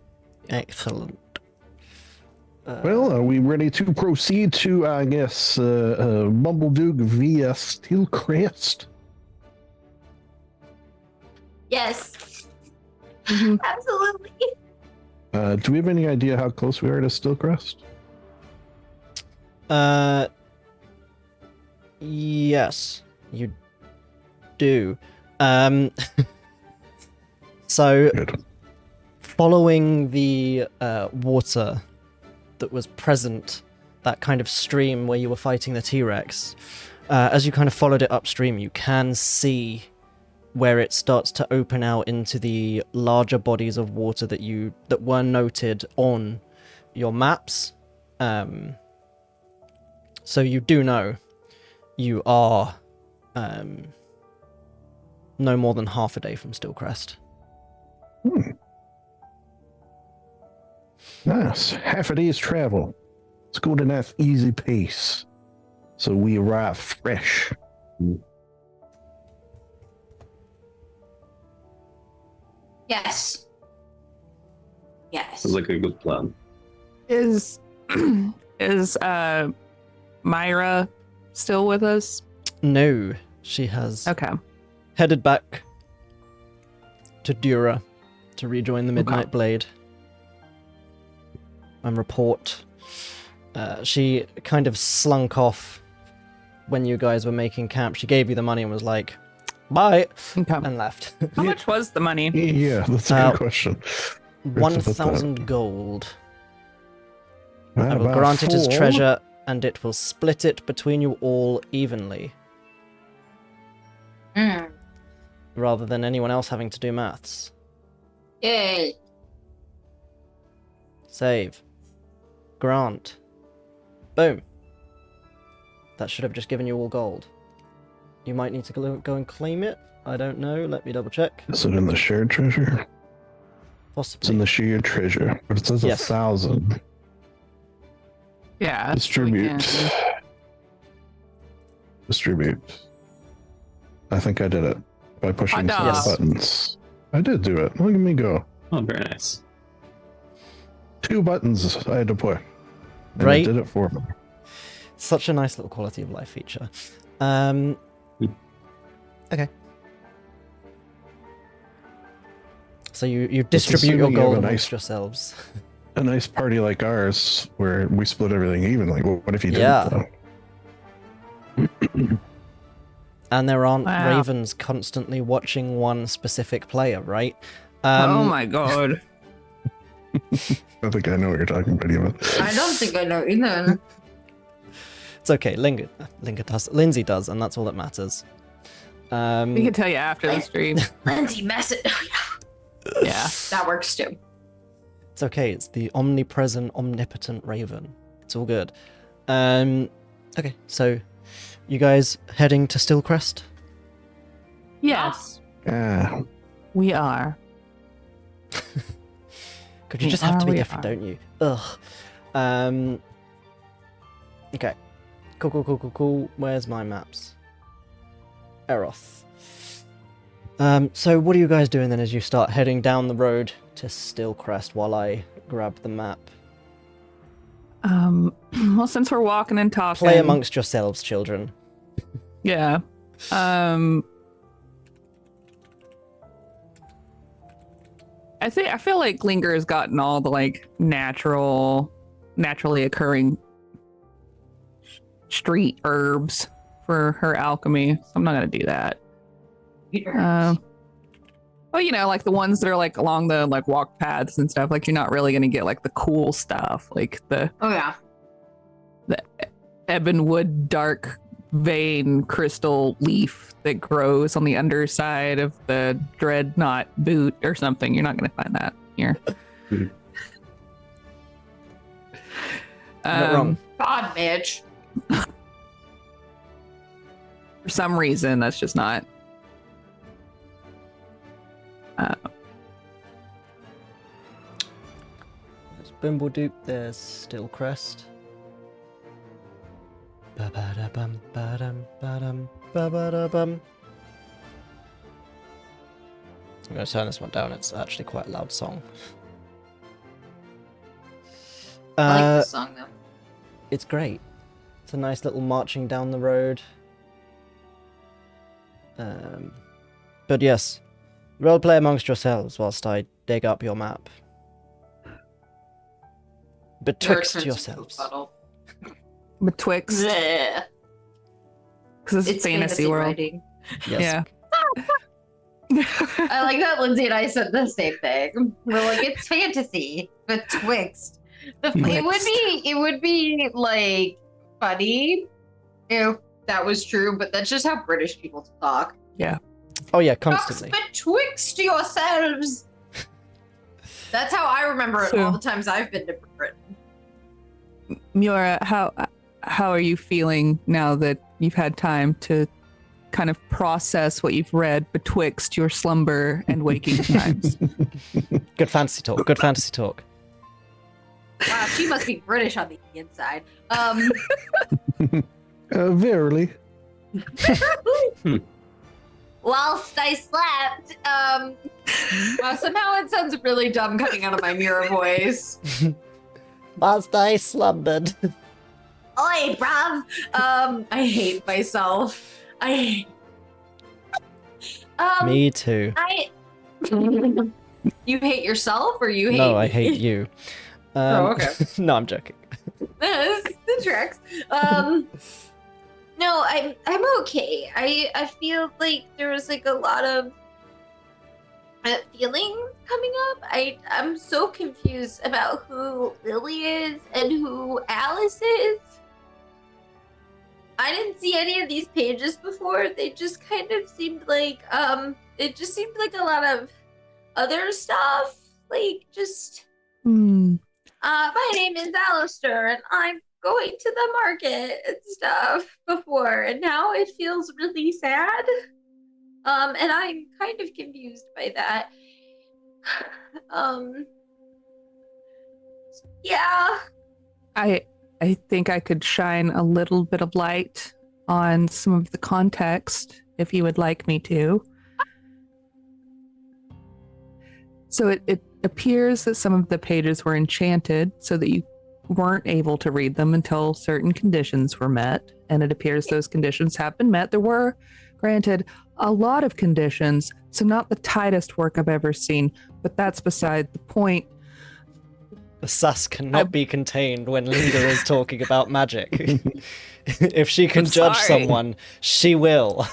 Excellent. Well, are we ready to proceed to, I guess, Bumbleduke via Steelcrest? Yes. Mhm. Absolutely. Do we have any idea how close we are to Steelcrest? Yes, you do. So, Good. following the water that was present, that kind of stream where you were fighting the T-Rex, as you kind of followed it upstream, you can see where it starts to open out into the larger bodies of water that were noted on your maps. So you do know you are no more than half a day from Steelcrest. Nice. Half a day's travel. Let's go at a nice easy pace, so we arrive fresh. Yes. Yes. Sounds like a good plan. Is Myra still with us? No, she has Okay. headed back to Dura to rejoin the Midnight Blade and report. She kind of slunk off when you guys were making camp. She gave you the money and was like, bye, Okay. and left. How much was the money? Yeah, that's a good question. 1,000 gold. Right, I will about grant it as 4. treasure, and it will split it between you all evenly, Mm. rather than anyone else having to do maths. Yay. Save. Grant. Boom. That should have just given you all gold. You might need to go and claim it. I don't know. Let me double check. Is it in the shared treasure? It's in Possibly. the shared treasure, but it says Yes. 1,000. Yeah. Distribute. Distribute. I think I did it by pushing Hot some dogs. buttons. I did do it. Look at me go. Oh, very nice. 2 buttons I had to push. And Right. it did it for me. Such a nice little quality of life feature. Okay. So you distribute your assuming you have gold a amongst nice- yourselves. A nice party like ours, where we split everything evenly. Well, what if you didn't, Yeah. though? And there aren't Wow. ravens constantly watching one specific player, right? Oh my god. I think I know what you're talking about, even. I don't think I know either. It's okay. Lindsay does, and that's all that matters. We can tell you after the stream. Lindsay, message. Yeah. That works too. It's okay. It's the omnipresent, omnipotent raven. It's all good. Okay, so you guys heading to Stillcrest? Yes, Ah, we are. Could you just have to be We different, are. don't you? Ugh. Okay. Cool. Where's my maps? Eroth. So what are you guys doing then as you start heading down the road to Stillcrest while I grab the map? Well, since we're walking and talking, Play amongst yourselves, children. Yeah. I feel like Linger has gotten all the like naturally occurring street herbs for her alchemy. So I'm not gonna do that. Well, you know, like the ones that are like along the like walk paths and stuff. Like you're not really gonna get like the cool stuff, like the Oh yeah. ebonwood dark vein crystal leaf that grows on the underside of the dreadnought boot or something. You're not going to find that here. Not wrong. God, Mitch. For some reason, that's just not. There's Bimbledoop, there's Stillcrest. Ba-ba-da-bum, ba-dum, ba-dum, ba-ba-da-bum. I'm going to turn this one down, it's actually quite a loud song. I like this song though. It's great. It's a nice little marching down the road. But yes, roleplay amongst yourselves whilst I dig up your map. Betwixt Turns into a yourselves. puddle. Betwixt, Bleh. because it's fantasy world. writing. Yes. Yeah. I like that Lindsay and I said the same thing. We're like, it's fantasy, but twixt. It would be like funny if that was true, but that's just how British people talk. Oh yeah, Talks constantly. betwixt yourselves. That's how I remember it all the times I've been to Britain. Mura, how are you feeling now that you've had time to kind of process what you've read betwixt your slumber and waking times? Good fantasy talk. Good fantasy talk. Wow, she must be British on the inside. verily. Whilst I slept, somehow it sounds really dumb coming out of my Mura voice. Whilst I slumbered. Oi, bruv. I hate myself. Me too. You hate yourself or you hate No, I me? hate you. Okay. No, I'm joking. The tracks. No, I'm okay. I feel like there was like a lot of feelings coming up. I'm so confused about who Lily is and who Alice is. I didn't see any of these pages before. They just kind of seemed like it just seemed like a lot of other stuff. Like just my name is Alistair and I'm going to the market and stuff before, and now it feels really sad. And I'm kind of confused by that. Yeah. I think I could shine a little bit of light on some of the context if you would like me to. So it appears that some of the pages were enchanted so that you weren't able to read them until certain conditions were met. And it appears those conditions have been met. There were, granted, a lot of conditions, so not the tightest work I've ever seen, but that's beside the point. The sus cannot be contained when Linda is talking about magic. If she can I'm judge sorry. someone, she will.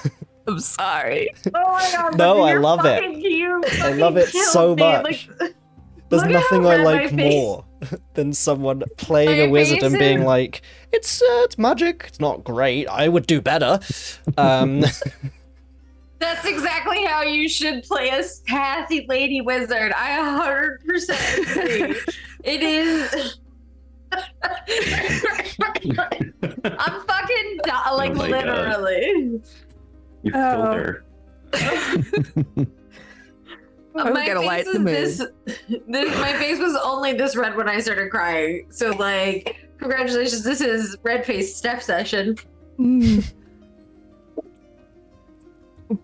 I'm sorry. Oh my god. No, Lindsay, I you're love it. fucking cute. I Fucking love it killed so me. much. Like, There's look at nothing how I red my like face- more than someone playing My a wizard and face being is- like, it's magic. It's not great. I would do better. That's exactly how you should play a sassy lady wizard. I 100% agree. It is. I'm fucking like Oh my literally. You Oh. killed her. I'm My gonna light face the is mood. my face was only this red when I started crying. So like, congratulations, this is red face step session.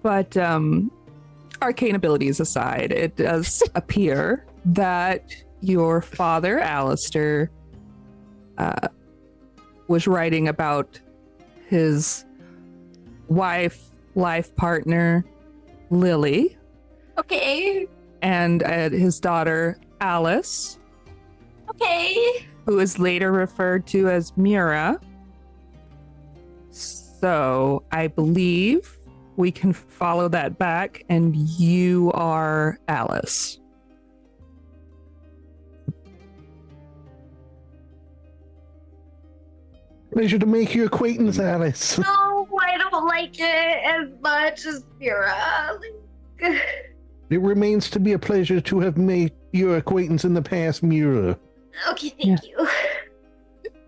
But arcane abilities aside, it does appear that your father, Alistair, was writing about his wife, life partner, Lily, Okay. and his daughter, Alice, Okay. who is later referred to as Mura. So I believe we can follow that back, and you are Alice. Pleasure to make your acquaintance, Alice. No, I don't like it as much as Mira. It remains to be a pleasure to have made your acquaintance in the past, Mura. Okay, thank you.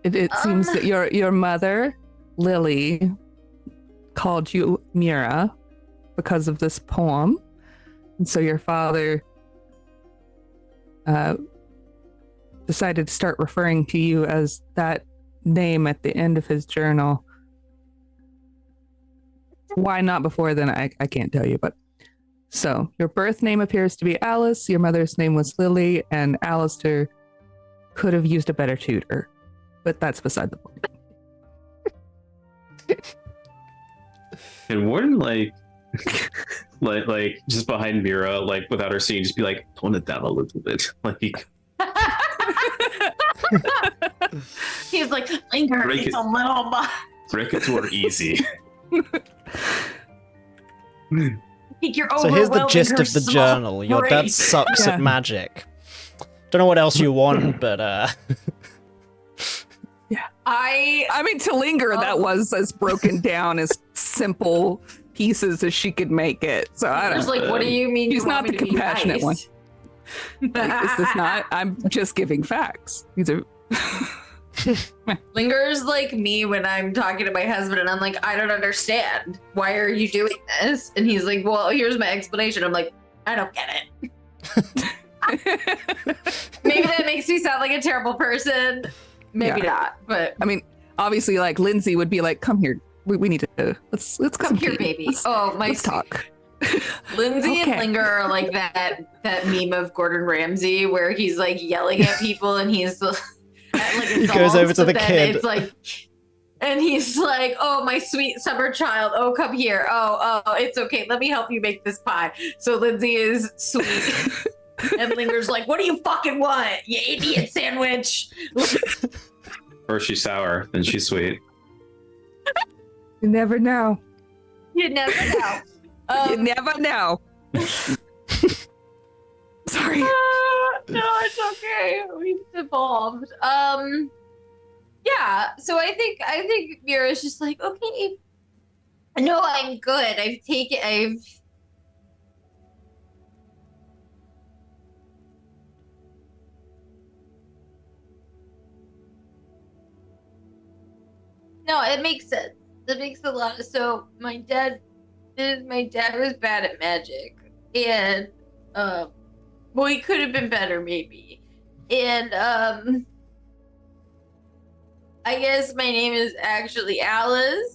It seems that your mother, Lily, called you Mura because of this poem, and so your father decided to start referring to you as that name at the end of his journal. Why not before then? I can't tell you, but so your birth name appears to be Alice, your mother's name was Lily, and Alistair could have used a better tutor, but that's beside the point. And Warden, like just behind Mira, like without her seeing, just be like, tone it down a little bit. Like, He's like, Linger, Break it's it. a little much. break it to her easy. I think you're So here's the overwhelming gist her of the small journal. Your dad brain. sucks Yeah. at magic. Don't know what else you want, but I mean, to Linger, that was as broken down as simple pieces as she could make it. So I I don't was know. like, what do you mean? He's you want not me the to be compassionate nice? Like, is this not? I'm just giving facts. These are. Linger's like me when I'm talking to my husband and I'm like, I don't understand. Why are you doing this? And he's like, well, here's my explanation. I'm like, I don't get it. Maybe that makes me sound like a terrible person. Maybe not, but I mean, obviously, like Lindsay would be like, "Come here. We need to let's come here, compete. baby. Let's, Oh, my let's talk." Lindsay Okay. and Linger are like that meme of Gordon Ramsay where he's like yelling at people and he's like He goes over to the kid. It's like, and he's like, "Oh, my sweet summer child. Oh, come here. Oh, it's okay. Let me help you make this pie." So Lindsay is sweet, and Linger's like, "What do you fucking want, you idiot sandwich?" First she's sour, then she's sweet. You never know. You never know. You never know. Sorry. No, it's okay. We've evolved. Yeah. So I think Mira's just like, okay. No, I'm good. No, it makes sense. That makes a lot of so my dad was bad at magic. And well, he could have been better maybe. And I guess my name is actually Alice.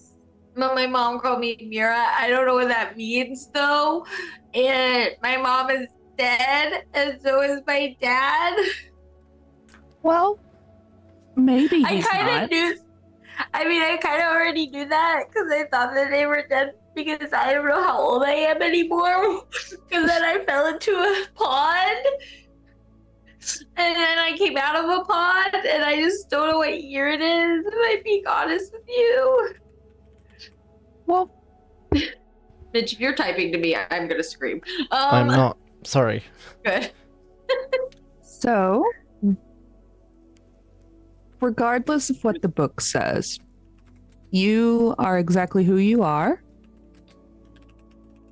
But my mom called me Mura. I don't know what that means though. And my mom is dead, and so is my dad. Well, maybe I he's kind not. of knew. I mean, I kind of already knew that because I thought that they were dead because I don't know how old I am anymore. Because then I fell into a pond. And then I came out of a pond and I just don't know what year it is. If I'm being honest with you. Well, Mitch, if you're typing to me, I'm going to scream. I'm not. Sorry. Good. so regardless of what the book says, you are exactly who you are.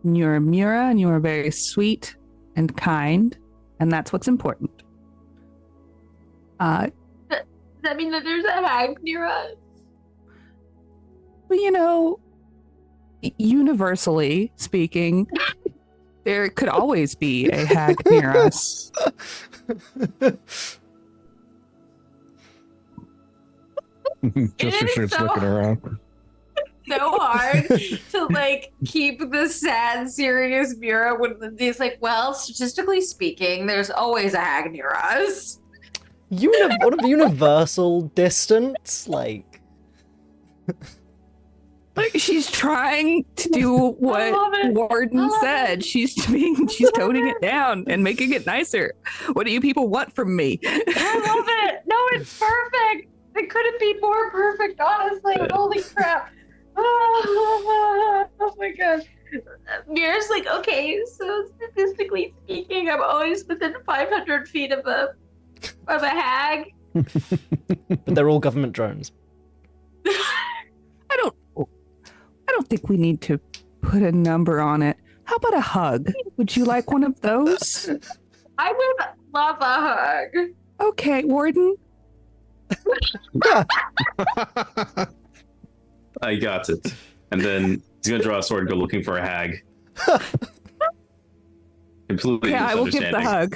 you're Mura, and you are very sweet and kind, and that's what's important. Does that mean that there's a hag near us? Well, you know, universally speaking, there could always be a hag near us. Jester starts so looking around. So hard to like keep the sad, serious Mura when he's like, well, statistically speaking, there's always a hag near us. What a universal distance, like. Like, she's trying to do what Warden said. She's toning it down and making it nicer. What do you people want from me? I love it. No, it's perfect. It couldn't be more perfect, honestly. Holy crap. Oh my gosh. Mira's like, okay, so statistically speaking, I'm always within 500 feet of a hag. But they're all government drones. I don't think we need to put a number on it. How about a hug? Would you like one of those? I would love a hug. Okay, Warden. I got it. And then he's gonna draw a sword and go looking for a hag. Completely Yeah, I will give the hug.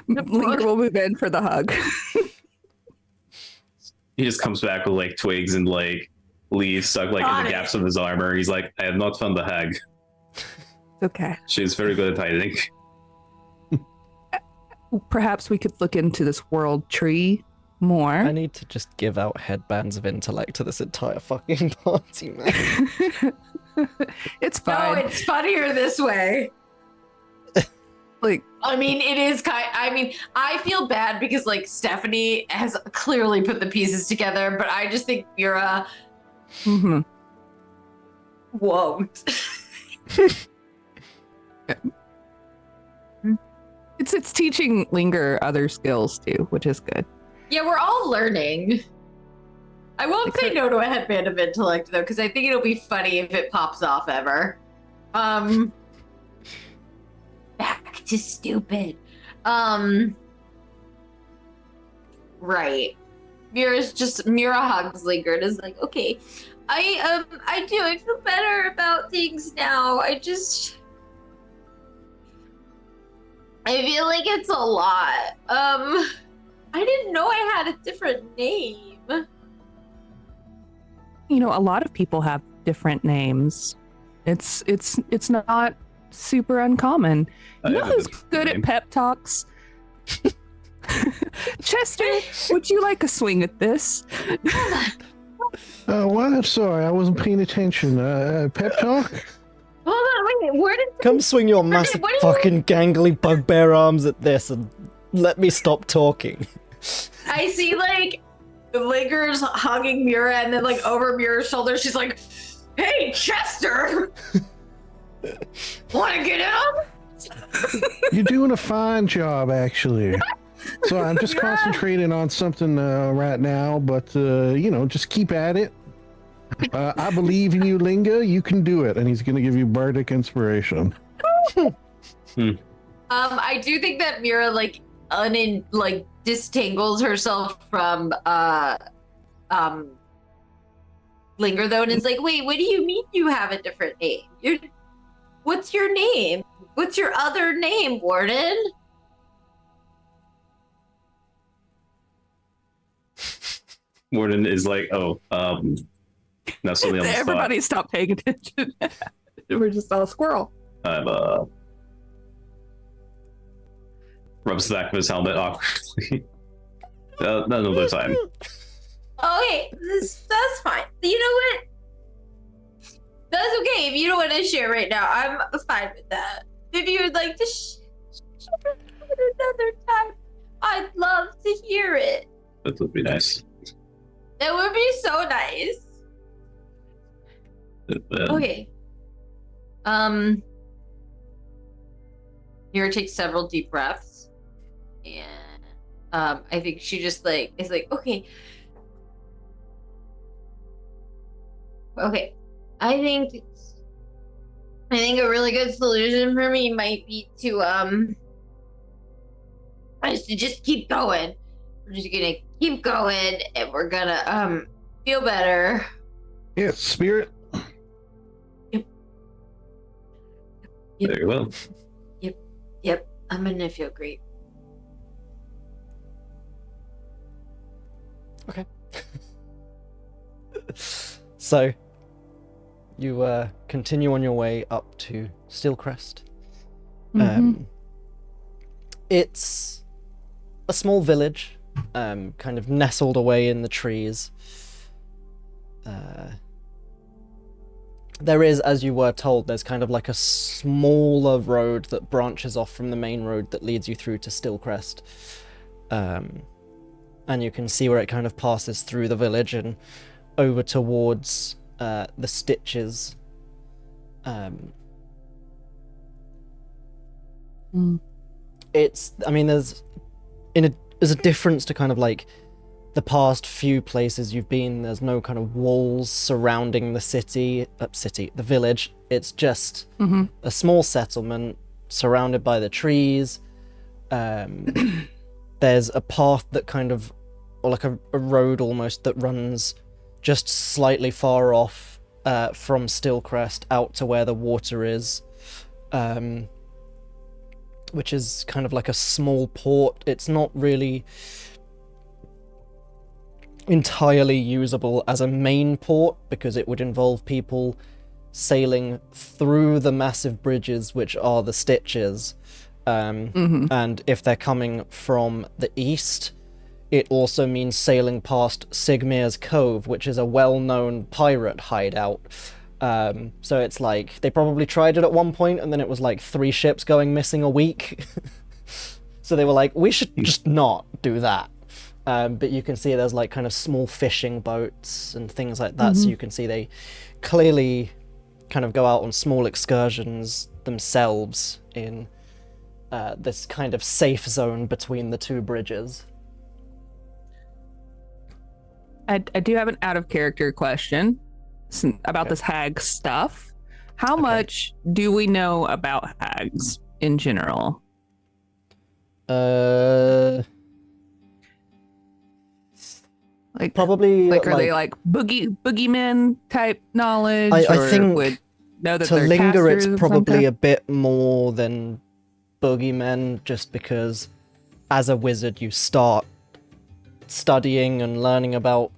Linger will move in for the hug. He just comes back with like twigs and like leaves stuck like in the gaps of his armor. He's like, I have not found the hag. Okay. She's very good at hiding. Perhaps we could look into this world tree more. I need to just give out headbands of intellect to this entire fucking party, man. It's fine. No, it's funnier this way. Like, I mean, it is I feel bad because like Stephanie has clearly put the pieces together, but I just think Mura won't. it's teaching Linger other skills too, which is good. Yeah, we're all learning. I won't say no to a headband of intellect though, because I think it'll be funny if it pops off ever. Back to stupid. Right. Mura hugs Linger and is like, okay, I feel better about things now. I feel like it's a lot. I didn't know I had a different name. You know, a lot of people have different names. It's not super uncommon. You know who's good at pep talks? Chester, would you like a swing at this? What? Sorry, I wasn't paying attention. Pep talk? Hold on, wait, where did Come swing your massive fucking gangly bugbear arms at this and let me stop talking. I see like Linger's hugging Mura and then like over Mura's shoulder she's like, hey Chester! Wanna get in? You're doing a fine job, actually. So I'm just concentrating on something right now, but just keep at it. I believe in you, Linger. You can do it, and he's going to give you bardic inspiration. I do think that Mura distangles herself from Linger though, and is like, wait, what do you mean you have a different name? What's your name? What's your other name, Warden? Warden is like, now something on the Everybody stop paying attention. We're just all squirrel. I've rubs the back of his helmet awkwardly. Another time. Okay, that's fine. You know what? That's okay if you don't want to share right now. I'm fine with that. If you would like to share another time, I'd love to hear it. That would be nice. That would be so nice. Okay. Mira takes several deep breaths, and I think she just is like, okay. I think I think a really good solution for me might be to just keep going. We're just gonna keep going, and we're gonna feel better. Yeah, spirit. Very well. Yep, I'm gonna feel great. Okay. So, you continue on your way up to Steelcrest. It's a small village, kind of nestled away in the trees. There is, as you were told, there's kind of like a smaller road that branches off from the main road that leads you through to Steelcrest. And you can see where it kind of passes through the village and over towards the Stitches. It's, I mean, there's a difference to kind of like the past few places you've been. There's no kind of walls surrounding the the village. It's just a small settlement surrounded by the trees. There's a path that kind of, or like a road almost, that runs just slightly far off from Steelcrest out to where the water is, which is kind of like a small port. It's not really entirely usable as a main port because it would involve people sailing through the massive bridges which are the Stitches. And if they're coming from the east, it also means sailing past Sigmir's Cove, which is a well-known pirate hideout. So it's like, they probably tried it at one point, and then it was like 3 ships going missing a week. So they were like, we should just not do that. But you can see there's like kind of small fishing boats and things like that. So you can see they clearly kind of go out on small excursions themselves in this kind of safe zone between the 2 bridges. I do have an out of character question about this hag stuff. How much do we know about hags in general? Like Probably like are they like boogeymen type knowledge? I think would know that to they're linger it's casters of probably some a bit more than boogeymen, just because as a wizard you start studying and learning about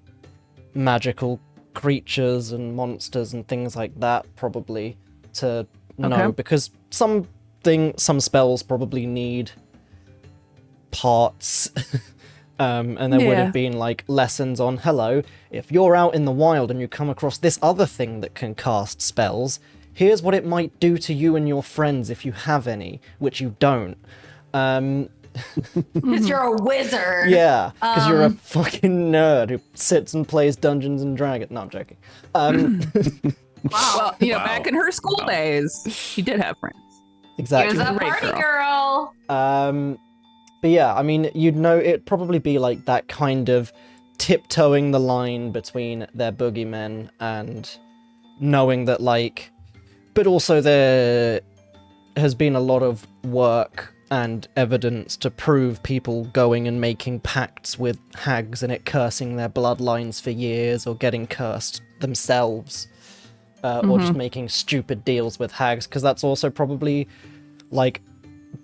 magical creatures and monsters and things like that, probably to know, because some spells probably need parts. And there would have been like lessons on, hello, if you're out in the wild and you come across this other thing that can cast spells, here's what it might do to you and your friends if you have any, which you don't. Because you're a wizard. Yeah, because you're a fucking nerd who sits and plays Dungeons and Dragons. No, I'm joking. Well, you know, back in her school days, she did have friends. Exactly. She was a party girl. But yeah, I mean, you'd know it'd probably be like that kind of tiptoeing the line between their boogeymen and knowing that, like, but also there has been a lot of work and evidence to prove people going and making pacts with hags and it cursing their bloodlines for years, or getting cursed themselves, or just making stupid deals with hags, because that's also probably like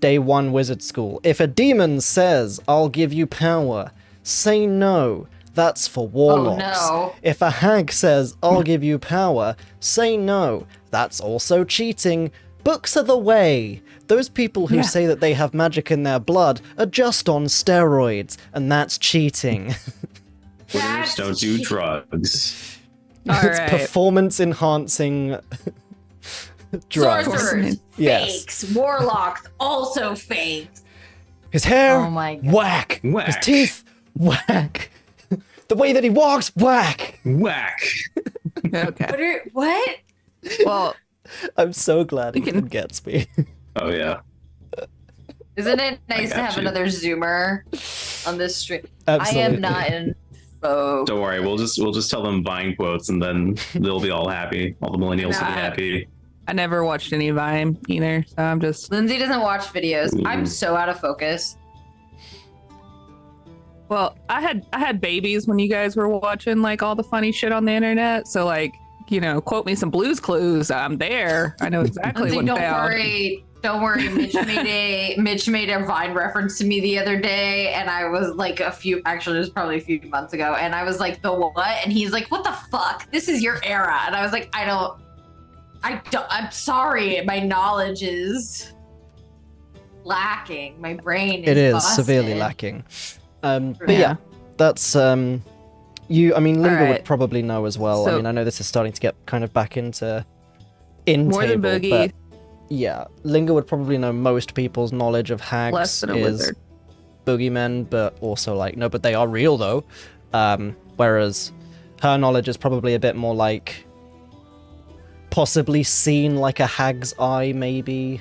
day 1 wizard school. If a demon says, I'll give you power, say no. That's for warlocks. Oh, no. If a hag says, I'll give you power, say no. That's also cheating. Books are the way. Those people who say that they have magic in their blood are just on steroids, and that's cheating. Wizards don't do drugs. It's performance enhancing drugs. Sorcerers, Yes. fakes. Warlocks, also fakes. His hair, Oh my God. whack. Whack. His teeth, whack. The way that he walks, whack. Whack. Okay. What? Well, I'm so glad he gets me. Oh yeah. Isn't it nice to got have you. another Zoomer on this stream? Absolutely. I am not in folk. Don't worry. We'll just tell them buying quotes, and then they'll be all happy. All the millennials will be Nah. happy. I never watched any Vine either, so I'm just. Lindsay doesn't watch videos. I'm Ooh. so out of focus. Well, I had babies when you guys were watching like all the funny shit on the internet. So like, you know, quote me some Blues Clues. I'm there. I know exactly Lindsay, what don't down. worry. Don't worry. Mitch made a Vine reference to me the other day, and I was like actually it was probably a few months ago, and I was like, the what? And he's like, what the fuck? This is your era. And I was like, I'm sorry. My knowledge is lacking. My brain is It is busted. severely lacking. But yeah, that's I mean, Linga would Alright. probably know as well. I So- mean, I know this is starting to get kind of back into More than table, Boogie, but yeah, Linga would probably know most people's knowledge of hags less than a is wizard. boogeymen, but also like no, but they are real though. Whereas her knowledge is probably a bit more like possibly seen like a hag's eye, maybe.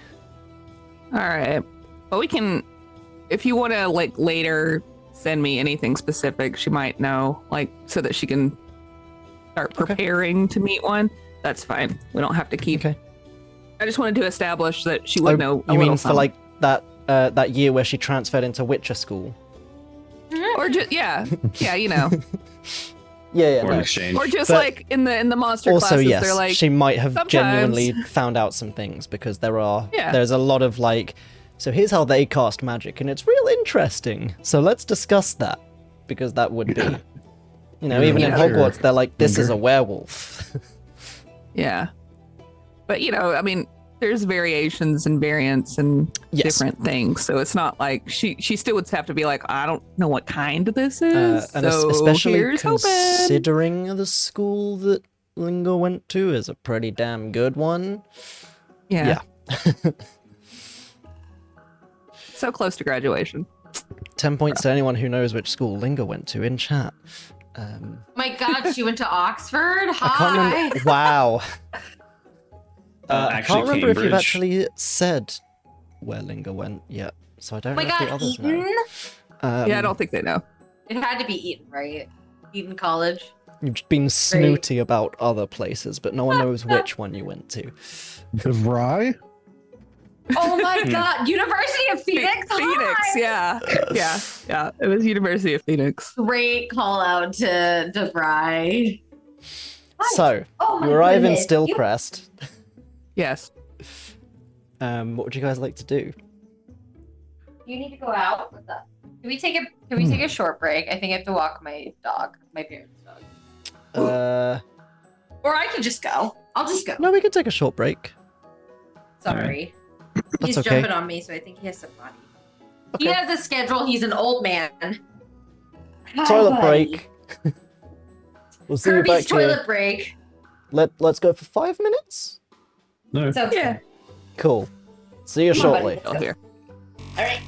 All right, but we can, if you want to like later send me anything specific, she might know, like so that she can start Okay. preparing to meet one. That's fine. We don't have to keep. Okay. I just wanted to establish that she would know. You mean for like that year where she transferred into Witcher school? or just yeah, you know, Yeah, Or no. an exchange. or just But like in the monster Also, classes, yes, they're like she might have sometimes- genuinely found out some things because Yeah. there's a lot of like, so here's how they cast magic and it's real interesting. So let's discuss that because that would be, you know, Yeah, even in yeah. Hogwarts, they're like, this is a Linger. werewolf. yeah. But you know, I mean, there's variations and variants and Yes. different things, so it's not like she still would have to be like, I don't know what kind this is, And so especially here's hoping. considering the school that Lingo went to is a pretty damn good one. Yeah. Yeah. So close to graduation. 10 points to anyone who knows which school Lingo went to in chat. My God, she went to Oxford. Hi. I can't remember. Wow. I Actually, can't remember if you've Cambridge. actually said where Linga went yet, so I don't Oh my know if the God, others Eton. know. Yeah, I don't think they know. It had to be Eton, right? Eton College. You've been snooty about other places, but no one knows which one you went to. DeVry? Oh my God, University of Phoenix. Phoenix, Hi. yeah. It was University of Phoenix. Great call out to DeVry. Hi. So, Oh my you arrive in goodness. Stillcrest. Yes. What would you guys like to do? You need to go out. What's up? Can we take a short break? I think I have to walk my dog, my parents' dog. Or I can just go. I'll just go. No, we can take a short break. Sorry. That's He's okay. jumping on me, so I think he has some body. He Okay. has a schedule. He's an old man. Hi, Toilet buddy. break. We'll see you Kirby's back toilet here. break. Let's go for 5 minutes? No. Sounds Yeah. good. Cool. See you Come on, shortly. buddy. Oh, here. All right.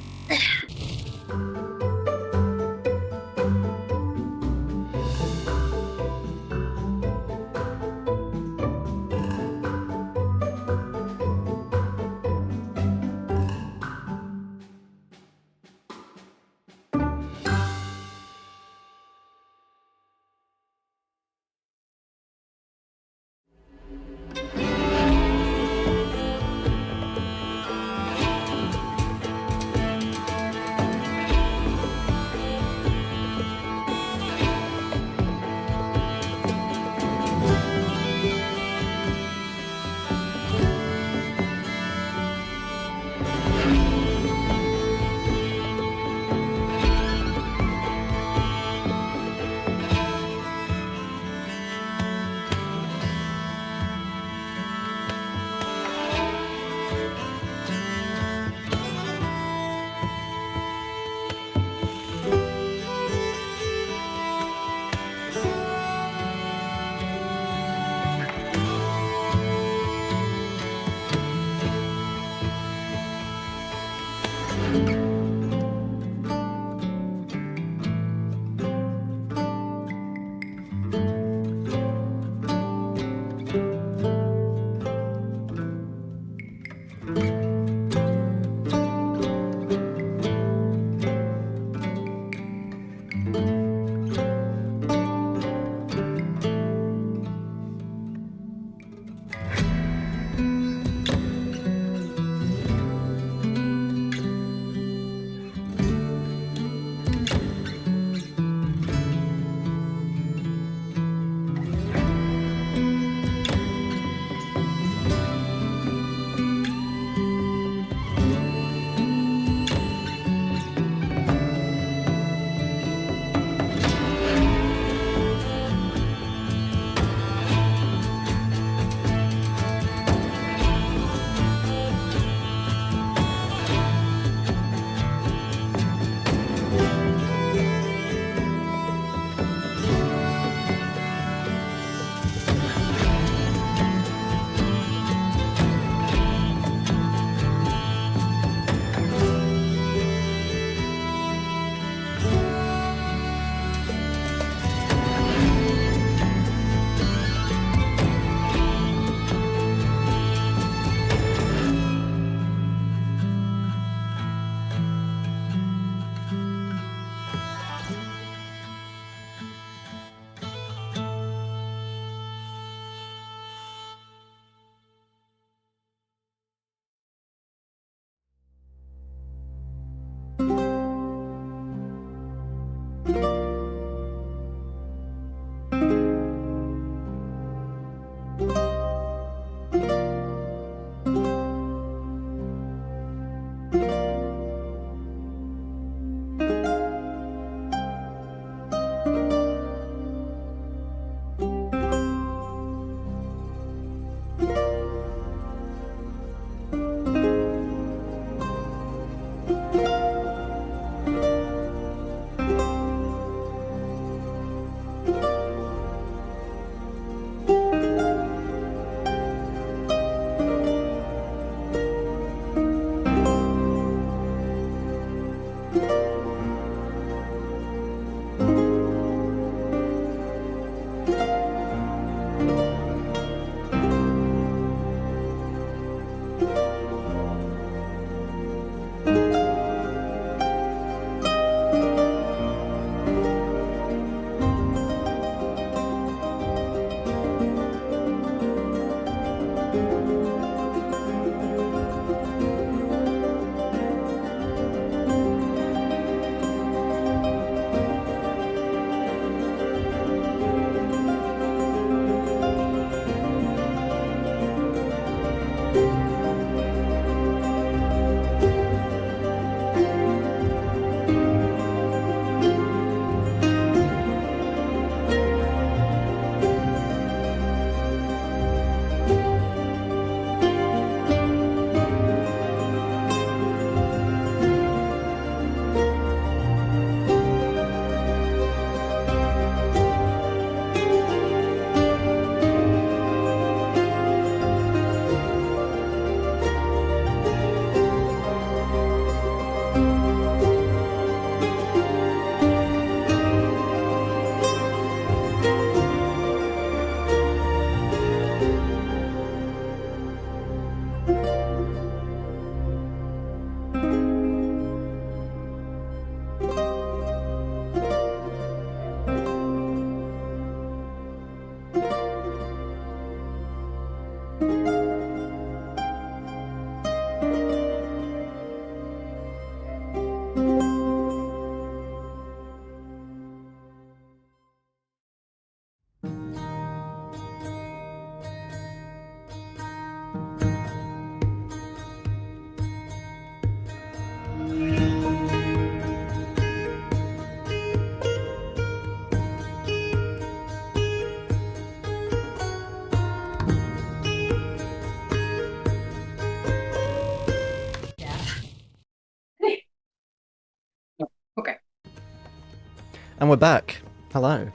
And we're back. Hello.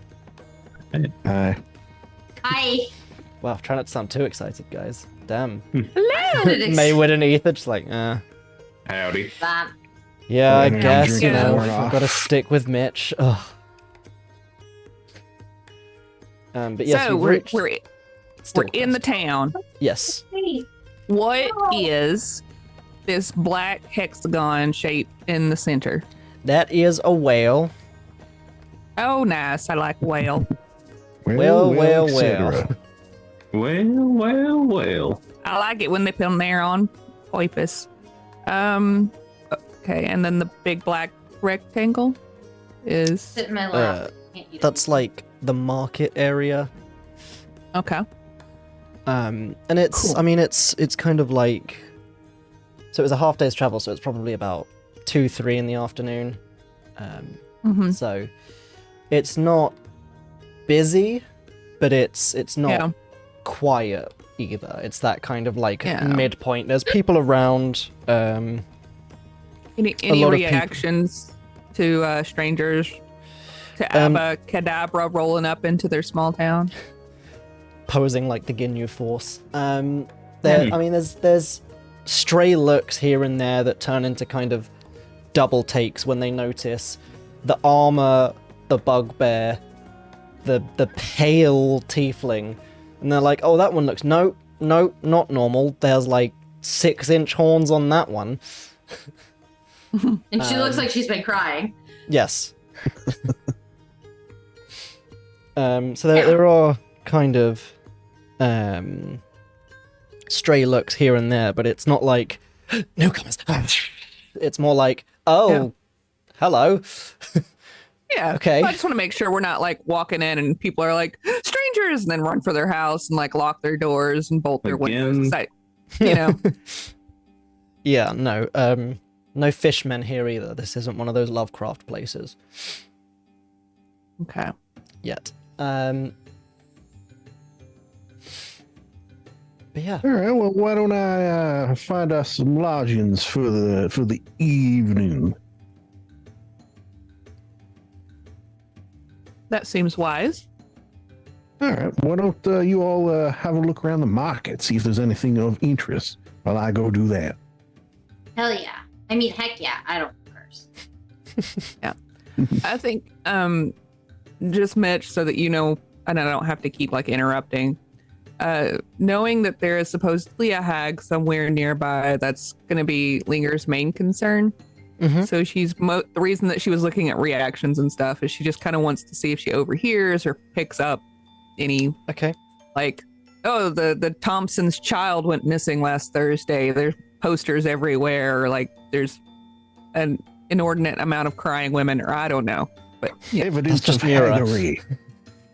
Hi. Hi. Wow, try not to sound too excited, guys. Damn. Hello. Maywood and Ether just like, Howdy. yeah, I I'm guess, you drinking know, more I've off. got to stick with Mitch. Ugh. But yes, So we've we're reached we're in the Stillcrest. town. Yes. What is this black hexagon shape in the center? That is a whale. Oh, nice. I like whale. Well. etc. Well. I like it when they put them there on purpose. Okay, and then the big black rectangle is Sit in my lap. Can't eat it. That's like the market area. okay. And it's, Cool. I mean, it's kind of like, so it was a half day's travel, so it's probably about 2-3 in the afternoon. Mm-hmm. So it's not busy, but it's not Yeah. quiet either. It's that kind of like Yeah. midpoint. There's people around. Any lot of people. reactions to strangers? To Abba rolling up into their small town? Posing like the Ginyu Force. I mean, there's stray looks here and there that turn into kind of double takes when they notice the armor, the bugbear, the pale tiefling, and they're like, "Oh, that one looks no, not normal. There's like 6-inch horns on that one." And she looks like she's been crying. Yes. So there are kind of stray looks here and there, but it's not like newcomers. It's more like, oh, hello. Yeah. Okay. I just want to make sure we're not like walking in and people are like strangers and then run for their house and like lock their doors and bolt their windows. 'Cause you know. Yeah, no. No fishmen here either. This isn't one of those Lovecraft places Okay. yet. But yeah. All right. Well, why don't I find us some lodgings for the evening? That seems wise. All right. Why don't you all have a look around the market, see if there's anything of interest, while I go do that. Hell yeah. I mean, heck yeah. I don't curse. I think just Mitch, so that you know, and I don't have to keep like interrupting. Knowing that there is supposedly a hag somewhere nearby, that's going to be Linger's main concern. Mhm. So she's the reason that she was looking at reactions and stuff is she just kind of wants to see if she overhears or picks up any Okay. like, oh, the Thompson's child went missing last Thursday. There's posters everywhere. Or like there's an inordinate amount of crying women, or I don't know. But yeah, Evidence just of Mura. haggery.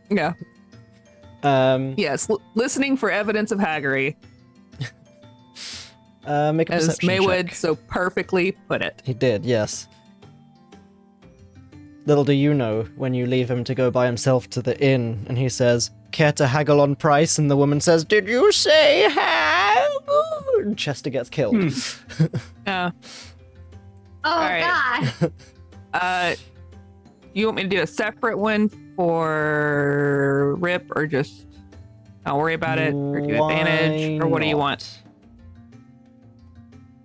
yeah. Yes, listening for evidence of haggery, Make a as perception Maywood check. so perfectly put it. He did, yes. Little do you know, when you leave him to go by himself to the inn, and he says, "Care to haggle on price?" and the woman says, "Did you say haggle?" and Chester gets killed. Yeah. Oh, right. God. You want me to do a separate one for Rip, or just not worry about it, or do advantage, or what do you want?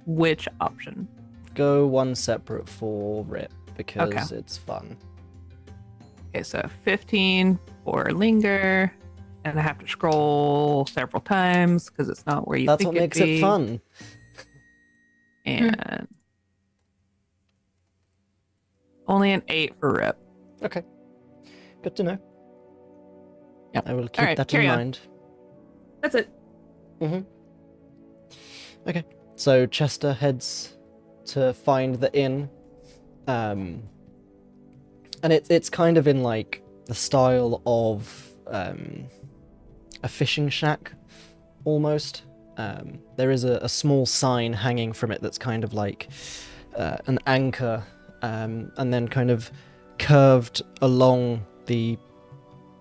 Which option? Go one separate for Rip, because Okay. it's fun. Okay, so 15 for Linger, and I have to scroll several times because it's not where you That's think what it'd makes be. it fun. And only an 8 for Rip. Okay. Good to know. Yep. I will keep Alright, that in carry on. mind. That's it. Okay. So Chester heads to find the inn. And it's kind of in like the style of a fishing shack almost. There is a small sign hanging from it that's kind of like an anchor, and then kind of curved along the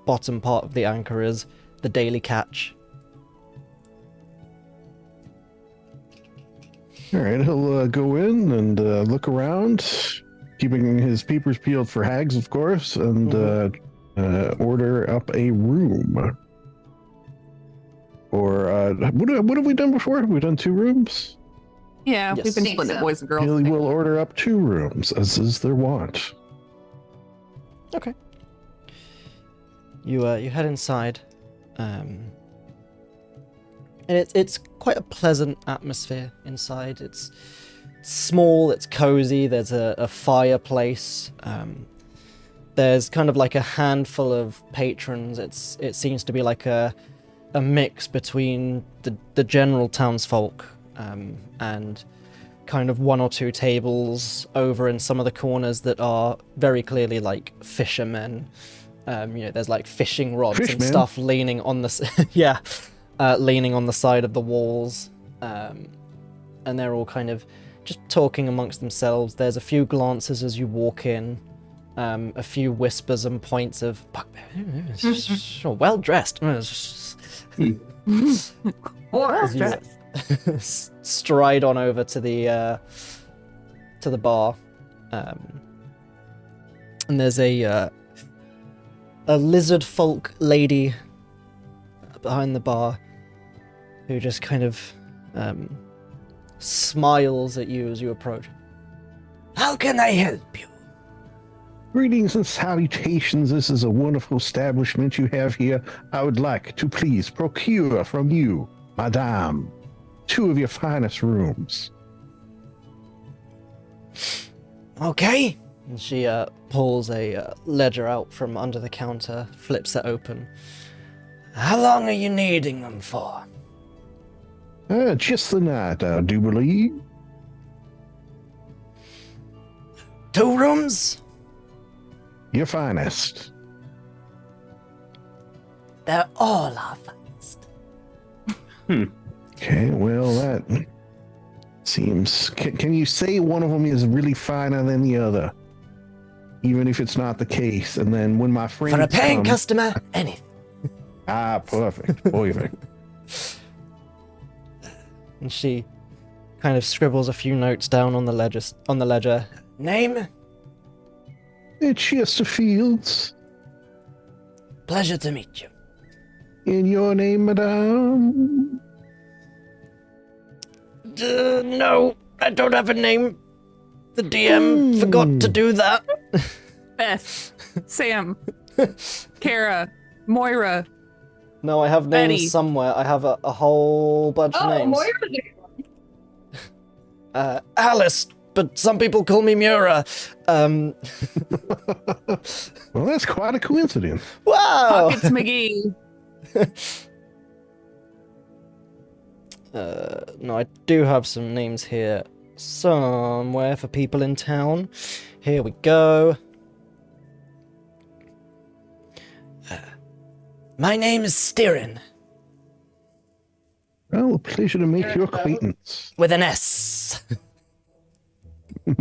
bottom part of the anchor is the daily catch. All right, he'll go in and look around, keeping his peepers peeled for hags, of course, and order up a room. Or what have we done before? Have we done 2 rooms? Yeah, Yes. we've been Think splitting it so. boys and girls. He will order up 2 rooms, as is their wont. Okay. You head inside, and it's quite a pleasant atmosphere inside. It's small, it's cozy. There's a fireplace. There's kind of like a handful of patrons. It seems to be like a mix between the general townsfolk and kind of 1 or 2 tables over in some of the corners that are very clearly like fishermen. There's like fishing rods and Fishmen? stuff leaning on the leaning on the side of the walls, and they're all kind of just talking amongst themselves. There's a few glances as you walk in, a few whispers and points of sure, well dressed. As you stride on over to the bar, and there's a lizard folk lady behind the bar who just kind of smiles at you as you approach. How can I help you? Greetings and salutations. This is a wonderful establishment you have here. I would like to please procure from you, madame, 2 of your finest rooms. Okay. And she pulls a ledger out from under the counter, flips it open. How long are you needing them for? Just the night, I do believe. 2 rooms? Your finest. They're all our finest. Okay, well, that seems... Can you say one of them is really finer than the other? Even if it's not the case. And then when my friends For a paying come- customer, anything. Perfect. Perfect. And she kind of scribbles a few notes down on the ledger. Name? It's Chesterfields. Pleasure to meet you. In your name, madame? No, I don't have a name. The DM forgot to do that. Beth, Sam, Kara, Moira. No, I have names Betty. somewhere. I have a whole bunch of names. Alice, but some people call me Mura. Well, that's quite a coincidence. Wow! Pockets McGee. No, I do have some names here somewhere for people in town. Here we go. My name is Styrin, Well, a pleasure to make your acquaintance. with an S.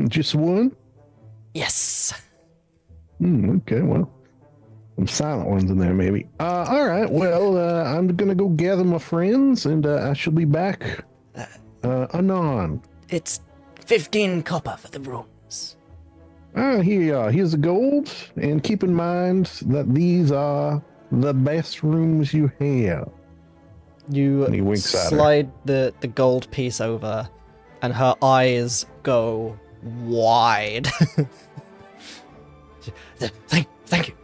Just one? Yes. Okay, well. Some silent ones in there, maybe. All right, well, I'm gonna go gather my friends, and I shall be back anon. It's 15 copper for the rooms. Here you are. Here's the gold, and keep in mind that these are the best rooms you have. You And he winks at her. slide the gold piece over, and her eyes go wide. Thank you.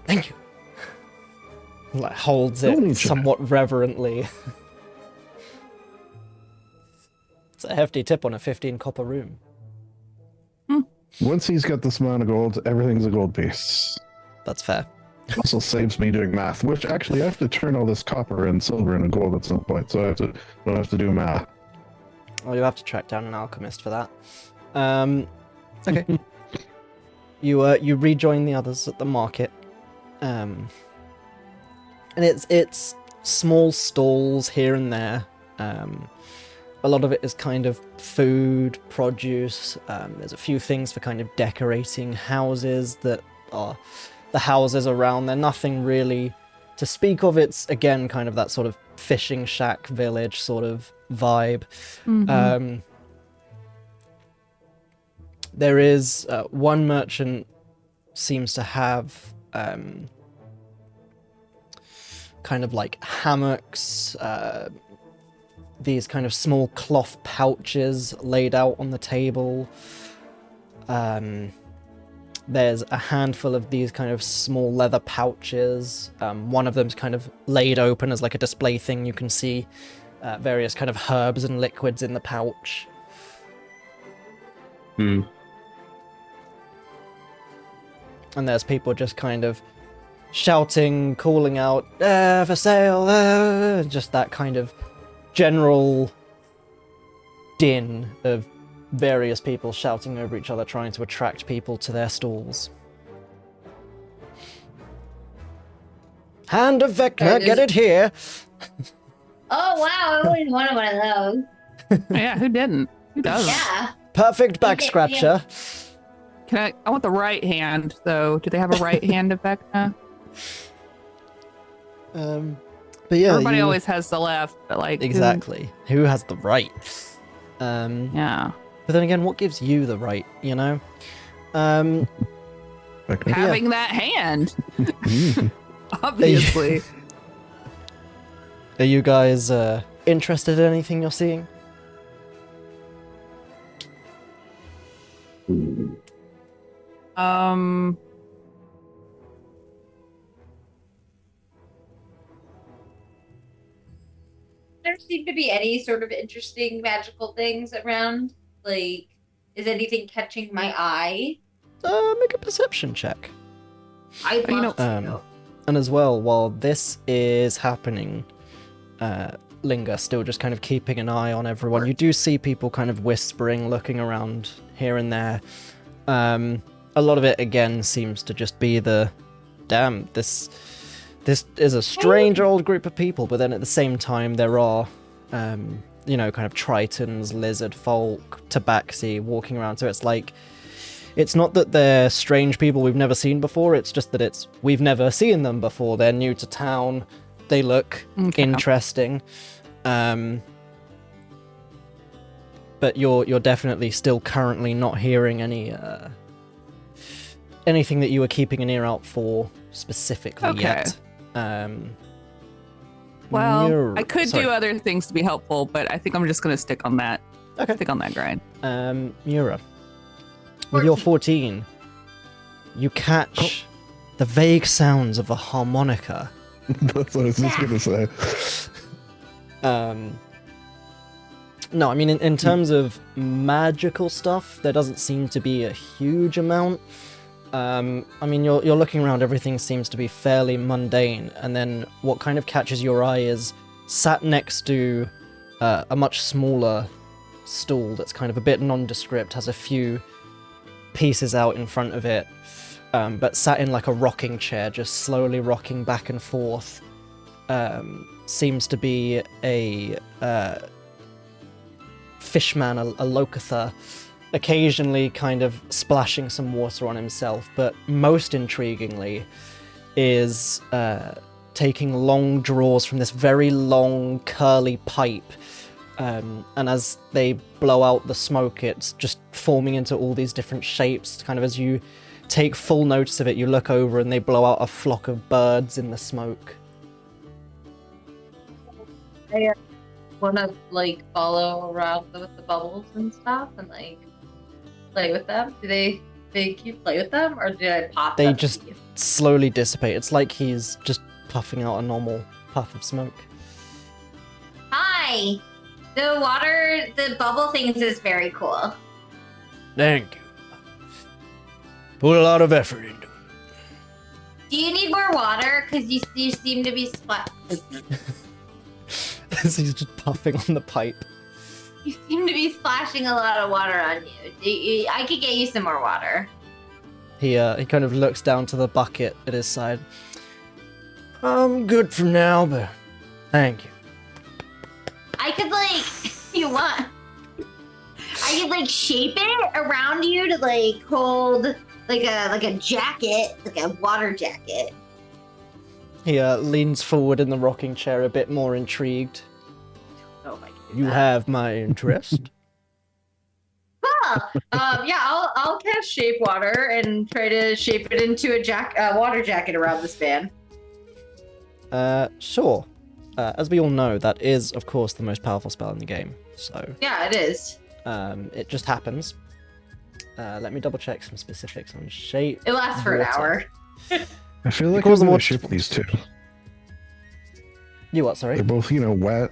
Like holds Don't it need to. somewhat reverently. It's a hefty tip on a 15 copper room. Once he's got this amount of gold, everything's a gold piece. That's fair. Also saves me doing math, which actually I have to turn all this copper and silver into gold at some point, so I don't have to do math. Well, you have to track down an alchemist for that. Okay. You rejoin the others at the market, and it's small stalls here and there. A lot of it is kind of food, produce. There's a few things for kind of decorating houses that are the houses around. They're nothing really to speak of. It's again kind of that sort of fishing shack village sort of vibe. There is one merchant seems to have kind of like hammocks, these kind of small cloth pouches laid out on the table. There's a handful of these kind of small leather pouches. One of them's kind of laid open as like a display thing. You can see various kind of herbs and liquids in the pouch. Hmm. And there's people just kind of shouting, calling out, for sale, just that kind of general din of various people shouting over each other, trying to attract people to their stalls. Hand of Vecna, get it here! Oh wow, I always wanted one of those. Yeah, who didn't? Who doesn't? Yeah. Perfect back scratcher. I want the right hand, though. Do they have a right hand of Vecna? But yeah, Everybody always has the left, but like exactly. Who has the right? Yeah. But then again, what gives you the right, you know? Having that hand. Obviously. Are you guys interested in anything you're seeing? There seem to be any sort of interesting magical things around. Like, is anything catching my eye? Make a perception check. I'd love to know. And as well, while this is happening, Linger still just kind of keeping an eye on everyone. You do see people kind of whispering, looking around here and there. A lot of it, again, seems to just be the, damn, this is a strange old group of people, but then at the same time, there are, you know, kind of tritons, lizard folk, tabaxi walking around. So it's like, it's not that they're strange people we've never seen before, it's just that we've never seen them before. They're new to town, they look interesting. But you're definitely still currently not hearing anything that you were keeping an ear out for specifically yet. Well, I could do other things to be helpful, but I think I'm just going to stick on that. Okay. Stick on that grind. Mura, with your 14, you catch the vague sounds of a harmonica. That's what I was just gonna say. No, I mean, in terms of magical stuff, there doesn't seem to be a huge amount. I mean, you're looking around, everything seems to be fairly mundane, and then what kind of catches your eye is sat next to a much smaller stool that's kind of a bit nondescript, has a few pieces out in front of it, but sat in like a rocking chair, just slowly rocking back and forth, seems to be a fishman, a Lokatha, occasionally kind of splashing some water on himself, but most intriguingly is taking long draws from this very long curly pipe, and as they blow out the smoke, it's just forming into all these different shapes. Kind of as you take full notice of it, you look over and they blow out a flock of birds in the smoke. I want to like follow around with the bubbles and stuff and like play with them. Do they keep play with them, or do I pop They them just to you? slowly dissipate. It's like he's just puffing out a normal puff of smoke. Hi! The bubble things is very cool. Thank you. Put a lot of effort into it. Do you need more water? Because you seem to be He's just puffing on the pipe. You seem to be splashing a lot of water on you. I could get you some more water. He kind of looks down to the bucket at his side. I'm good for now, but thank you. I could I could like shape it around you to like hold like a jacket, like a water jacket. He leans forward in the rocking chair a bit more intrigued. Oh my god. You have my interest. Yeah, I'll cast shape water and try to shape it into a water jacket around this man. Sure. As we all know, that is, of course, the most powerful spell in the game. So, Yeah, it is. it just happens. Let me double check some specifics on shape. It lasts for an hour. I feel like Because I'm the gonna water- ship these two. You what, sorry? They're both, wet.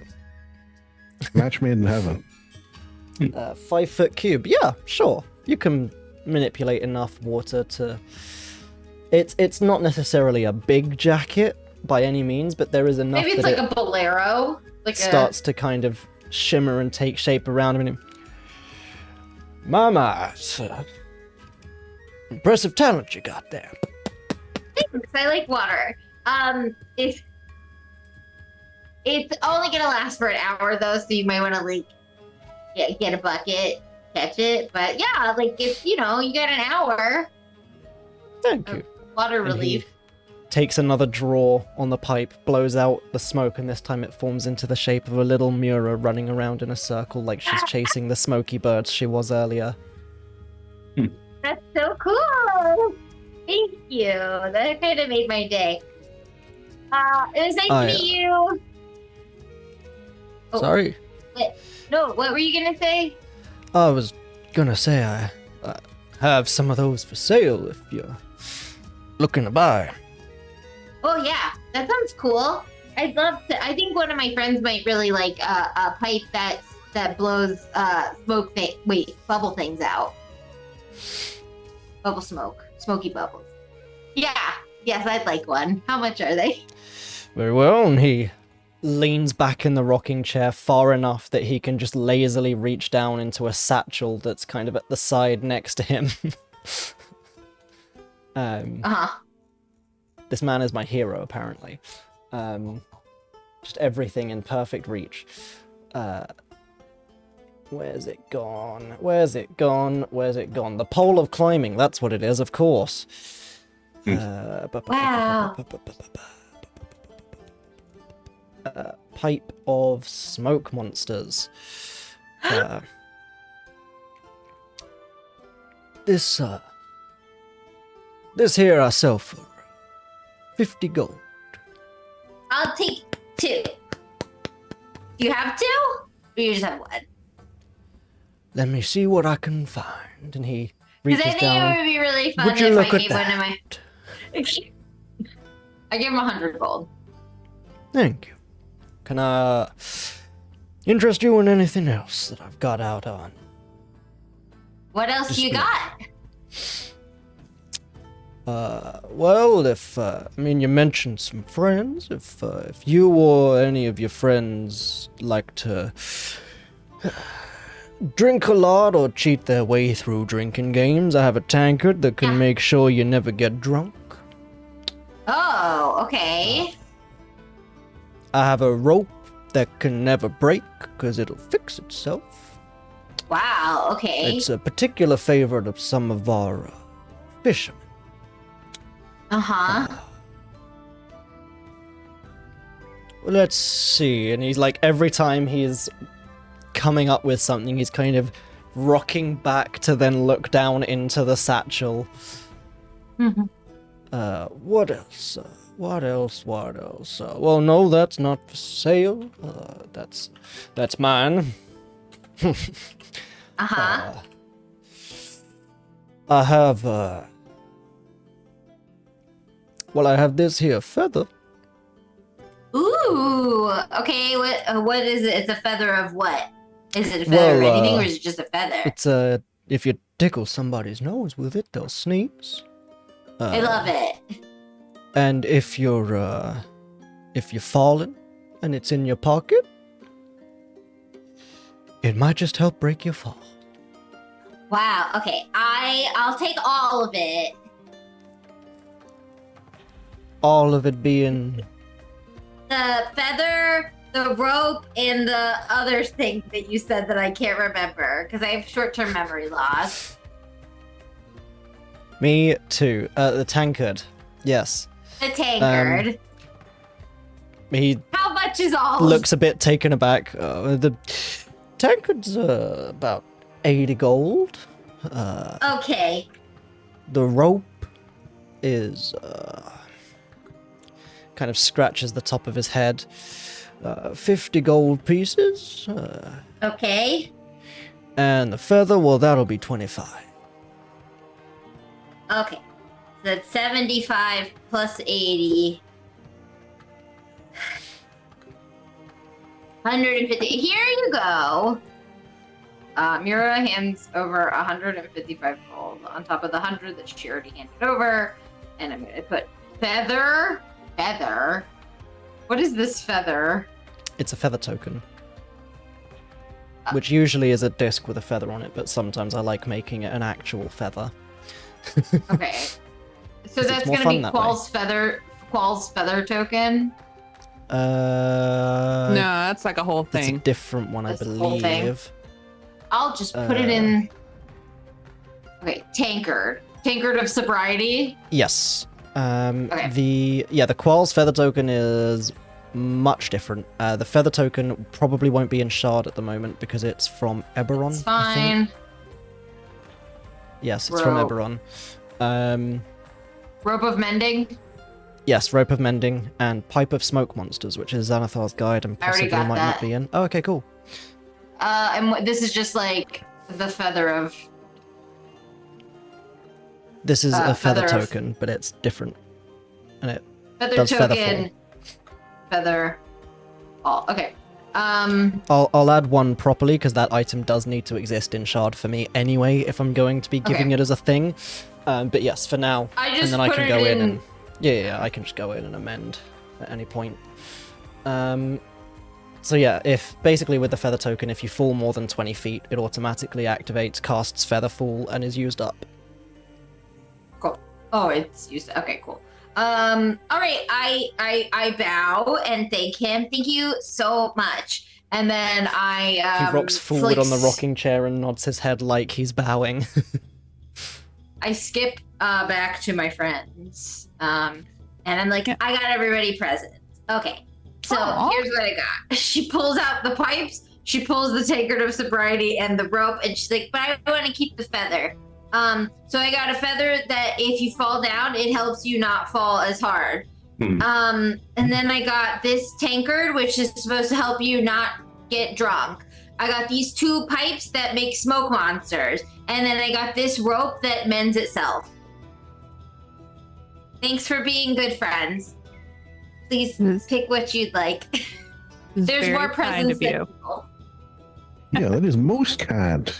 Match made in heaven. 5-foot cube. Yeah, sure. You can manipulate enough water to... It's not necessarily a big jacket by any means, but there is enough Maybe it's that like a bolero. Like starts to kind of shimmer and take shape around him. Mama, it's impressive talent you got there. Thanks, I like water. It's only gonna last for an hour though, so you might want to like get a bucket, catch it. But yeah, like if you get an hour, Thank you. water And he relief. takes another draw on the pipe, blows out the smoke, and this time it forms into the shape of a little Mura running around in a circle like she's chasing the smoky birds she was earlier. That's so cool. Thank you. That kind of made my day. It was nice to meet you. Oh. Sorry. No, what were you gonna say? I was gonna say I have some of those for sale if you're looking to buy. Oh yeah, that sounds cool. I'd love to. I think one of my friends might really like a pipe that blows bubble things out. Bubble smoke, smoky bubbles. Yeah, yes, I'd like one. How much are they? Very well, and he leans back in the rocking chair far enough that he can just lazily reach down into a satchel that's kind of at the side next to him. This man is my hero, apparently. Just everything in perfect reach. Where's it gone? Where's it gone? Where's it gone? The pole of climbing, that's what it is, of course. Wow. Pipe of smoke monsters. This here I sell for 50 gold. I'll take 2. Do you have 2? Or you just have 1? Let me see what I can find. And he Because reaches I think down. it would be really fun Would you if look I at gave one of my. that? I give him 100 gold. Thank you. Can I interest you in anything else that I've got out on? What else Just you me. got? Well, if you mentioned some friends. If you or any of your friends like to drink a lot or cheat their way through drinking games, I have a tankard that can make sure you never get drunk. Oh, okay. I have a rope that can never break because it'll fix itself. Wow, okay. It's a particular favorite of some of our fishermen. Uh-huh. Let's see. And he's like, every time he's coming up with something, he's kind of rocking back to then look down into the satchel. What else? What else? Well, no, that's not for sale. That's mine. Uh-huh. I have, well, I have this here feather. Ooh, okay. What is it? It's a feather of what? Is it a feather of anything, or is it just a feather? It's if you tickle somebody's nose with it, they'll sneeze. I love it. And if you're falling and it's in your pocket, it might just help break your fall. Wow. Okay. I'll take all of it. All of it being The feather, the rope, and the other thing that you said that I can't remember because I have short-term memory loss. me too. The tankard, yes. The tankard. He How much is all? looks a bit taken aback. The tankard's about 80 gold. Okay. The rope is kind of scratches the top of his head. 50 gold pieces. Okay. And the feather, well, that'll be 25. Okay. So that's 75 plus 80. 150. Here you go. Mura hands over 155 gold on top of the 100 that she already handed over. And I'm going to put feather. Feather? What is this feather? It's a feather token. Which usually is a disc with a feather on it, but sometimes I like making it an actual feather. Okay. So that's going to be Qual's feather token? No, that's like a whole It's thing. a different one, That's I the whole thing. believe. I'll just put it in. Okay, tankard. Tankard of sobriety. Yes. Okay. The Qual's feather token is much different. The feather token probably won't be in Shard at the moment because it's from Eberron. It's I think. fine. Yes, it's from Rope. Eberron. Rope of mending. Yes, Rope of Mending and Pipe of Smoke Monsters, which is Xanathar's guide and I already possibly got might that. not be in. Oh, okay, cool. And this is just like the feather of. This is a feather feather of- token, but it's different. And it Feather does feather token. Feather. Oh, okay. I'll add one properly because that item does need to exist in Shard for me anyway if I'm going to be giving Okay. it as a thing. But yes, for now, I just and then I put can it go in in- and yeah, I can just go in and amend at any point. So yeah, if basically with the feather token, if you fall more than 20 feet, it automatically activates, casts Featherfall, and is used up. Cool. Oh, it's used. Okay, cool. All right. I bow and thank him. Thank you so much. And then I He rocks forward on the rocking chair and nods his head like he's bowing. I skip back to my friends. And I'm like, Yeah. I got everybody presents. Okay. So Aw. here's what I got. She pulls out the pipes, she pulls the tankard of sobriety and the rope, and she's like, but I want to keep the feather. So I got a feather that if you fall down, it helps you not fall as hard. Hmm. And then I got this tankard, which is supposed to help you not get drunk. I got these 2 pipes that make smoke monsters. And then I got this rope that mends itself. Thanks for being good friends. Please This pick what you'd like. is There's very more kind presents of than you. people. Yeah, that is most kind.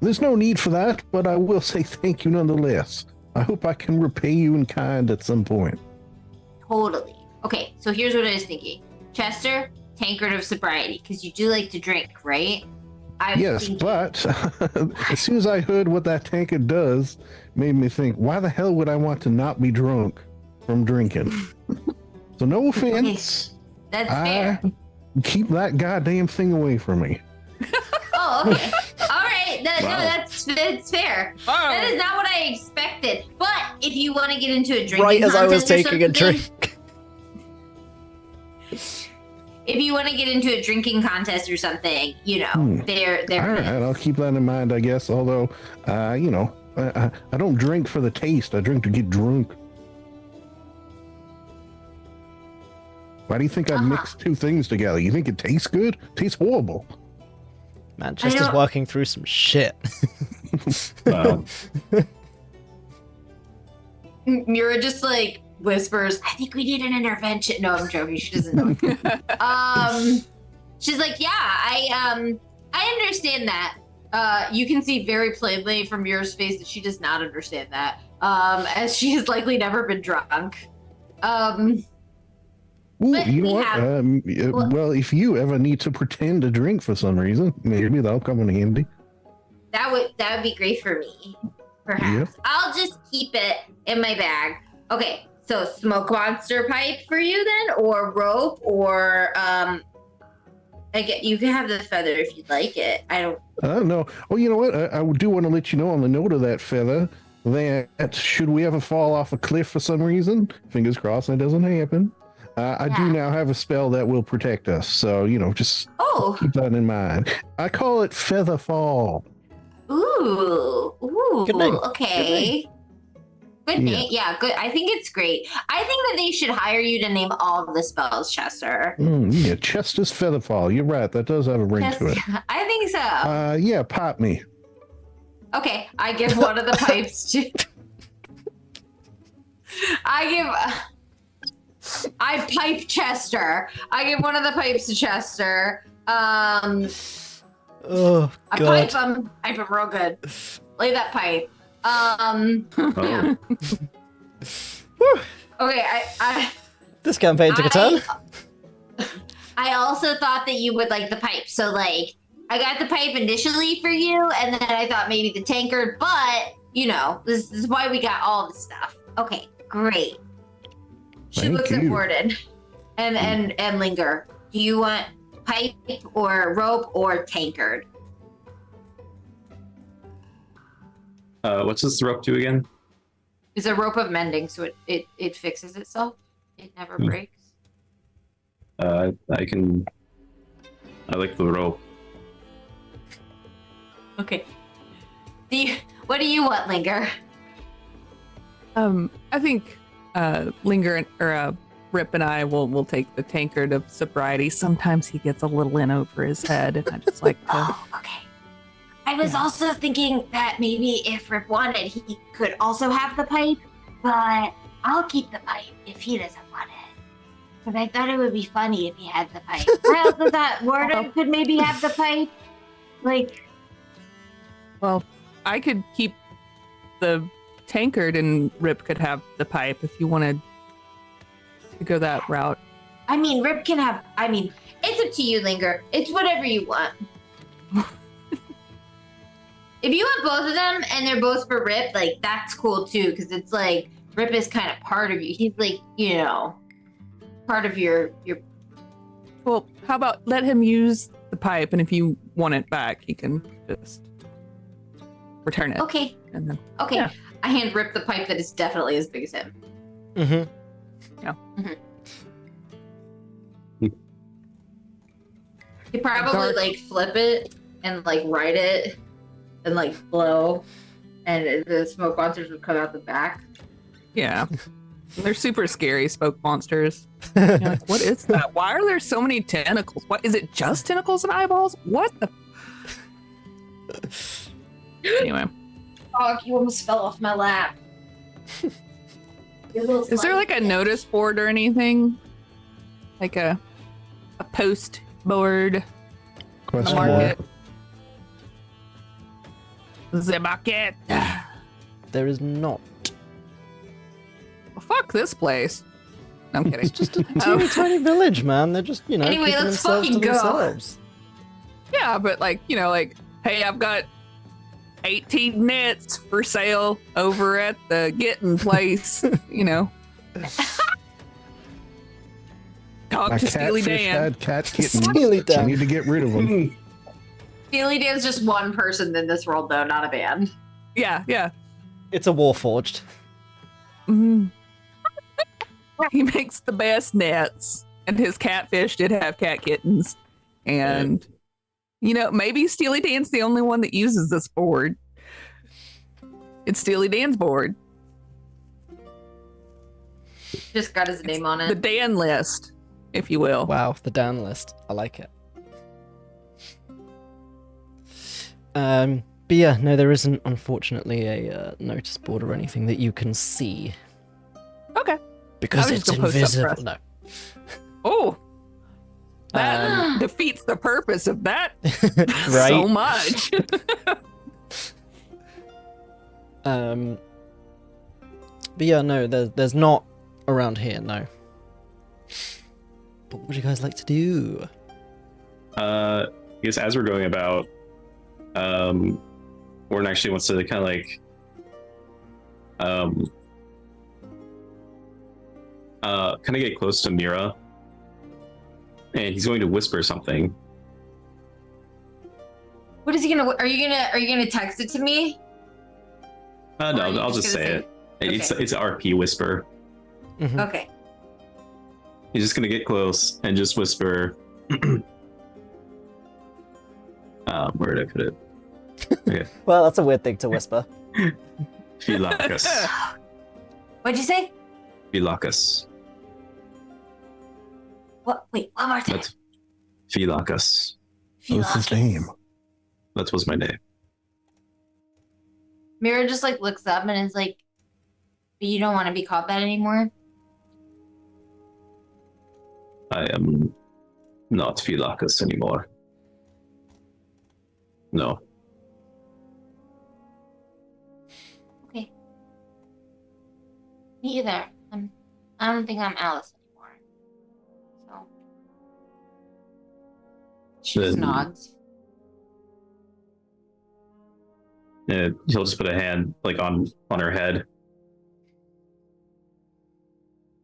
There's no need for that, but I will say thank you nonetheless. I hope I can repay you in kind at some point. Totally. Okay, so here's what I was thinking. Chester, tankard of sobriety, because you do like to drink, right? I was Yes, thinking- but as soon as I heard what that tankard does, made me think, why the hell would I want to not be drunk from drinking? So no offense. That's I fair. keep that goddamn thing away from me. Oh, okay. All right. No, Wow. that's fair. Oh. That is not what I expected. But if you want to get into a drinking Right as I was contest or taking a something- drink. If you want to get into a drinking contest or something, you know, they're All right, I'll keep that in mind, I guess. Although, you know, I don't drink for the taste. I drink to get drunk. Why do you think I mixed 2 things together? You think it tastes good? It tastes horrible. Man, Chester's don't- working through some shit. Wow. Mura just like whispers, I think we need an intervention. No, I'm joking. She doesn't know. She's like, yeah, I understand that. You can see very plainly from Mura's face that she does not understand that. As she has likely never been drunk. Ooh, But you know we what? have- Well, if you ever need to pretend to drink for some reason, maybe that'll come in handy. That would be great for me. Perhaps. Yep. I'll just keep it in my bag. Okay, so smoke monster pipe for you then, or rope, or I get you can have the feather if you'd like it. I don't. No. Oh, you know what? I do want to let you know on the note of that feather that should we ever fall off a cliff for some reason, fingers crossed that doesn't happen. I do Yeah. now have a spell that will protect us. So, you know, just Oh, keep that in mind. I call it Feather Fall. ooh, Ooh, Good name. okay. Good name. Yeah, good. I think it's great. I think that they should hire you to name all of the spells, Chester. Yeah, Chester's Featherfall. You're right. That does have a ring to it. I think so. Yeah, pop me. Okay, I give one of the pipes to. I pipe Chester. I give one of the pipes to Chester. Oh I god. pipe him real good. Lay that pipe. Yeah. Okay, This campaign took a turn. I also thought that you would like the pipe. So like I got the pipe initially for you, and then I thought maybe the tankard, but you know, this is why we got all the stuff. Okay, great. She Thank looks you. important. And Linger. Do you want pipe or rope or tankard? What's this rope do again? It's a rope of mending, so it fixes itself. It never breaks. I like the rope. Okay. What do you want, Linger? I think Linger or Rip and I will take the tankard of sobriety. Sometimes he gets a little in over his head, and I just like to. Oh, okay. I was also thinking that maybe if Rip wanted, he could also have the pipe, but I'll keep the pipe if he doesn't want it. But I thought it would be funny if he had the pipe. I also thought Warden could maybe have the pipe. Like, Well, I could keep the tankard, and Rip could have the pipe if you wanted to go that route. I mean, Rip can have. I mean, it's up to you, Linger. It's whatever you want. If you want both of them and they're both for Rip, like that's cool too, because it's like Rip is kind of part of you. He's like, you know, part of your. Well, how about let him use the pipe, and if you want it back, he can just return it. Okay. And then, Okay. Yeah. I hand Rip the pipe that is definitely as big as him. Mm-hmm. You probably Dark. like flip it and like write it and like blow, and the smoke monsters would come out the back. yeah. They're super scary smoke monsters. You're like, what is that? Why are there so many tentacles? What is it? Just tentacles and eyeballs? What the? Anyway, Oh, you almost fell off my lap. is there like a notice board or anything? Like a post board? Quest The for market. The market. There is not. Well, fuck this place. No, I'm kidding. It's just a teeny tiny village, man. They're just, you know, Anyway, keeping let's themselves to fucking go. themselves. Yeah, but like, you know, like, hey, I've got 18 nets for sale over at the getting place, you know. Talk My to Steely catfish Dan. had cat kittens. Steely Dan. I need to get rid of them. Steely Dan's just one person in this world, though, not a band. Yeah, yeah. It's a warforged. Mhm. He makes the best nets, and his catfish did have cat kittens. And, you know, maybe Steely Dan's the only one that uses this board. It's Steely Dan's board. Just got his name on The it. Dan list, if you will. Wow, the Dan list. I like it. But yeah, no, there isn't, unfortunately, a notice board or anything that you can see. Okay. Because I was it's just gonna post up for invisible. us. No. Oh, that defeats the purpose of that Right? so much. But yeah, no, there's not around here, no. But what would you guys like to do? I guess as we're going about, Warren actually wants to kind of like, kind of get close to Mura, and he's going to whisper something. What is he gonna? Are you gonna text it to me? No, Or are you I'll just gonna say it. It's Okay. it's an RP whisper. Mhm. Okay. He's just gonna get close and just whisper. Where did I put it? Well, that's a weird thing to whisper. Philacus. What'd you say? Philacus. What? Wait, one more time. That's Philacus. What's his name? That was my name. Mira just like looks up and is like, "But you don't want to be called that anymore." I am not Philacus anymore. No. Okay. Me either. I don't think I'm Alice anymore. So she just Then- nods. Yeah, he'll just put a hand like on her head.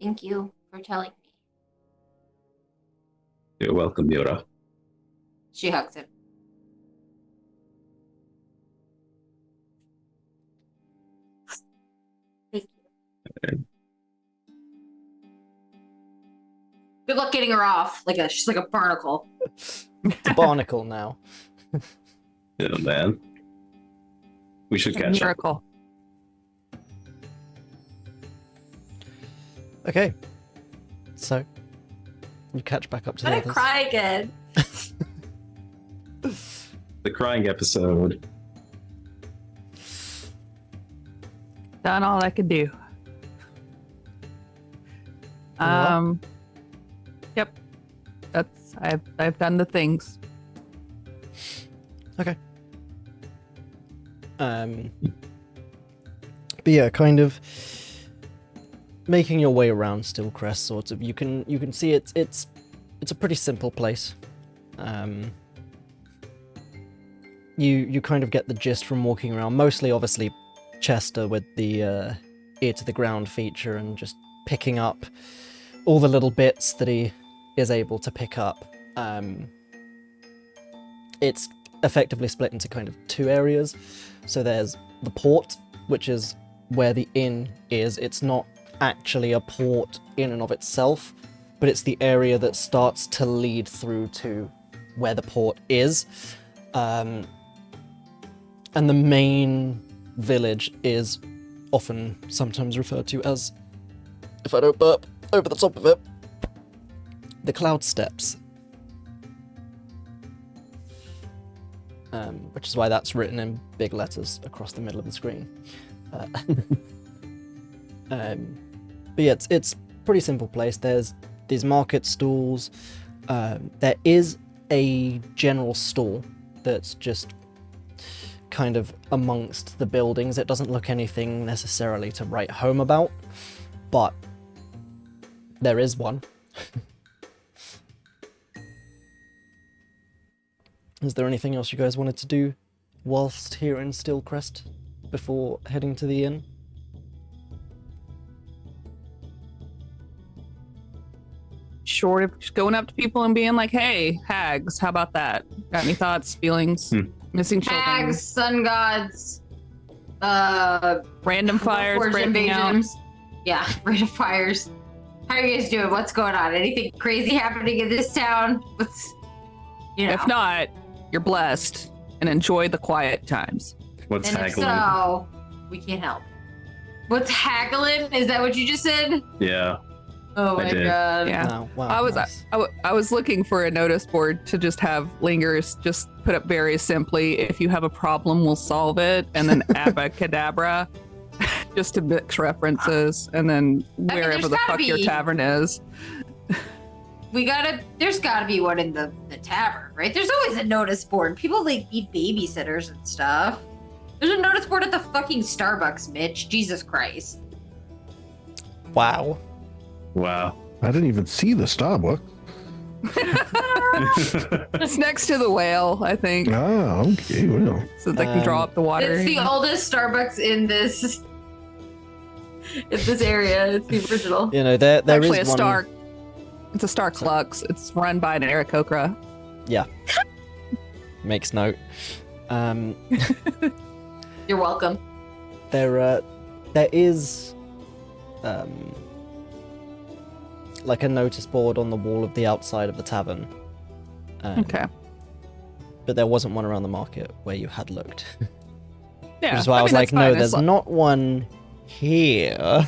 Thank you for telling me. You're welcome, Mura. She hugs him. Thank you. Good luck getting her off. She's like a barnacle. It's a barnacle now. Yeah, man. We should catch up. Miracle. Okay. So, you catch back up to the I'm others. gonna cry again. The crying episode. Done all I could do. Well. Yep. That's I've done the things. Okay. But yeah, kind of making your way around Stillcrest, sort of. You can see it's a pretty simple place. You kind of get the gist from walking around. Mostly, obviously, Chester with the ear to the ground feature and just picking up all the little bits that he is able to pick up. It's effectively split into kind of two areas. So there's the port, which is where the inn is. It's not actually a port in and of itself, but it's the area that starts to lead through to where the port is. And the main village is often sometimes referred to as, if I don't burp over the top of it, the Cloud Steps. Which is why that's written in big letters across the middle of the screen. But yeah, it's pretty simple place. There's these market stalls. There is a general store that's just kind of amongst the buildings. It doesn't look anything necessarily to write home about, but there is one. Is there anything else you guys wanted to do whilst here in Stillcrest before heading to the inn? Short of just going up to people and being like, "Hey, hags, how about that? Got any thoughts, feelings, missing children, Hags, sun gods, random fires forged breaking out?" invasions. Yeah, random fires. How are you guys doing? What's going on? Anything crazy happening in this town? What's, If not, you're blessed and enjoy the quiet times. What's and if haggling? so, we can't help. What's haggling? Is that what you just said? Yeah. Oh I my did. god. Yeah. Oh, wow, I was nice. I was looking for a notice board to just have lingers just put up very simply, "If you have a problem, we'll solve it," and then abacadabra, just to mix references, and then wherever there's the gotta fuck your be- tavern is. There's gotta be one in the tavern, right? There's always a notice board. People like need babysitters and stuff. There's a notice board at the fucking Starbucks, Mitch. Jesus Christ. Wow. Wow. I didn't even see the Starbucks. It's next to the whale, I think, Ah, okay, well. so they can draw up the water. It's the oldest Starbucks in this area. It's the original. You know, there Actually, is a one. Star. It's a Star Clux. It's run by an Aarakocra. Yeah. Makes note. You're welcome. There is like a notice board on the wall of the outside of the tavern. Okay. but there wasn't one around the market where you had looked. Yeah. Which is why I was mean, like, that's no, fine. there's not one here.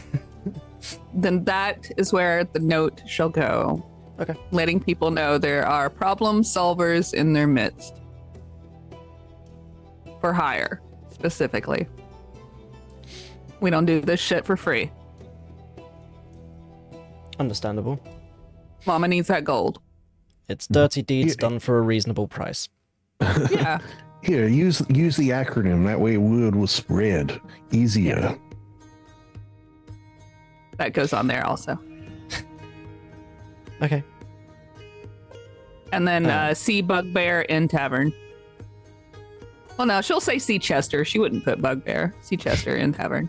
Then that is where the note shall go. Okay. Letting people know there are problem solvers in their midst. For hire, specifically. We don't do this shit for free. Understandable. Mama needs that gold. It's dirty deeds Yeah. done for a reasonable price. Yeah. Here, use the acronym. That way word will spread easier. That goes on there also. Okay. And then see bugbear in tavern. Well, no, she'll say see Chester. She wouldn't put bugbear. See Chester in tavern.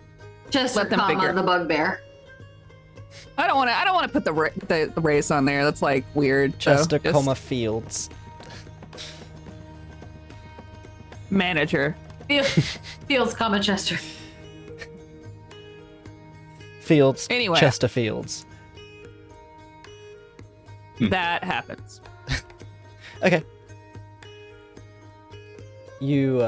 Just Let them comma figure. the bugbear. I don't want to put the race on there. That's like weird. So Chester, just comma, Fields. manager. Fields, comma Chester. Fields. Anyway. Chester Fields. That happens. Okay. You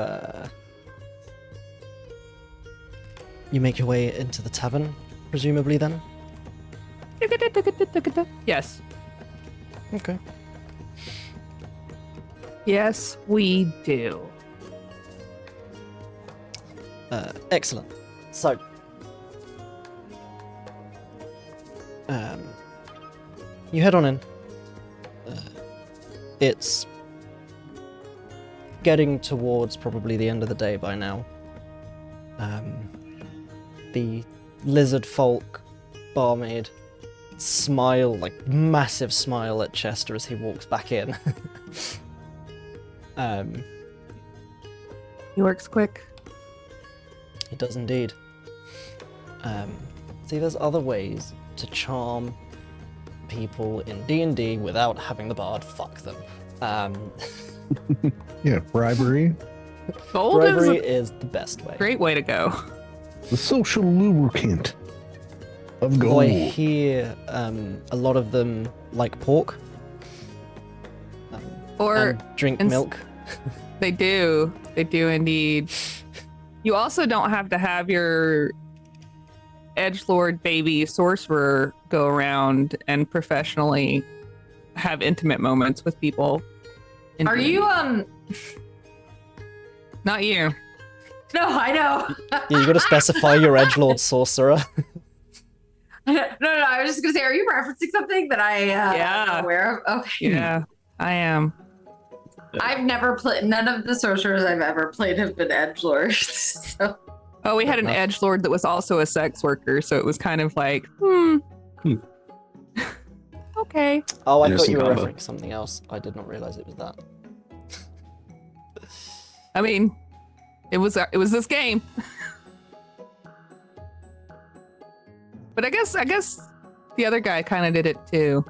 make your way into the tavern, presumably then? Yes. Okay. Yes, we do. Excellent. So, you head on in. It's getting towards probably the end of the day by now. The lizard folk barmaid smile, like massive smile at Chester as he walks back in. He works quick. He does indeed. See, there's other ways to charm people in D&D without having the bard fuck them. Yeah, bribery. Gold Bribery is is the best way. a great way to go. The social lubricant of Though gold. I hear a lot of them like pork Or and drink ins- milk. they do. They do indeed. You also don't have to have your edgelord baby sorcerer go around and professionally have intimate moments with people. in Are D&D. you Not you. No, I know. Yeah, you gotta specify your edgelord sorcerer. no, I was just gonna say, are you referencing something that I Yeah. am aware of? Okay. Yeah, I am. I've never played. None of the sorcerers I've ever played have been edgelords. So. Oh, we had an Enough. edgelord that was also a sex worker, so it was kind of like, okay. Oh, I thought Interesting you were combo. referring to something else. I did not realize it was that. I mean, it was this game. But I guess the other guy kind of did it too.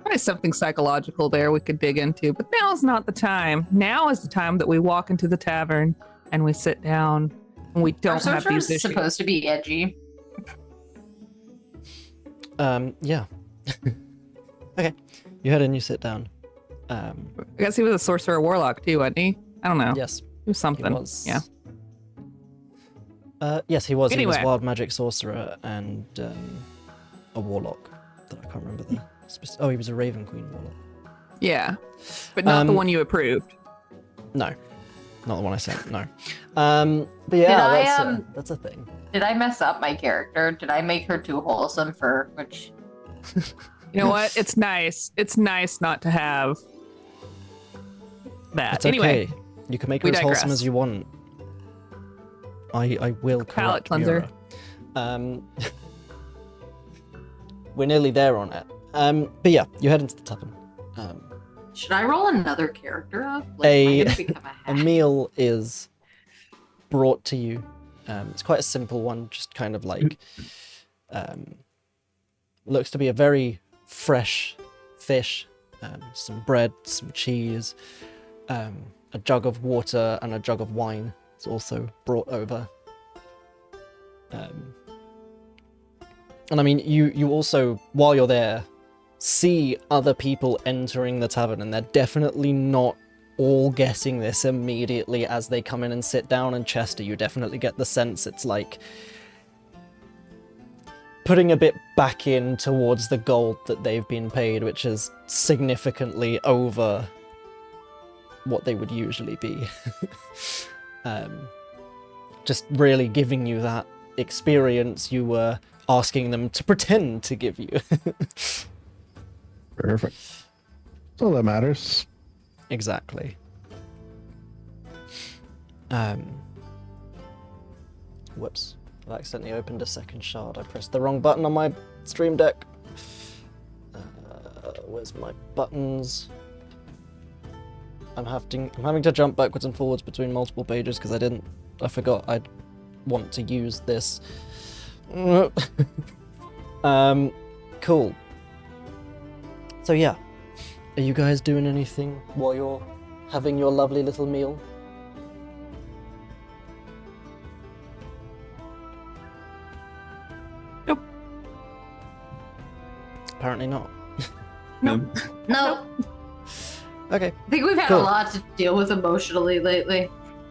Probably something psychological there we could dig into, but now's not the time. Now is the time that we walk into the tavern and we sit down and we Our don't have sorcerer these is issues. supposed to be edgy. Yeah. Okay. You head in, you sit down. I guess he was a sorcerer warlock too, wasn't he? I don't know. Yes, He was something. he was. Yeah. Yes, he was. He Anyway. was wild magic sorcerer and a warlock. That I can't remember the. Oh, he was a Raven Queen warlock. Yeah. But not the Um, one you approved. No, not the one I sent. No. But yeah, I, that's a thing. Did I mess up my character? Did I make her too wholesome for which? You know what? It's nice. It's nice not to have that. It's Anyway, okay. You can make her we as wholesome digress. as you want. I will Palate correct cleanser. Mura. We're nearly there on it. But yeah, you head into the tavern. Should I roll another character up? A- am I gonna become a A hack? meal is brought to you. It's quite a simple one, just kind of like looks to be a very fresh fish, some bread, some cheese, a jug of water, and a jug of wine is also brought over. And I mean, you also, while you're there see other people entering the tavern, and they're definitely not all getting this immediately as they come in and sit down. And Chester, you definitely get the sense it's like putting a bit back in towards the gold that they've been paid, which is significantly over what they would usually be. Just really giving you that experience you were asking them to pretend to give you. Perfect. That's all that matters. Exactly. Whoops. I accidentally opened a second shard. I pressed the wrong button on my stream deck. Where's my buttons? I'm having to jump backwards and forwards between multiple pages because I forgot I'd want to use this. Cool. So yeah, are you guys doing anything while you're having your lovely little meal? Nope. Apparently not. No. Okay. I think we've had Cool. a lot to deal with emotionally lately.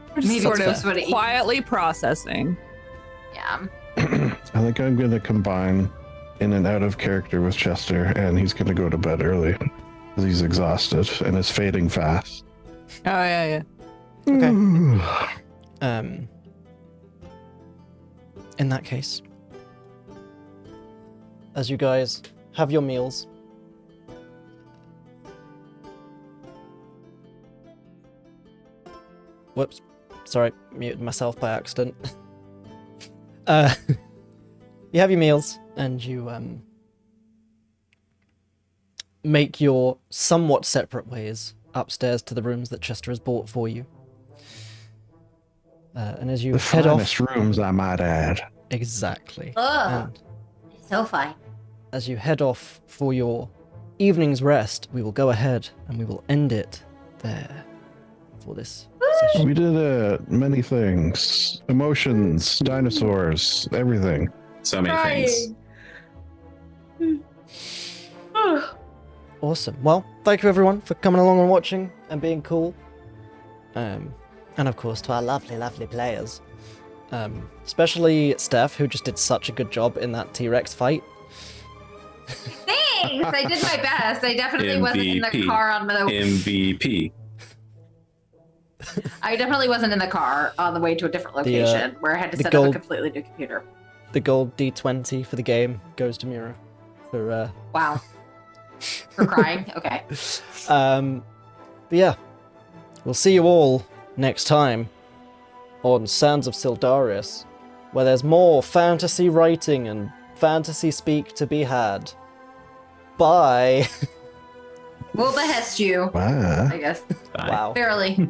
We're just Maybe sort That's of fair. Eat. quietly processing. Yeah. I think I'm going to combine in and out of character with Chester, and he's going to go to bed early because he's exhausted and is fading fast. Oh yeah. Okay. In that case, as you guys have your meals, whoops, sorry, muted myself by accident. You have your meals and you make your somewhat separate ways upstairs to the rooms that Chester has bought for you. And as you The head finest off, rooms, I might add. exactly. Ugh. And So fine. as you head off for your evening's rest, we will go ahead and we will end it there for this session. We did many things. Emotions, dinosaurs, everything. So many things. Awesome. Well, thank you everyone for coming along and watching and being cool. And of course to our lovely, lovely players. Especially Steph, who just did such a good job in that T-Rex fight. Thanks. I did my best. I definitely wasn't in the MVP. car on the. MVP. I definitely wasn't in the car on the way to a different location where I had to the set up a gold- completely new computer. The gold D20 for the game goes to Mura. For Wow. For crying. Okay. but yeah. We'll see you all next time on Sands of Syldaris, where there's more fantasy writing and fantasy speak to be had. Bye. We'll behest you, Wow. I guess. Bye. Wow. Barely.